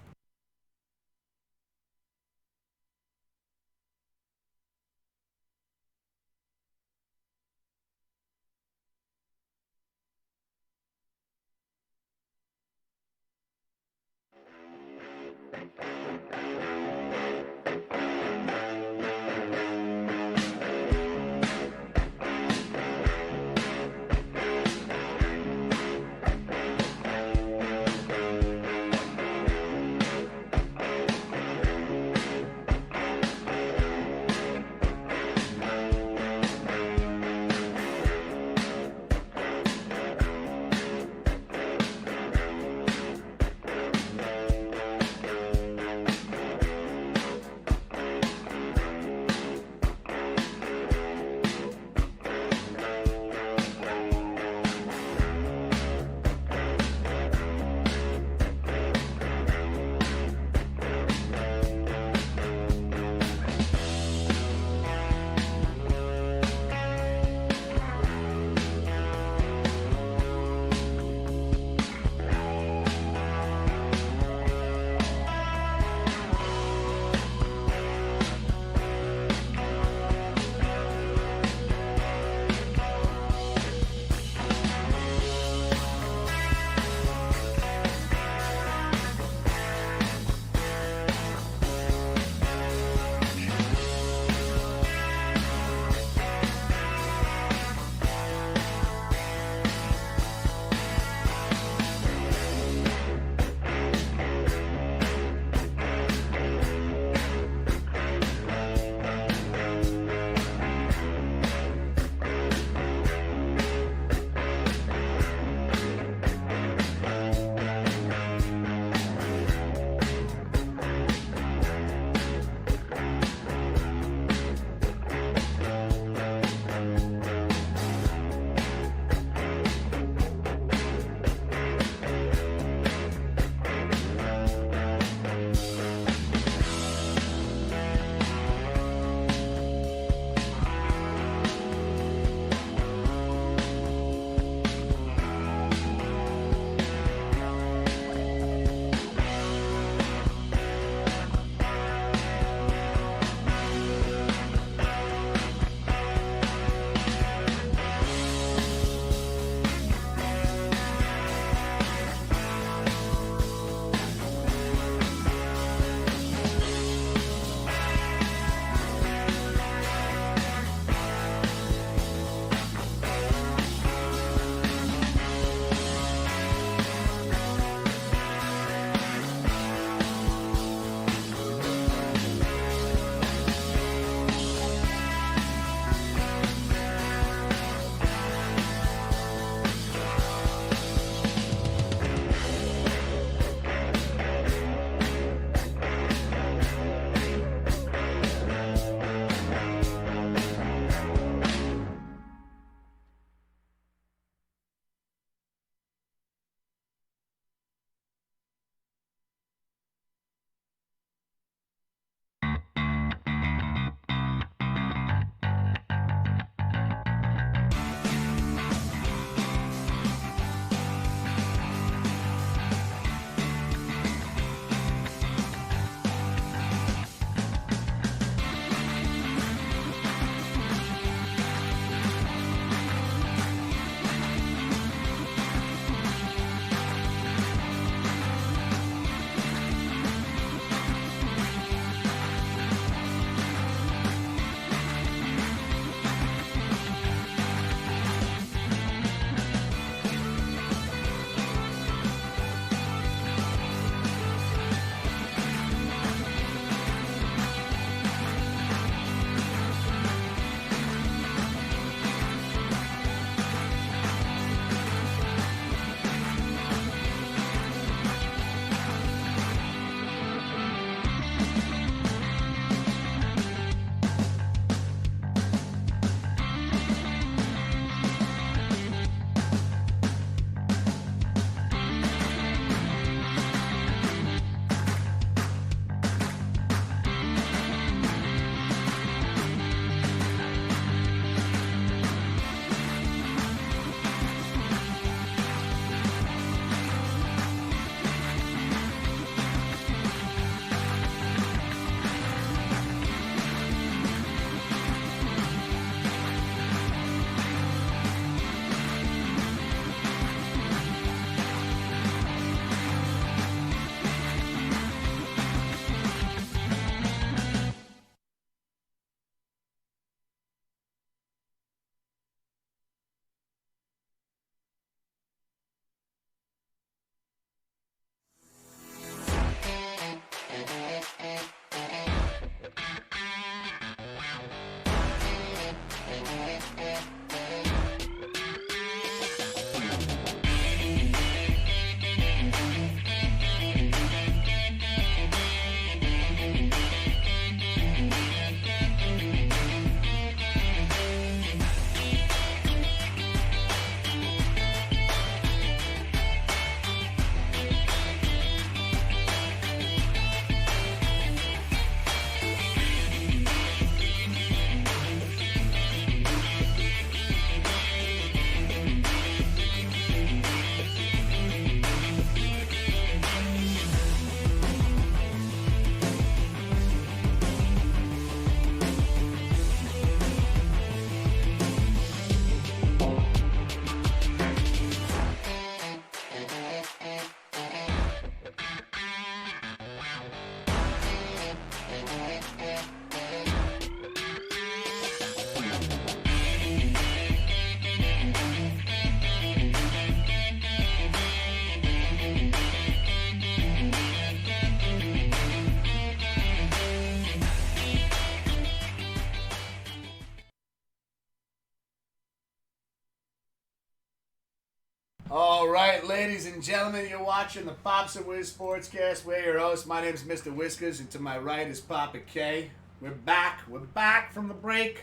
right, ladies and gentlemen, you're watching the Pops and Wiz SportsCast. We're your hosts. My name is Mr. Whiskers, and to my right is Papa K. We're back. We're back from the break.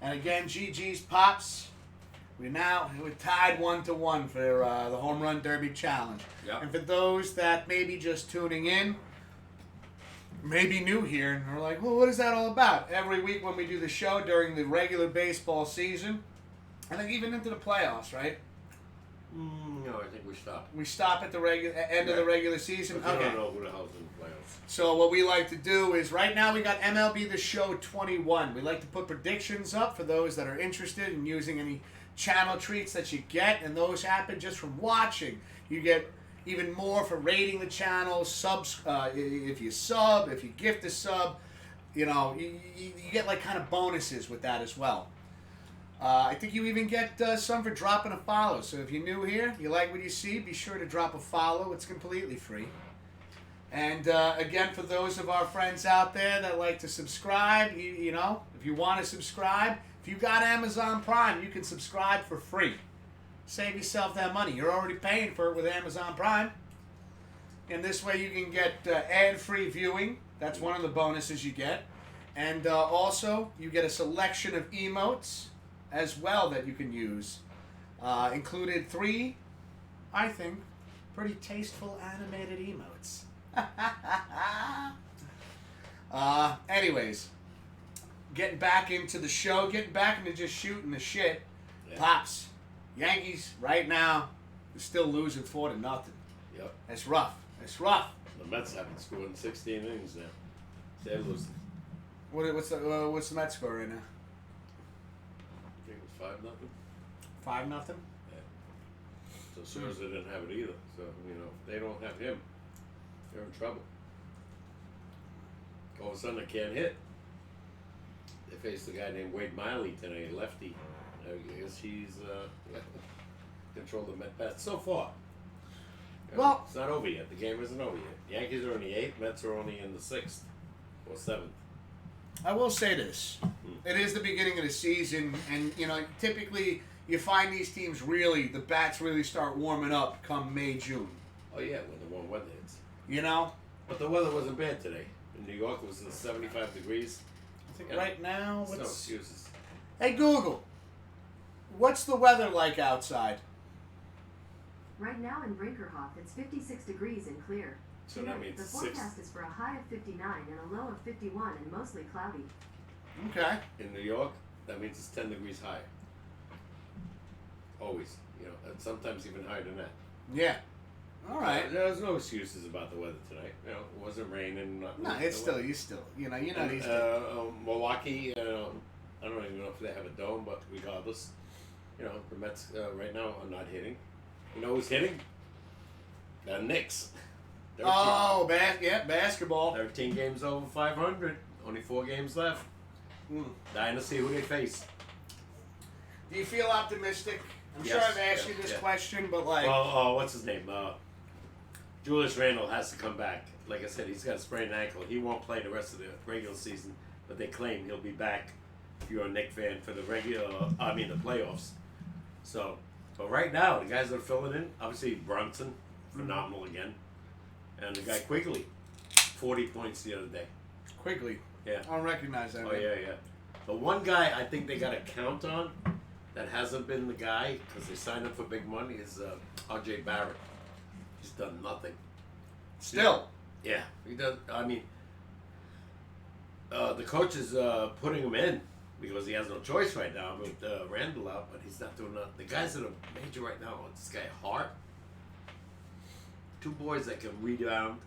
And again, GG's Pops. We're tied 1-1 for the Home Run Derby Challenge. Yep. And for those that may be just tuning in, maybe new here, and are like, well, what is that all about? Every week when we do the show during the regular baseball season, and then even into the playoffs, right? No, I think we stopped. We stop at the end of the regular season. I Okay. don't know who the hell's in the playoffs. So what we like to do is right now we got MLB The Show 21. We like to put predictions up for those that are interested in using any channel treats that you get, and those happen just from watching. You get even more for rating the channel, subs. If you sub, if you gift a sub, you get like kind of bonuses with that as well. I think you even get some for dropping a follow. So if you're new here, you like what you see, be sure to drop a follow. It's completely free. And again, for those of our friends out there that like to subscribe, if you want to subscribe, if you got Amazon Prime, you can subscribe for free. Save yourself that money. You're already paying for it with Amazon Prime. And this way you can get ad-free viewing. That's one of the bonuses you get. And also, you get a selection of emotes as well that you can use. Included 3, I think, pretty tasteful animated emotes. Anyways, getting back into the show, getting back into just shooting the shit. Yeah. Pops, Yankees right now are still losing 4-0. Yep. It's rough. It's rough. The Mets haven't scored in 16 innings now. They're losing. What's the Mets score right now? I think it was 5-0. 5-0. So Souza didn't have it either. So, if they don't have him, they're in trouble. All of a sudden, they can't hit. They faced a guy named Wade Miley today, lefty. I guess he's controlled the Met best so far. Well, it's not over yet. The game isn't over yet. Yankees are in the 8th. Mets are only in the 6th or 7th. I will say this. It is the beginning of the season, and, typically you find these teams the bats really start warming up come May, June. Oh, yeah, when the warm weather hits. But the weather wasn't bad today. In New York, it was 75 degrees. I think right now, no excuses. Hey, Google, what's the weather like outside? Right now in Brinkerhoff, it's 56 degrees and clear. So Tonight, that means the forecast is for a high of 59 and a low of 51 and mostly cloudy. Okay. In New York, that means it's 10 degrees higher. Always. And sometimes even higher than that. Yeah. All right. There's no excuses about the weather tonight. It wasn't raining. No, it's still, these days. Milwaukee, I don't even know if they have a dome, but regardless, the Mets right now are not hitting. You know who's hitting? The Knicks. 13. Oh, basketball. 13 games over 500. Only 4 games left. Dying to see who they face. Do you feel optimistic? I'm Yes, sure I've asked you this question, but Well, what's his name? Julius Randle has to come back. Like I said, he's got a sprained ankle. He won't play the rest of the regular season, but they claim he'll be back if you're a Knicks fan for the playoffs. So, but right now, the guys that are filling in, obviously Brunson, phenomenal again. And the guy Quigley, 40 points the other day. Quigley. Yeah. I don't recognize that. Oh, yeah. The one guy I think they got to count on that hasn't been the guy, because they signed him for big money, is R.J. Barrett. He's done nothing. Still. Yeah. He does. The coach is putting him in because he has no choice right now with Randall out, but he's not doing nothing. The guys that are major right now are this guy Hart. 2 boys that can rebound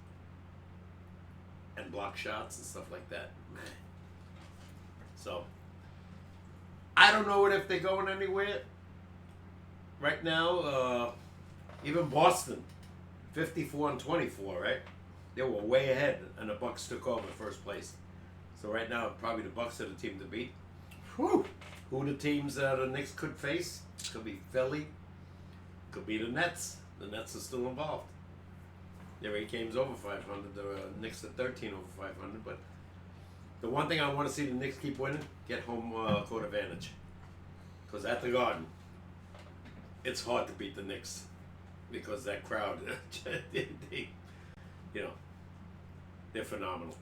and block shots and stuff like that. Man. So, I don't know if they're going anywhere right now. Even Boston, 54-24, right? They were way ahead, and the Bucks took over first place. So right now, probably the Bucks are the team to beat. Whew. Who the teams the Knicks could face? Could be Philly. Could be the Nets. The Nets are still involved. They're 8 games over 500. The Knicks are 13 over 500. But the one thing I want to see the Knicks keep winning, get home court advantage. Because at the Garden, it's hard to beat the Knicks. because that crowd, they, you know, they're phenomenal.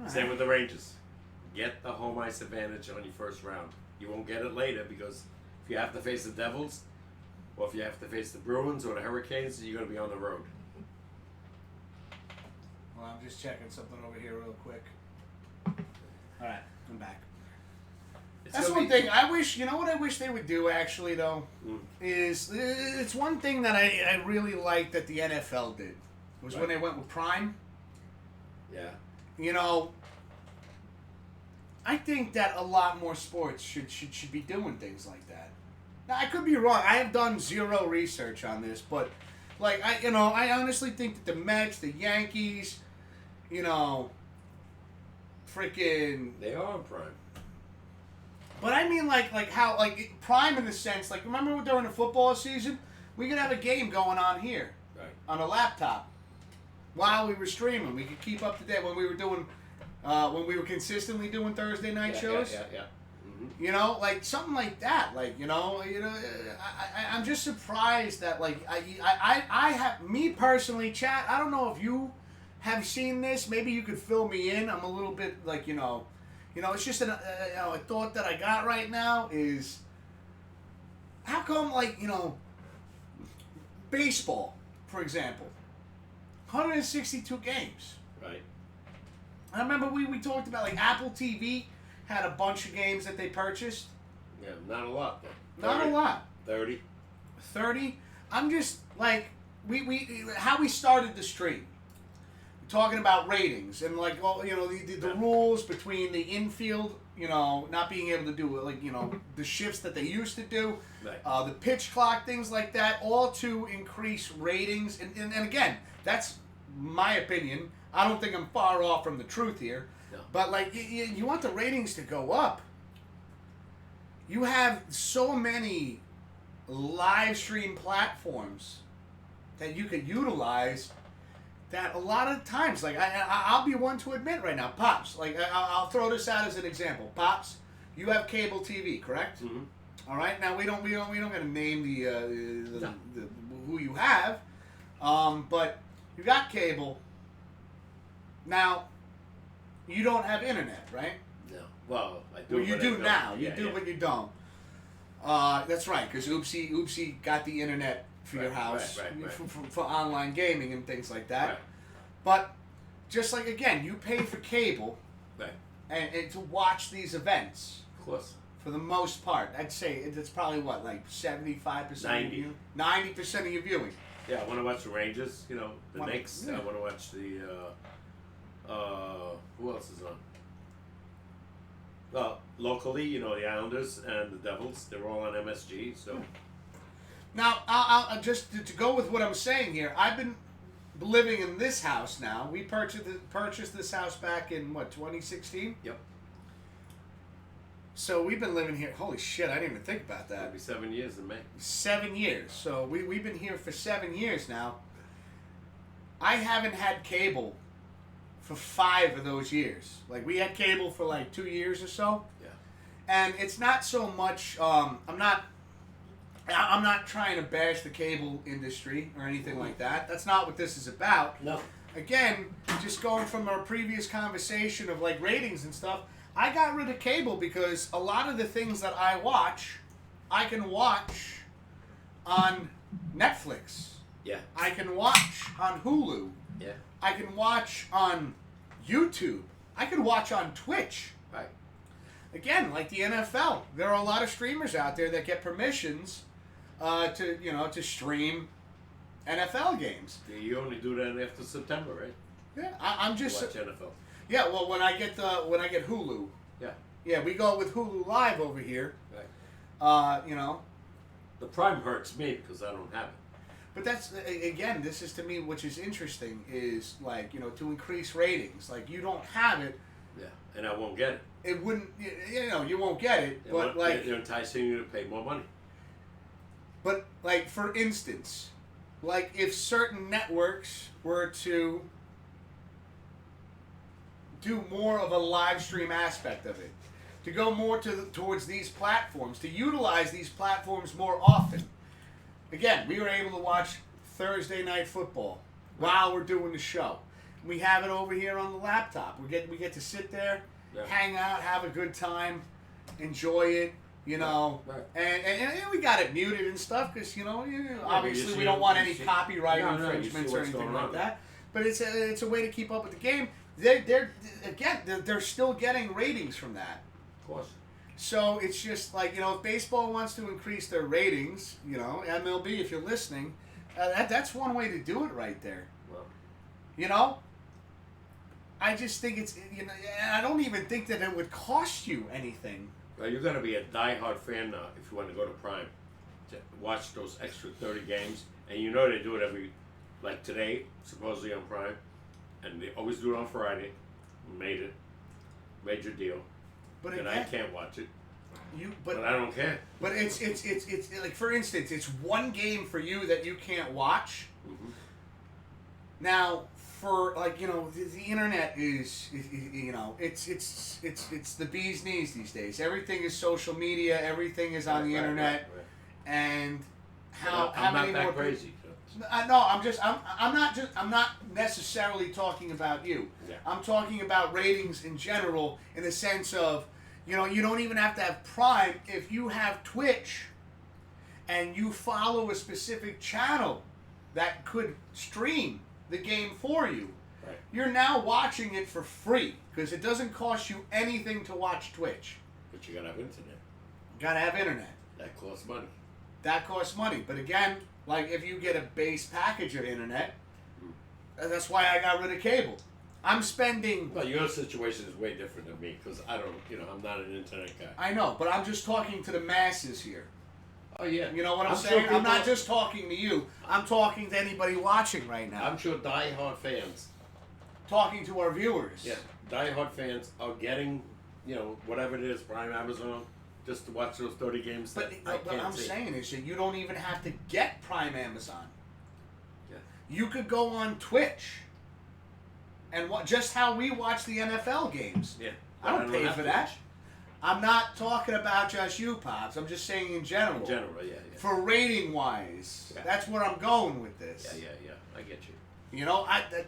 All Same right. with the Rangers. Get the home ice advantage on your first round. You won't get it later because if you have to face the Devils, or if you have to face the Bruins or the Hurricanes, you're going to be on the road. Well, I'm just checking something over here real quick. All right, I'm back. It's That's gonna one be- thing I wish. You know what I wish they would do actually though is it's one thing that I really liked that the NFL did was when Right. they went with Prime. Yeah. You know, I think that a lot more sports should be doing things like that. Now I could be wrong. I have done zero research on this, but like I honestly think that the Mets, the Yankees, freaking. They are on Prime. But I mean like how Prime in the sense like remember during the football season we could have a game going on here Right. on a laptop while we were streaming. We could keep up to date when we were doing. When we were consistently doing Thursday night shows, Yeah. Mm-hmm. like something like that, I'm just surprised that I have me personally, chat. I don't know if you have seen this. Maybe you could fill me in. I'm a little bit it's just a thought that I got right now is how come baseball, for example, 162 games. Right. I remember we talked about Apple TV had a bunch of games that they purchased. Yeah, not a lot though. Not a lot. 30. 30. I'm just we how we started the stream. Talking about ratings and the rules between the infield, not being able to do the shifts that they used to do, Right. the pitch clock, things like that, all to increase ratings. And again, that's my opinion. I don't think I'm far off from the truth here. No. But you want the ratings to go up. You have so many live stream platforms that you could utilize that a lot of times, I'll be one to admit right now, Pops, I'll throw this out as an example. Pops, you have cable TV, correct? Mm-hmm. All right. Now we don't gotta name the No. who you have, but you got cable. Now, you don't have internet, right? No. Well, I do. Well, you but I do don't. now. You Yeah, do, yeah. but you don't. That's right, because Oopsie got the internet for your Right, house right. For online gaming and things like that. Right. But just again, you pay for cable Right. and to watch these events. Of course. For the most part, I'd say it's probably 75%. 90. 90% of your viewing. Yeah, I want to watch the Rangers. The Wanna- Knicks. yeah. I want to watch the. Who else is on? Well, locally, the Islanders and the Devils. They're all on MSG. So. Now, I'll just to go with what I'm saying here. I've been living in this house now. We purchased this house back in 2016. Yep. So we've been living here. Holy shit! I didn't even think about That'll that. be 7 years in May. 7 years. So we've been here for 7 years now. I haven't had cable for 5 of those years. We had cable for 2 years or so. Yeah. And it's not so much. I'm not trying to bash the cable industry or anything like that. That's not what this is about. No. Again, just going from our previous conversation of ratings and stuff, I got rid of cable because a lot of the things that I watch, I can watch on Netflix. Yeah. I can watch on Hulu. Yeah. I can watch on YouTube. I can watch on Twitch. Right. Again, like the NFL, there are a lot of streamers out there that get permissions to stream NFL games. You only do that after September, right? Yeah, I'm just Watch NFL. yeah. Well, when I get Hulu, Yeah. we go with Hulu Live over here. Right. The Prime hurts me because I don't have it. But that's again, this is to me, which is interesting, is to increase ratings. You don't have it, Yeah. And I won't get it. it wouldn't. You won't get it. But they're enticing you to pay more money. But for instance, if certain networks were to do more of a live stream aspect of it, to go more towards these platforms, to utilize these platforms more often. again, we were able to watch Thursday Night Football while we're doing the show. We have it over here on the laptop. We get to sit there, hang out, have a good time, enjoy it. You know, and we got it muted and stuff because obviously we don't want any copyright infringements or anything like that. But it's a way to keep up with the game. They're still getting ratings from that. Of course. So it's just like if baseball wants to increase their ratings, MLB, if you're listening, that's one way to do it right there. Well. I just think it's I don't even think that it would cost you anything. Well, you're going to be a diehard fan now if you want to go to Prime to watch those extra 30 games. And they do it like today, supposedly on Prime. And they always do it on Friday. Major deal. But and again, I can't watch it. But I don't care. But it's like, for instance, it's one game for you that you can't watch. Mm-hmm. Now, for the internet is it's the bee's knees these days. Everything is social media. Everything is on the internet, right. And how I'm many not that more crazy. No, I'm not necessarily talking about you. Yeah. I'm talking about ratings in general, in the sense of you don't even have to have Prime. If you have Twitch and you follow a specific channel that could stream the game for you, right. You're now watching it for free because it doesn't cost you anything to watch Twitch. But you gotta have internet. You gotta have internet. That costs money. That costs money. But again, like if you get a base package of internet, that's why I got rid of cable. I'm spending. Well, your situation is way different than me because I don't, I'm not an internet guy. I know, but I'm just talking to the masses here. Oh yeah. You know what I'm sure saying? people, I'm not just talking to you. I'm talking to anybody watching right now. I'm sure diehard fans. Talking to our viewers. Yeah, diehard fans are getting, whatever it is, Prime, Amazon, just to watch those 30 games. But what I'm saying is that you don't even have to get Prime Amazon. Yeah. You could go on Twitch and just how we watch the NFL games. Yeah. I don't pay for that. I'm not talking about just you, Pops. I'm just saying in general. In general, yeah. For rating wise, that's where I'm going with this. Yeah. I get you.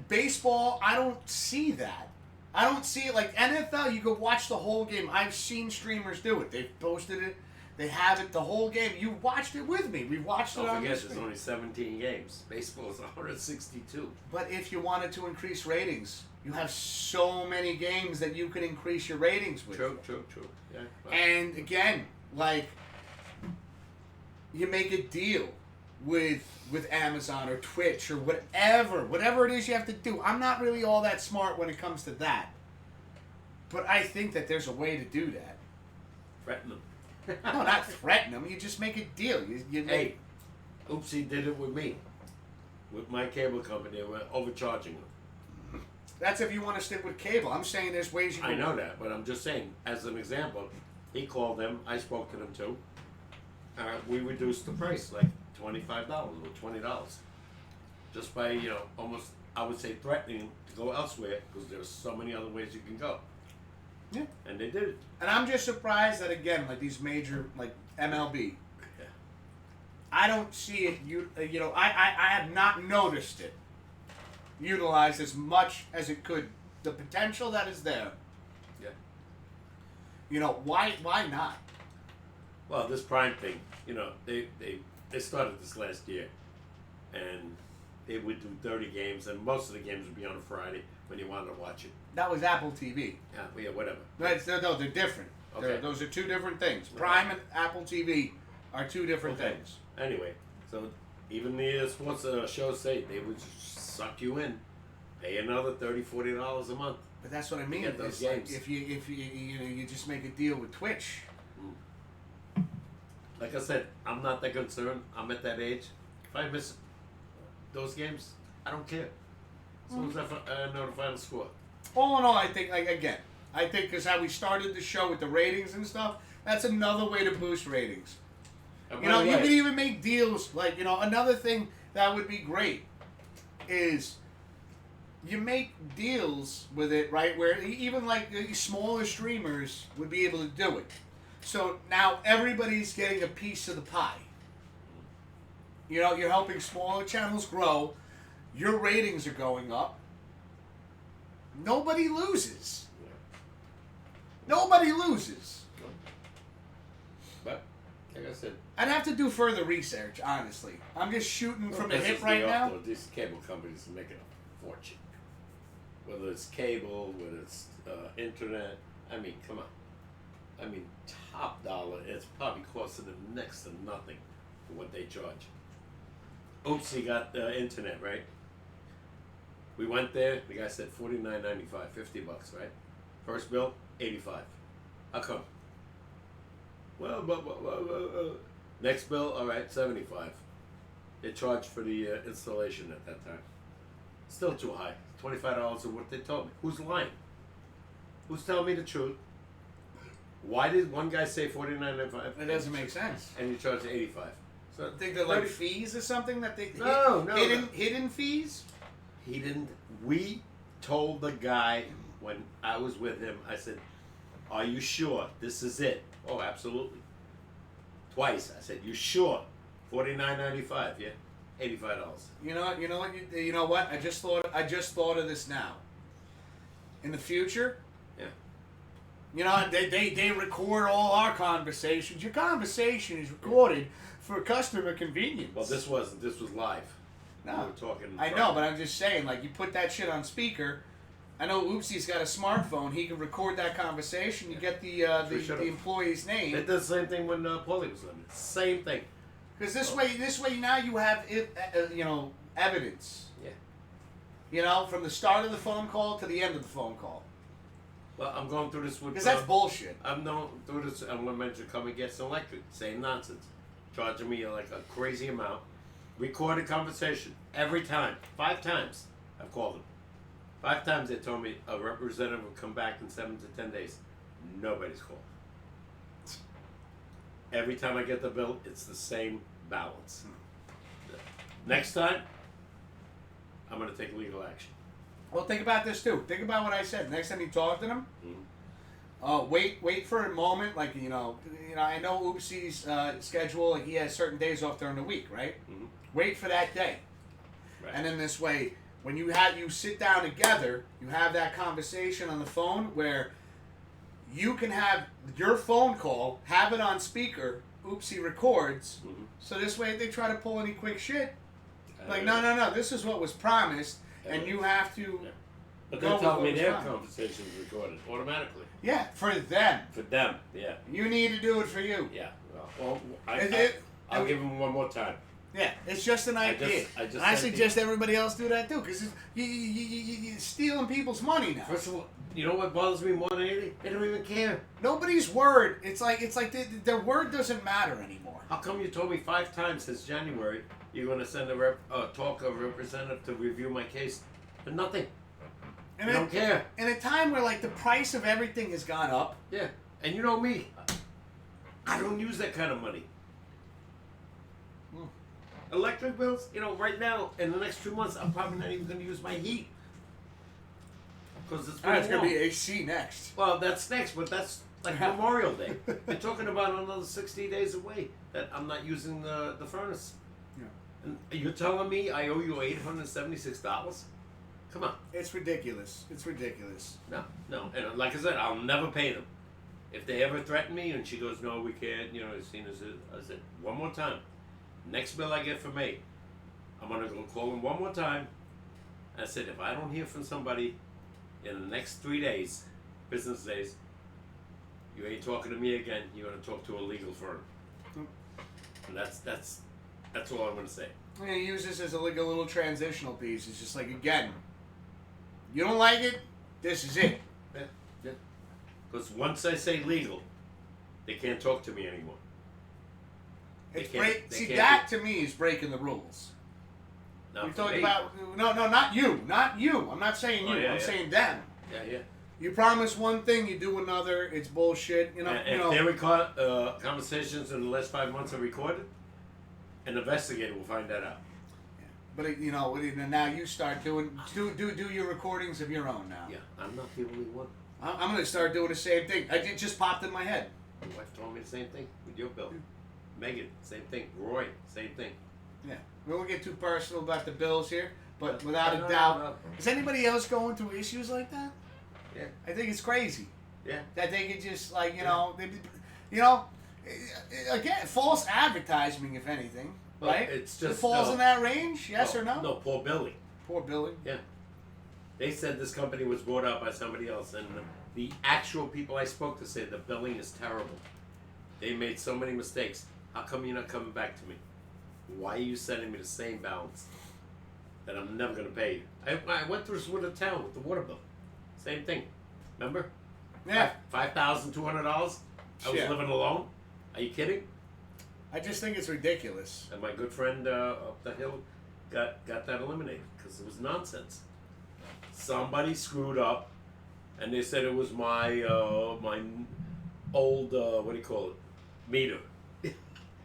Baseball, I don't see that. I don't see it like NFL. You could watch the whole game. I've seen streamers do it. They've posted it. They have it the whole game. You watched it with me. We watched it on the Don't forget, screen. there's only 17 games. Baseball is 162. But if you wanted to increase ratings, you have so many games that you can increase your ratings with. True. Yeah. Well, And again, like, you make a deal with Amazon or Twitch or whatever it is you have to do. I'm not really all that smart when it comes to that. But I think that there's a way to do that. threaten them. No, not threaten them. You just make a deal. Hey, Oopsie did it with me. With my cable company, they were overcharging them. That's if you want to stick with cable. I'm saying there's ways you can... I know that, but I'm just saying, as an example, he called them, I spoke to them too. We reduced the price, like $25 or $20. Just by, almost, I would say, threatening to go elsewhere, because there's so many other ways you can go. Yeah. And they did it. And I'm just surprised that, again, like these major, like MLB, I don't see it, I have not noticed it utilized as much as it could. The potential that is there. Yeah. Why not? Well, this Prime thing, they started this last year, and they would do 30 games, and most of the games would be on a Friday when you wanted to watch it. That was Apple TV. Yeah, whatever. No, they're different. Okay. Those are two different things. Prime and Apple TV are two different things. Anyway, so even the sports shows say they would suck you in, pay another $30-$40 a month. But that's what I mean. Get those like games. if you just make a deal with Twitch. Like I said, I'm not that concerned. I'm at that age. If I miss those games, I don't care. As long as I know the final score. All in all, I think, because how we started the show with the ratings and stuff, that's another way to boost ratings. And You can even make deals, like, another thing that would be great is you make deals with it, right, where even, like, the smaller streamers would be able to do it. So now everybody's getting a piece of the pie. You're helping smaller channels grow. Your ratings are going up. Nobody loses. Nobody loses. But like I said, I'd have to do further research, honestly. I'm just shooting from the hip right now. These cable companies are making a fortune. Whether it's cable, whether it's internet. I mean, come on. I mean, top dollar. It's probably costing them next to nothing for what they charge. Oops, he got internet, right? We went there. The guy said $49.95, $50, right? First bill, $85. How come? Well, next bill, all right, $75. They charged for the installation at that time. Still too high. $25 is what they told me. Who's lying? Who's telling me the truth? Why did one guy say $49.95? It doesn't make sense. And you charge $85. So I think they're like fees or something that they No. hidden fees. He didn't. We told the guy when I was with him. I said, "Are you sure this is it?" Oh, absolutely. Twice. I said, "You sure?" $49.95. Yeah, $85. You know what? I just thought of this now. In the future, Yeah. they record all our conversations. Your conversation is recorded for customer convenience. Well, this wasn't. This was live. No, We were talking. I know, but I'm just saying, like, you put that shit on speaker. I know Oopsie's got a smartphone. He can record that conversation. You get the employee's They name. did the same thing when Paulie was on it. Same thing. Because this way now you have evidence. Yeah. From the start of the phone call to the end of the phone call. Well, I'm going through this with. Because that's bullshit. I'm going through this. I'm going to mention come and get some electric. Same nonsense. Charging me like a crazy amount. Recorded conversation every time. 5 times I've called them. 5 times they told me a representative will come back in 7 to 10 days. Nobody's called. Every time I get the bill, it's the same balance. Next time, I'm going to take legal action. Well, think about this too. Think about what I said. Next time you talk to them, wait for a moment. Like I know Oopsie's schedule. Like he has certain days off during the week, right? Mm-hmm. Wait for that day, Right. and then this way, when you sit down together, you have that conversation on the phone where you can have your phone call, have it on speaker. Oopsie records, so this way if they try to pull any quick shit, like no, this is what was promised, and you have to. Yeah. But go they're with telling me what was their promised. conversation's recorded automatically. Yeah, for them. For them, yeah. You need to do it for you. Yeah. Well, Is I'll give them one more time. Yeah, it's just an idea. I just and I sent suggest everybody else do that too, because you're stealing people's money now. First of all, you know what bothers me more than anything? They don't even care. Nobody's word. It's like their word doesn't matter anymore. How come you told me 5 times since January you're going to send a representative to review my case? But nothing. And They don't care. In a time where like the price of everything has gone up. Yeah. And you know me. I don't use that kind of money. Electric bills, right now, in the next 2 months, I'm probably not even going to use my heat. Because it's It's warm. gonna be AC next. Well, that's next, but that's like Memorial Day. They're talking about another 60 days away that I'm not using the furnace. Yeah. And you're telling me I owe you $876? Come on. It's ridiculous. It's ridiculous. No. And like I said, I'll never pay them. If they ever threaten me and she goes, no, we can't, as soon as I said, one more time. Next bill I get from May, I'm going to go call them one more time. I said, if I don't hear from somebody in the next 3 days, business days, you ain't talking to me again. You're going to talk to a legal firm. And that's all I'm going to say. I'm gonna use this as a little transitional piece. It's just like, again, you don't like it, this is it. Yeah. Because once I say legal, they can't talk to me anymore. That to me is breaking the rules. Not We for talk me. about no, not you. I'm not saying you. Oh, yeah, I'm yeah. saying them. Yeah. You promise one thing, you do another. It's bullshit. And if their conversations in the last 5 months are recorded, an investigator will find that out. But now you start do your recordings of your own now. Yeah, I'm not the only one. I'm gonna start doing the same thing. It just popped in my head. My wife told me the same thing with your bill. Megan, same thing. Roy, same thing. Yeah. We won't get too personal about the Bills here, but without No, a doubt, no. is anybody else going through issues like that? Yeah. I think it's crazy. Yeah. That they could just like you know, again, false advertising, if anything, Well, right? it's It just falls in that range, yes or no? No, poor Billy. Poor Billy. Yeah. They said this company was bought out by somebody else, and the actual people I spoke to said the billing is terrible. They made so many mistakes. How come you're not coming back to me? Why are you sending me the same balance that I'm never going to pay you? I went through this with a town with the water bill. Same thing. Remember? Yeah. $5,200? I was Yeah. living alone? Are you kidding? I just think it's ridiculous. And my good friend up the hill got that eliminated because it was nonsense. Somebody screwed up, and they said it was my my old what do you call it, meter.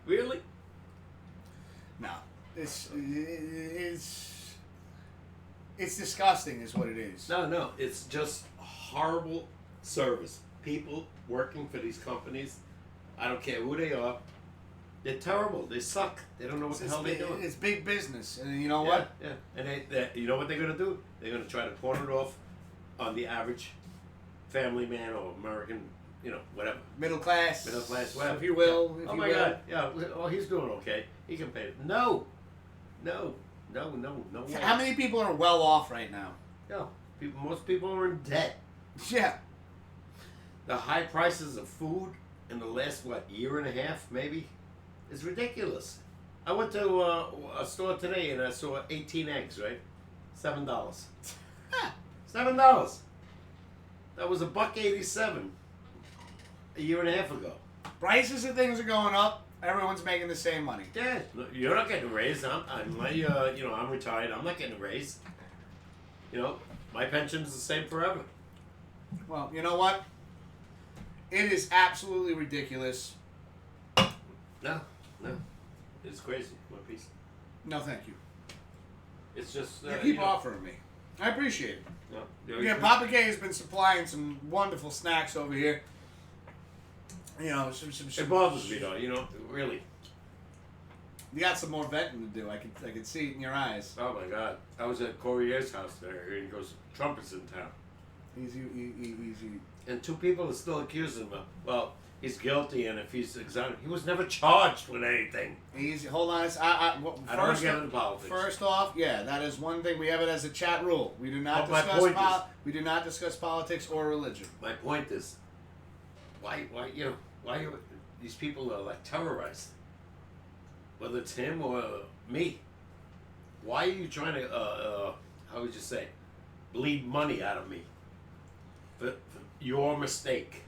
Really? No, it's disgusting, is what it is. No, it's just horrible service. People working for these companies, I don't care who they are, they're terrible. They suck. They don't know what the hell they're doing. It's big business, and you know what? Yeah. And they you know what they're gonna do? They're gonna try to pawn it off on the average family man or American, whatever. Middle class, whatever. if you will. Yeah. If Oh you my will. God! Yeah. Oh, he's doing okay. He can pay it. No. way. How many people are well off right now? No. Most people are in debt. Yeah. The high prices of food in the last year and a half maybe is ridiculous. I went to a store today and I saw 18 eggs, right? $7. $7. That was $1.87 a year and a half ago. Prices of things are going up. Everyone's making the same money. Yeah, you're not getting a raise. I'm retired. I'm not getting a raise. My pension's the same forever. Well, you know what? It is absolutely ridiculous. No, it's crazy. My piece. No, thank you. It's just You keep offering me. I appreciate it. No, Again, Papa K has been supplying some wonderful snacks over here. Some It bothers me though. Really. You got some more venting to do. I can see it in your eyes. Oh my God! I was at Corrier's house there, and he goes, "Trumpet's in town." Easy. And two people are still accusing him. Well, he's guilty, and if he's exonerated, he was never charged with anything. Easy. Hold on. I don't want to get into politics. First off, yeah, that is one thing. We have it as a chat rule. We do not But my point is- we do not discuss politics or religion. My point is, why are these people are like terrorized? Whether it's him or me, why are you trying to how would you say, bleed money out of me for your mistake?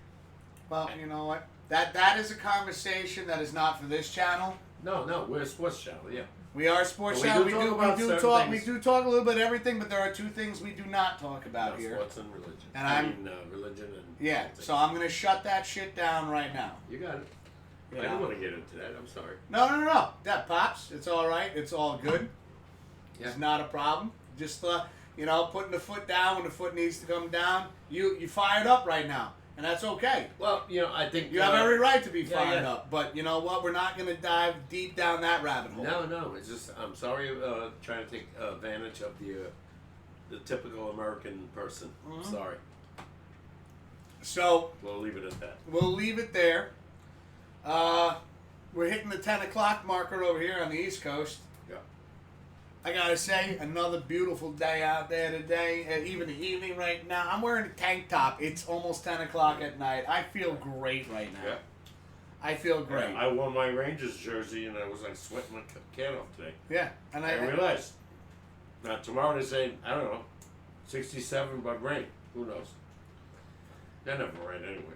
Well, you know what? That is a conversation that is not for this channel. No, we're a sports channel, yeah. We are a sports But we channel. do talk about certain We things. do talk a little bit of everything, but there are two things we do not talk about here. Sports and religion. And religion and Yeah, politics. so I'm gonna shut that shit down right now. You got it. You I know? don't want to get into that. I'm sorry. No. That pops. It's all right. It's all good. Yeah. It's not a problem. Just putting the foot down when the foot needs to come down. You fired up right now, and that's okay. Well, I think You have every right to be yeah, fired yeah. up, but you know what? We're not gonna dive deep down that rabbit hole. No. It's just I'm sorry. Trying to take advantage of the typical American person. Mhm. Sorry. So We'll leave it at that. we'll leave it there. We're hitting the 10 o'clock marker over here on the East Coast. Yeah. I gotta say, another beautiful day out there today. Even the evening right now. I'm wearing a tank top. It's almost 10 o'clock at night. I feel great right now. Yeah. I feel great. I wore my Rangers jersey and I was like sweating my can off today. Yeah, and I realized. Now tomorrow they say, I don't know, 67 but rain. Who knows? They never rain anyway.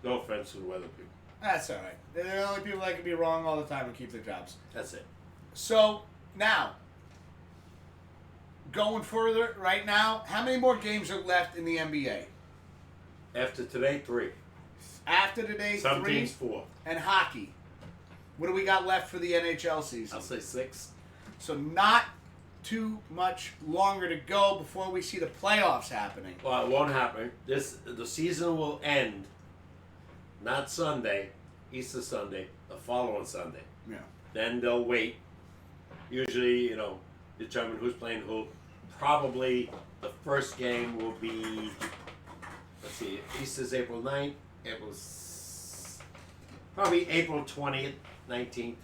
No offense to the weather people. That's all right. They're the only people that can be wrong all the time and keep their jobs. That's it. So now, going further right now, how many more games are left in the NBA? After today, 3. After today, Some 3, teams 4. and hockey. What do we got left for the NHL season? I'll say 6. So not too much longer to go before we see the playoffs happening. Well, it won't happen. The season will end not Sunday, Easter Sunday, the following Sunday. Yeah. Then they'll wait usually, determine who's playing who. Probably the first game will be, let's see, Easter's April 9th, probably April 20th, 19th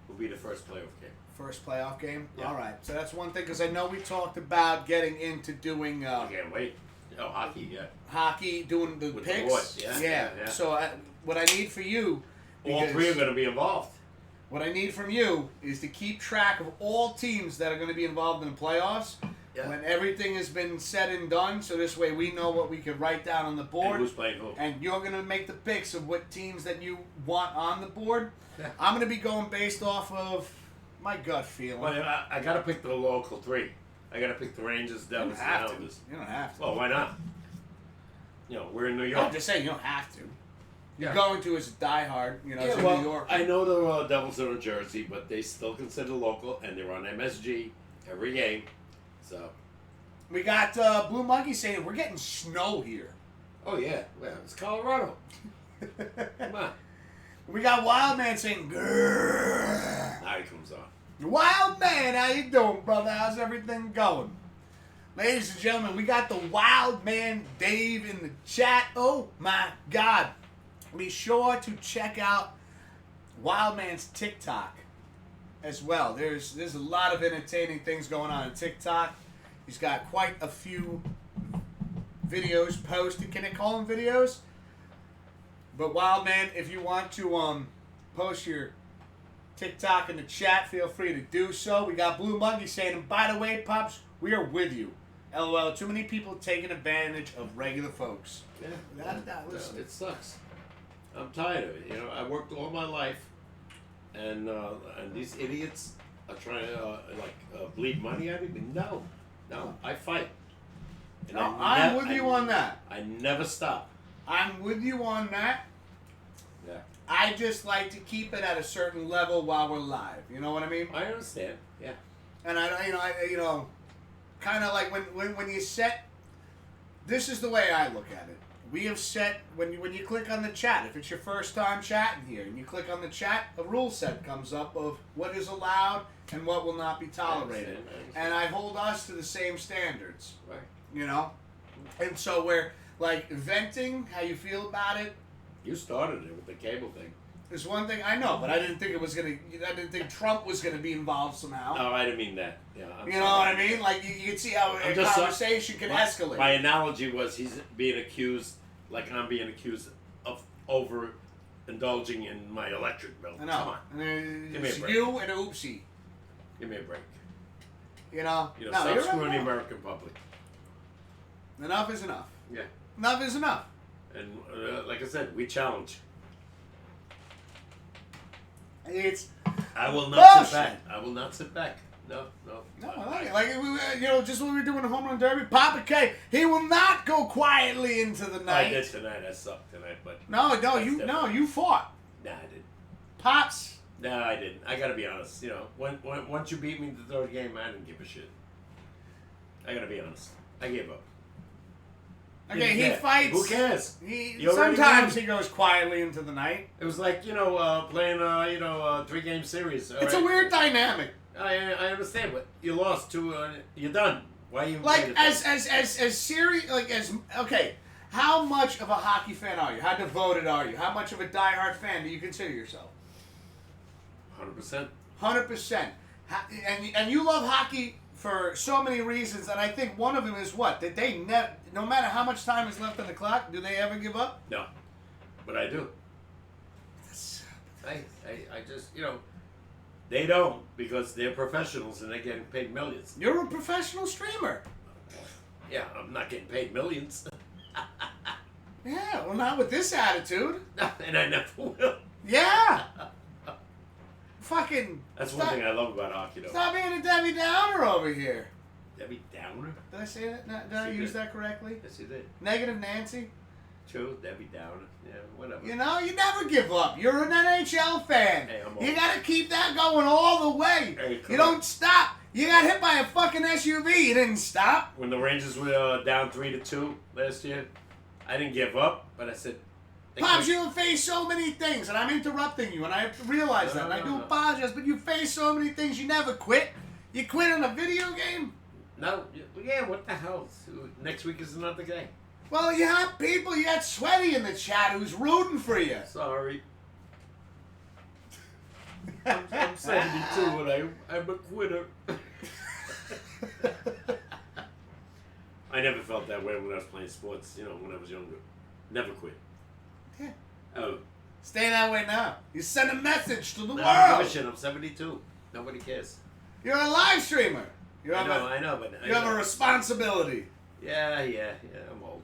will be the first playoff game. First playoff game? Yeah. All right. So that's one thing, because I know we talked about getting into doing I can't wait. Oh, hockey, yeah. hockey, doing the With the picks. boys, yeah. So what I need for you... All three are going to be involved. What I need from you is to keep track of all teams that are going to be involved in the playoffs when everything has been said and done, so this way we know what we can write down on the board. And who's playing who. And you're going to make the picks of what teams that you want on the board. Yeah. I'm going to be going based off of my gut feeling. Well, I got to pick the local three. I got to pick the Rangers, you don't Devils, and have to. Islanders. You don't have to. Well, why not? We're in New York. I'm just saying you don't have to. You're Yeah. going to as a diehard, as a New York. I know the Devils are in Jersey, but they still consider local, and they're on MSG every game. So. We got Blue Monkey saying we're getting snow here. Oh yeah, well it's Colorado. Come on. We got Wild Man saying, grrr. Now he comes on. Wild Man, how you doing, brother? How's everything going? Ladies and gentlemen, we got the Wild Man Dave in the chat. Oh my God. Be sure to check out Wild Man's TikTok as well. There's a lot of entertaining things going on TikTok. He's got quite a few videos posted. Can I call them videos? But Wild Man, if you want to post your TikTok in the chat, feel free to do so. We got Blue Monkey saying, and by the way, Pops, we are with you. LOL, too many people taking advantage of regular folks. Yeah, Listen. it sucks. I'm tired of it. I worked all my life, and these idiots are trying to bleed money out of me. No, I fight. And No, I'm with you on that. I never stop. I'm with you on that. Yeah. I just like to keep it at a certain level while we're live. You know what I mean? I understand. Yeah. And kind of like when you set. This is the way I look at it. We have set when you click on the chat. If it's your first time chatting here, and you click on the chat, a rule set comes up of what is allowed and what will not be tolerated. I understand. And I hold us to the same standards. Right. And so we're like venting how you feel about it. You started it with the cable thing. Is one thing I know, but I didn't think I didn't think Trump was gonna be involved somehow. No, I didn't mean that. Yeah. You know what I mean? Like you can see how a conversation can escalate. My analogy was he's being accused, like I'm being accused of overindulging in my electric bill. I know. Come on. Give me a It's break. you and Oopsie. Give me a break. No, stop you're screwing the right. American public. Enough is enough. Yeah. Enough is enough. And like I said, we challenge. It's I will not bullshit. sit back. I will not sit back. No. I like it. Like just when we were doing the home run derby, Papa K, he will not go quietly into the night. I did tonight. I sucked tonight, but you fought. Nah, I didn't. Pops. No, I didn't. I gotta be honest. Once you beat me in the third game, I didn't give a shit. I gotta be honest. I gave up. Okay, Didn't he care. fights. Who cares? You already Sometimes won. he goes quietly into the night. It was like playing a 3-game series. It's a weird dynamic. I understand, but you lost two. You're done. Why you Like as serious okay. How much of a hockey fan are you? How devoted are you? How much of a diehard fan do you consider yourself? 100%. 100%. And you love hockey for so many reasons, and I think one of them is what? That they no matter how much time is left on the clock, do they ever give up? No, but I do. I just they don't, because they're professionals and they're getting paid millions. You're a professional streamer. Yeah, I'm not getting paid millions. Yeah, well, not with this attitude. And I never will. Yeah. Fucking. That's one thing I love about hockey, though. Stop being a Debbie Downer over here. Debbie Downer? Did I say that? Did I She use did. that correctly? Yes, you did. Negative Nancy? True, Debbie Downer. Yeah, whatever. You never give up. You're an NHL fan. Hey, I'm You old. gotta keep that going all the way. Hey, come You don't stop. You got hit by a fucking SUV. You didn't stop. When the Rangers were down 3-2 last year, I didn't give up, but I said, Pops, you face so many things, and I'm interrupting you, and I have to realize that, and I do apologize, but you face so many things, you never quit. You quit on a video game? No, yeah, what the hell? Next week is another game. Well, you have people, you got Sweaty in the chat who's rooting for you. Sorry. I'm 72 and I'm a quitter. I never felt that way when I was playing sports, when I was younger. Never quit. Yeah. Oh. Stay that way now. You send a message to the world. I'm 72. Nobody cares. You're a live streamer. I know, but you have a responsibility. Yeah, I'm old.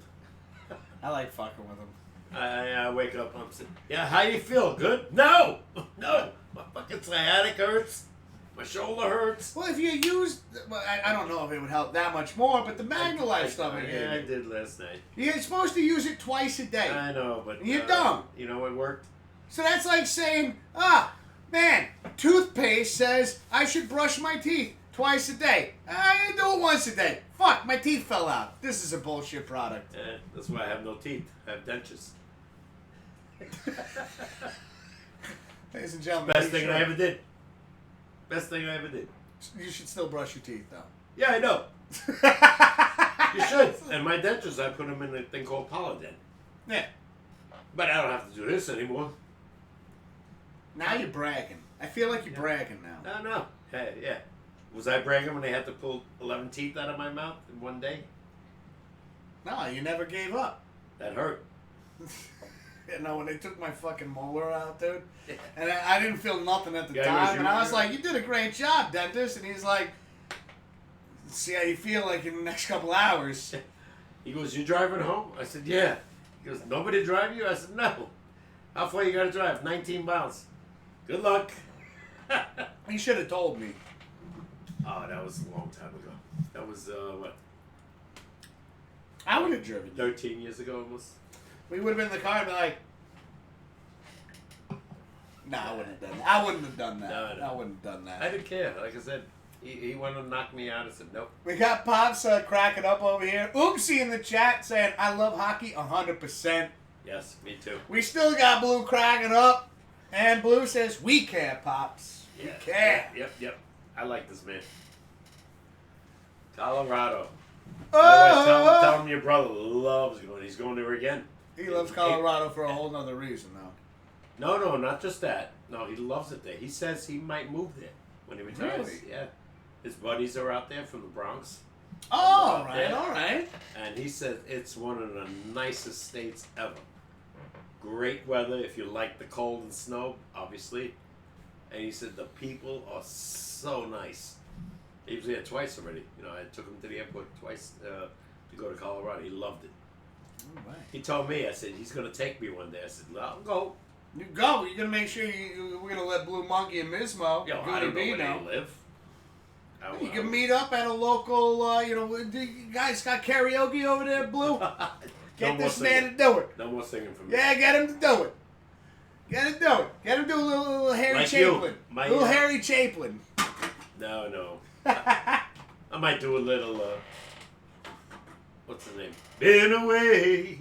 I like fucking with him. I wake up, I'm saying, yeah, how you feel? Good? No! My fucking sciatic hurts. My shoulder hurts. Well, if you used, I don't know if it would help that much more, but the Magnolife stuff Yeah, I did last night. You're supposed to use it twice a day. I know, but you don't. You know what worked? So that's like saying, man, toothpaste says I should brush my teeth twice a day. I do it once a day. Fuck, my teeth fell out. This is a bullshit product. That's why I have no teeth. I have dentures. Ladies and gentlemen, Best thing I ever did. Best thing I ever did. You should still brush your teeth, though. Yeah, I know. You should. And my dentures, I put them in a thing called Polydent. Yeah. But I don't have to do this anymore. Now you're bragging. I feel like you're bragging now. No. Hey, yeah. Was I bragging when they had to pull 11 teeth out of my mouth in one day? No, you never gave up. That hurt. When they took my fucking molar out, dude, and I didn't feel nothing at the Yeah, time, and I was like, you did a great job, dentist, and he's like, see how you feel like in the next couple hours. He goes, you driving home? I said, yeah. He goes, nobody drive you? I said, no. How far you got to drive? 19 miles. Good luck. He should have told me. Oh, that was a long time ago. That was, what? I would have driven. 13 years ago almost. We would have been in the car and be like, no, I wouldn't have done that. I wouldn't have done that. No. I wouldn't have done that. I didn't care. Like I said, he wanted to knock me out. I said, nope. We got Pops cracking up over here. Oopsie in the chat saying, I love hockey 100%. Yes, me too. We still got Blue cracking up. And Blue says, we care, Pops. We care. Yep. I like this man. Colorado. Oh! Tell him your brother loves going. He's going there again. He loves Colorado for a whole nother reason, though. No, not just that. No, he loves it there. He says he might move there when he retires. Really? Yeah. His buddies are out there from the Bronx. Oh, all right. And he says it's one of the nicest states ever. Great weather if you like the cold and snow, obviously. And he said the people are so nice. He was there twice already. I took him to the airport twice to go to Colorado. He loved it. All right. He told me, I said, he's going to take me one day. I said, I'll go. You go. You're going to make sure we're going to let Blue Monkey and Mismo. Yo, I don't know where they live. You can meet up at a local, you guys got karaoke over there, Blue? Get this man to do it. No more singing for me. Yeah, get him to do it. Get him to do it. Get him to do a little Harry like Chapin. You. Harry Chapin. No. I might do a little, what's the name? Been away.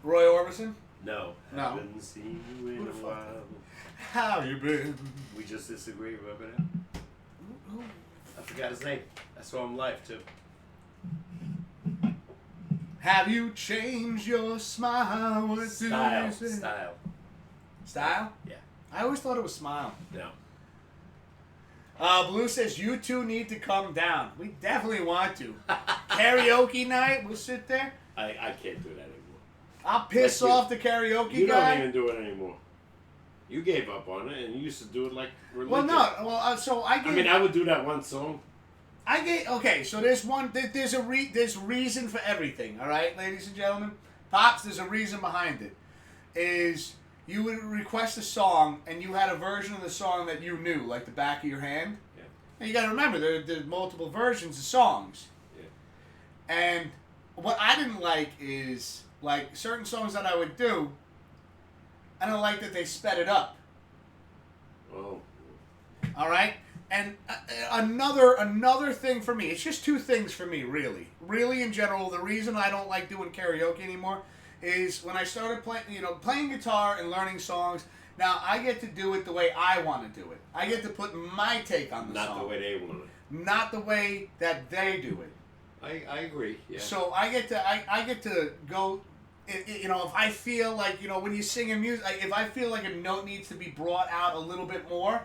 Roy Orbison? No. Haven't seen you in a while. How you been? We just disagree, remember that? I forgot his name. I saw him live, too. Have you changed your smile? What Style. do you say? Style. Style? Yeah. I always thought it was Smile. No. Blue says, you two need to come down. We definitely want to. Karaoke night, we'll sit there. I can't do that anymore. I'll piss Like you. off the karaoke You guy. don't even do it anymore. You gave up on it, and you used to do it like religion. Well, no. Well, so I gave... I mean, I would do that one song. Okay, so there's there's reason for everything, all right, ladies and gentlemen? Pops, there's a reason behind it. Is you would request a song, and you had a version of the song that you knew, like the back of your hand. Yeah. And you got to remember, there's multiple versions of songs. Yeah. And what I didn't like is, like, certain songs that I would do, I don't like that they sped it up. Oh. All right? And another thing for me, it's just two things for me, really. Really, in general, the reason I don't like doing karaoke anymore is when I started playing guitar and learning songs. Now I get to do it the way I want to do it. I get to put my take on the song. Not the way they want it. Not the way that they do it. I agree. Yeah. So I get to go. If I feel like when you sing in music, if I feel like a note needs to be brought out a little bit more,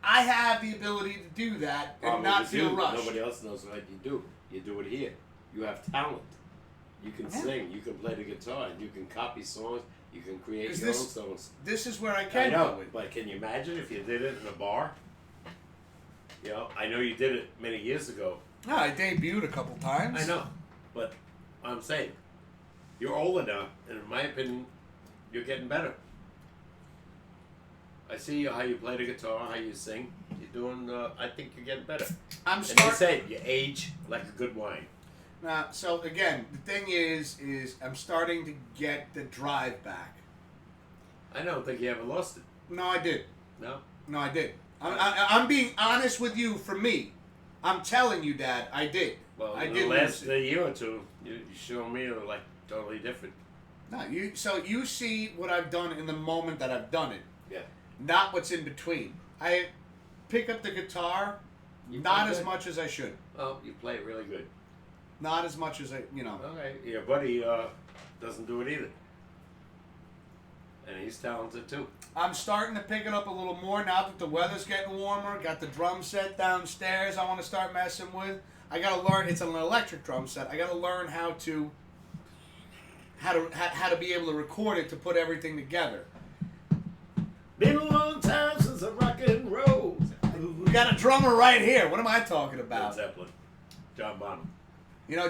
I have the ability to do that and not feel rushed. Nobody else knows what you do. You do it here. You have talent. You can sing. You can play the guitar. You can copy songs. You can create your own songs. This is where I can know, do it. but can you imagine if you did it in a bar? I know you did it many years ago. No, I debuted a couple times. I know, but I'm saying you're older now, and in my opinion, you're getting better. I see how you play the guitar, how you sing. You're doing. I think you're getting better. And they say you age like a good wine. Now, so again, the thing is I'm starting to get the drive back. I don't think you ever lost it. No, I did. No, I did. I'm being honest with you. For me, I'm telling you, Dad, I did. Well, I in did the last year or two, you show me like totally different. No, so you see what I've done in the moment that I've done it. Yeah. Not what's in between. I pick up the guitar, not as much as I should. Oh, you play it really good. Not as much as I. Okay, your buddy doesn't do it either. And he's talented too. I'm starting to pick it up a little more now that the weather's getting warmer. Got the drum set downstairs I want to start messing with. I got to learn. It's an electric drum set. I got to learn how to be able to record it to put everything together. Been a long time since I rock and roll. We got a drummer right here. What am I talking about? Led Zeppelin. John Bonham.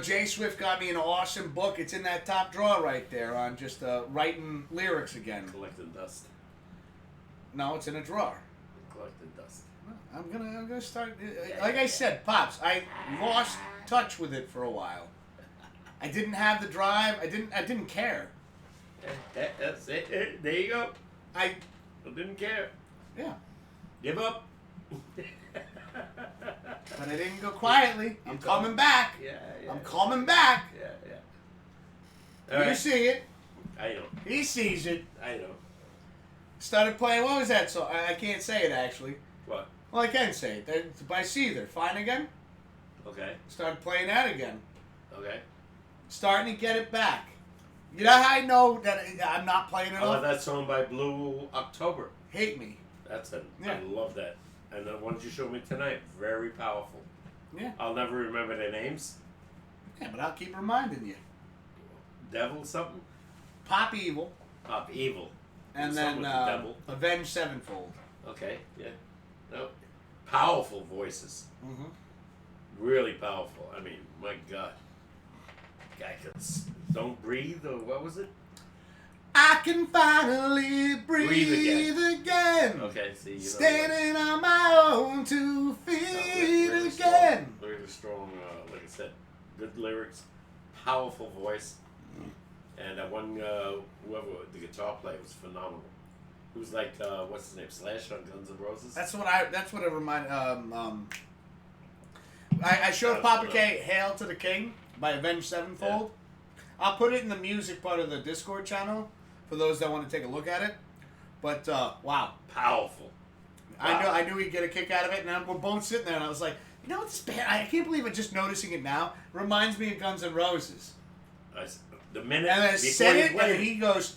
Jay Swift got me an awesome book. It's in that top drawer right there on just writing lyrics again. Collecting dust. No, it's in a drawer. Collecting dust. I'm gonna start. Like I said, Pops, I lost touch with it for a while. I didn't have the drive. I didn't care. That's it. There you go. I didn't care. Yeah. Give up. But I didn't go quietly. I'm coming back. Yeah. I'm coming back. Yeah. You see it. I know. He sees it. I know. Started playing. What was that song? I can't say it actually. What? Well, I can say it. It's by Seether. Fine Again. Okay. Started playing that again. Okay. Starting to get it back. You know how I know that I'm not playing it How off? about that song by Blue October? Hate Me. That's it. Yeah. I love that. And the ones you showed me tonight, very powerful. Yeah. I'll never remember their names. Yeah, but I'll keep reminding you. Devil something? Pop Evil. Pop Evil. And Something then with the devil. Avenged Sevenfold. Okay, yeah. No. Powerful voices. Mm-hmm. Really powerful. I mean, my God. Guy could Don't Breathe, or what was it? I can finally breathe again. Okay, see, you know. Standing on my own 2 feet really again. Really strong, like I said, good lyrics, powerful voice. And that one, whoever the guitar player was phenomenal. He was like, what's his name, Slash on Guns N' Roses? That's what it reminded. I showed Papa K "Hail to the King" by Avenged Sevenfold. Yeah. I'll put it in the music part of the Discord channel for those that want to take a look at it. But wow, powerful. Wow. I knew he'd get a kick out of it, and we're both sitting there, and I was like, this band, I can't believe it. Just noticing it now reminds me of Guns N' Roses. The minute and I said it, played, and he goes,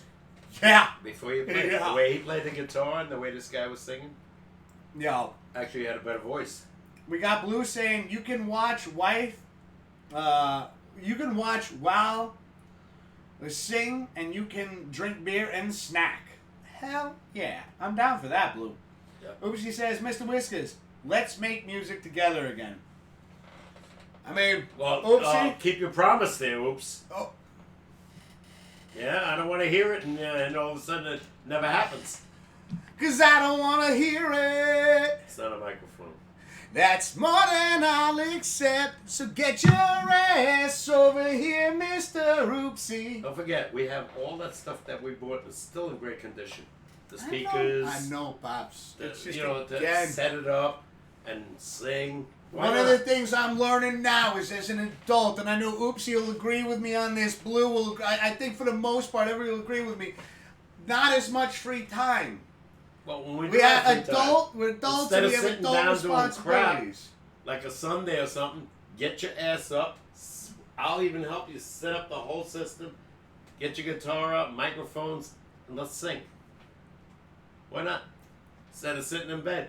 "Yeah." Before you played the way he played the guitar and the way this guy was singing. Yo. Actually, he had a better voice. We got Blue saying you can watch you can watch while we sing, and you can drink beer and snack. Hell yeah, I'm down for that, Blue. Yep. Oopsie says, Mr. Whiskers, let's make music together again. I mean, well, Oopsie. Keep your promise there, Oops. Oh. Yeah, I don't want to hear it, and all of a sudden it never happens. 'Cause I don't want to hear it. It's not a microphone. That's more than I'll accept. So get your ass over here, Mr. Oopsie. Don't forget, we have all that stuff that we bought is still in great condition. The speakers. I know, Pops. To it's just to set it up and sing. Why One of not? the things I'm learning now is as an adult, and I know Oopsie will agree with me on this, Blue will, I think for the most part, everybody will agree with me, not as much free time. Well, when we We're adults Instead and we of have sitting adult down doing crap, responsibilities. like a Sunday or something, get your ass up. I'll even help you set up the whole system. Get your guitar up, microphones, and let's sing. Why not? Instead of sitting in bed.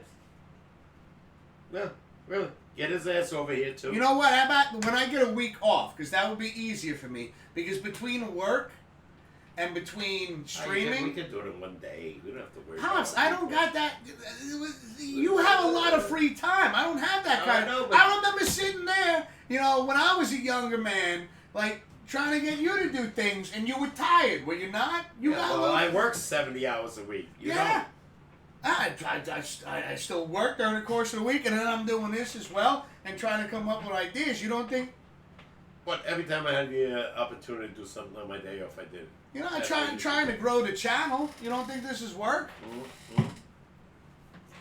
No, really. Get his ass over here too. You know what? How about when I get a week off? Because that would be easier for me. Because between work and between streaming, we can do it in one day. We don't have to worry. Pops, about I don't got that. You have a lot of free time. I don't have that No, kind. I know, but- I remember sitting there, when I was a younger man, like trying to get you to do things, and you were tired. Were you not? You got a well, little. I work 70 hours a week. You Yeah. know? I still work during the course of the week, and then I'm doing this as well and trying to come up with ideas. You don't think? But every time I had the opportunity to do something on my day off, I did. I'm trying to grow the channel. You don't think this is work? Mm-hmm.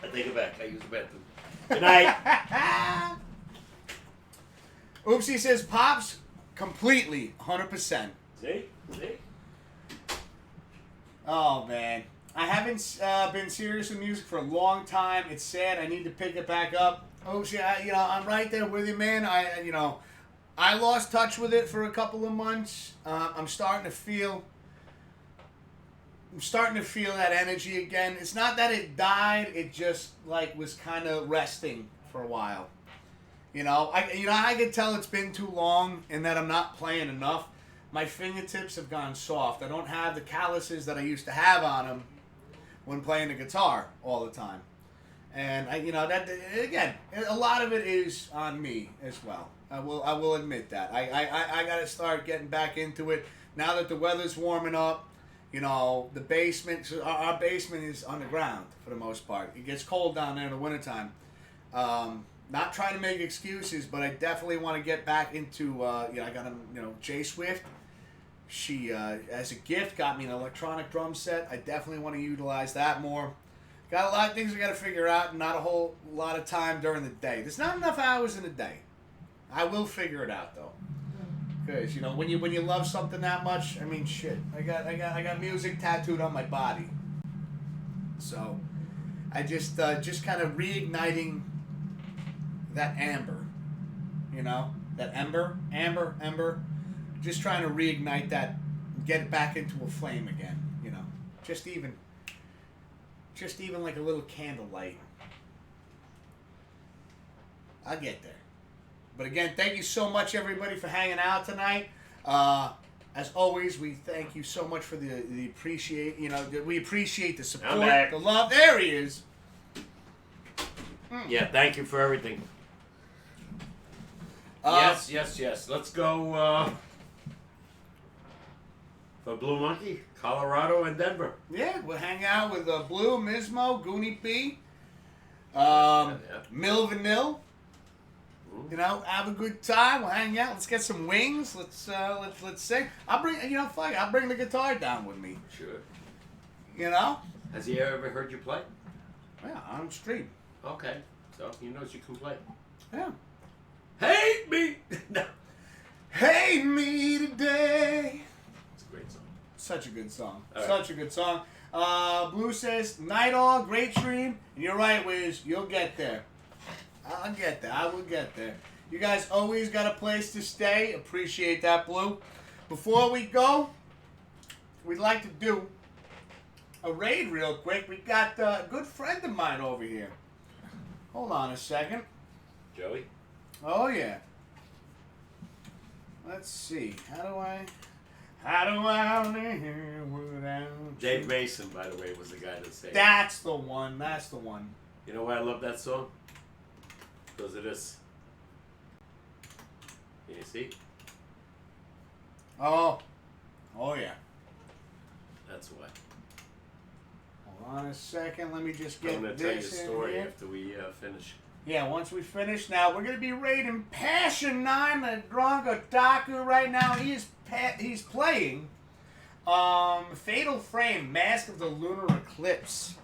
I take it back. I use the bathroom. Good night. Oopsie says, Pops, completely, 100%. See? Oh, man. I haven't been serious with music for a long time. It's sad. I need to pick it back up. Oopsie, I'm right there with you, man. I lost touch with it for a couple of months. I'm starting to feel that energy again. It's not that it died. It just was kind of resting for a while. I can tell it's been too long and that I'm not playing enough. My fingertips have gone soft. I don't have the calluses that I used to have on them when playing the guitar all the time. And that again, a lot of it is on me as well. I will admit that. I got to start getting back into it now that the weather's warming up. The basement. So our basement is underground for the most part. It gets cold down there in the wintertime. Not trying to make excuses, but I definitely want to get back into. I got Jay Swift. She, as a gift, got me an electronic drum set. I definitely want to utilize that more. Got a lot of things I got to figure out, and not a whole lot of time during the day. There's not enough hours in the day. I will figure it out though, because when you love something that much, I mean, shit. I got music tattooed on my body. So, I just kind of reigniting that amber, that amber. Just trying to reignite that, get it back into a flame again, Just even like a little candlelight. I'll get there. But again, thank you so much, everybody, for hanging out tonight. As always, we thank you so much for the we appreciate the support, I'm back. the love. There he is. Yeah, thank you for everything. Yes. Let's go for Blue Monkey, Colorado, and Denver. Yeah, we'll hang out with Blue, Mismo, Goonie P, Mill Vanille. Have a good time. We'll hang out. Let's get some wings. Let's sing. I'll bring I'll bring the guitar down with me. Sure. Has he ever heard you play? Yeah, on stream. Okay, so he knows you can play. Yeah. Hate me. No. Hate me today. It's a great song. Such a good song. All right. Such a good song. Blue says, night all, great stream. And you're right, Wiz. You'll get there. I'll get there. I will get there. You guys always got a place to stay. Appreciate that, Blue. Before we go, we'd like to do a raid real quick. We got a good friend of mine over here. Hold on a second. Joey? Oh, yeah. Let's see. How do I live without Dave you? Mason, by the way, was the guy that sang it. That's the one. You know why I love that song? Because of this. Can you see? Oh, yeah. That's why. Hold on a second. Let me just I'm get going to tell you a this in story here. after we finish. Yeah, once we finish now, we're going to be raiding Passion 9, the drunk otaku right now. He's playing Fatal Frame, Mask of the Lunar Eclipse.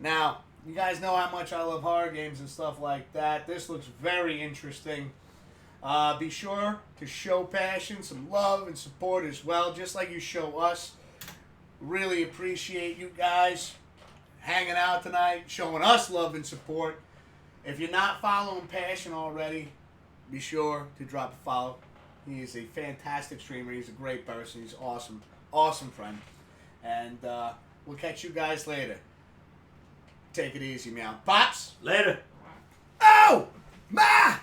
Now, You guys know how much I love horror games and stuff like that. This looks very interesting. Be sure to show Passion some love and support as well, just like you show us. Really appreciate you guys hanging out tonight, showing us love and support. If you're not following Passion already, be sure to drop a follow. He is a fantastic streamer. He's a great person. He's awesome. Awesome friend. And we'll catch you guys later. Take it easy, meow. Pops? Later. Oh! Ma!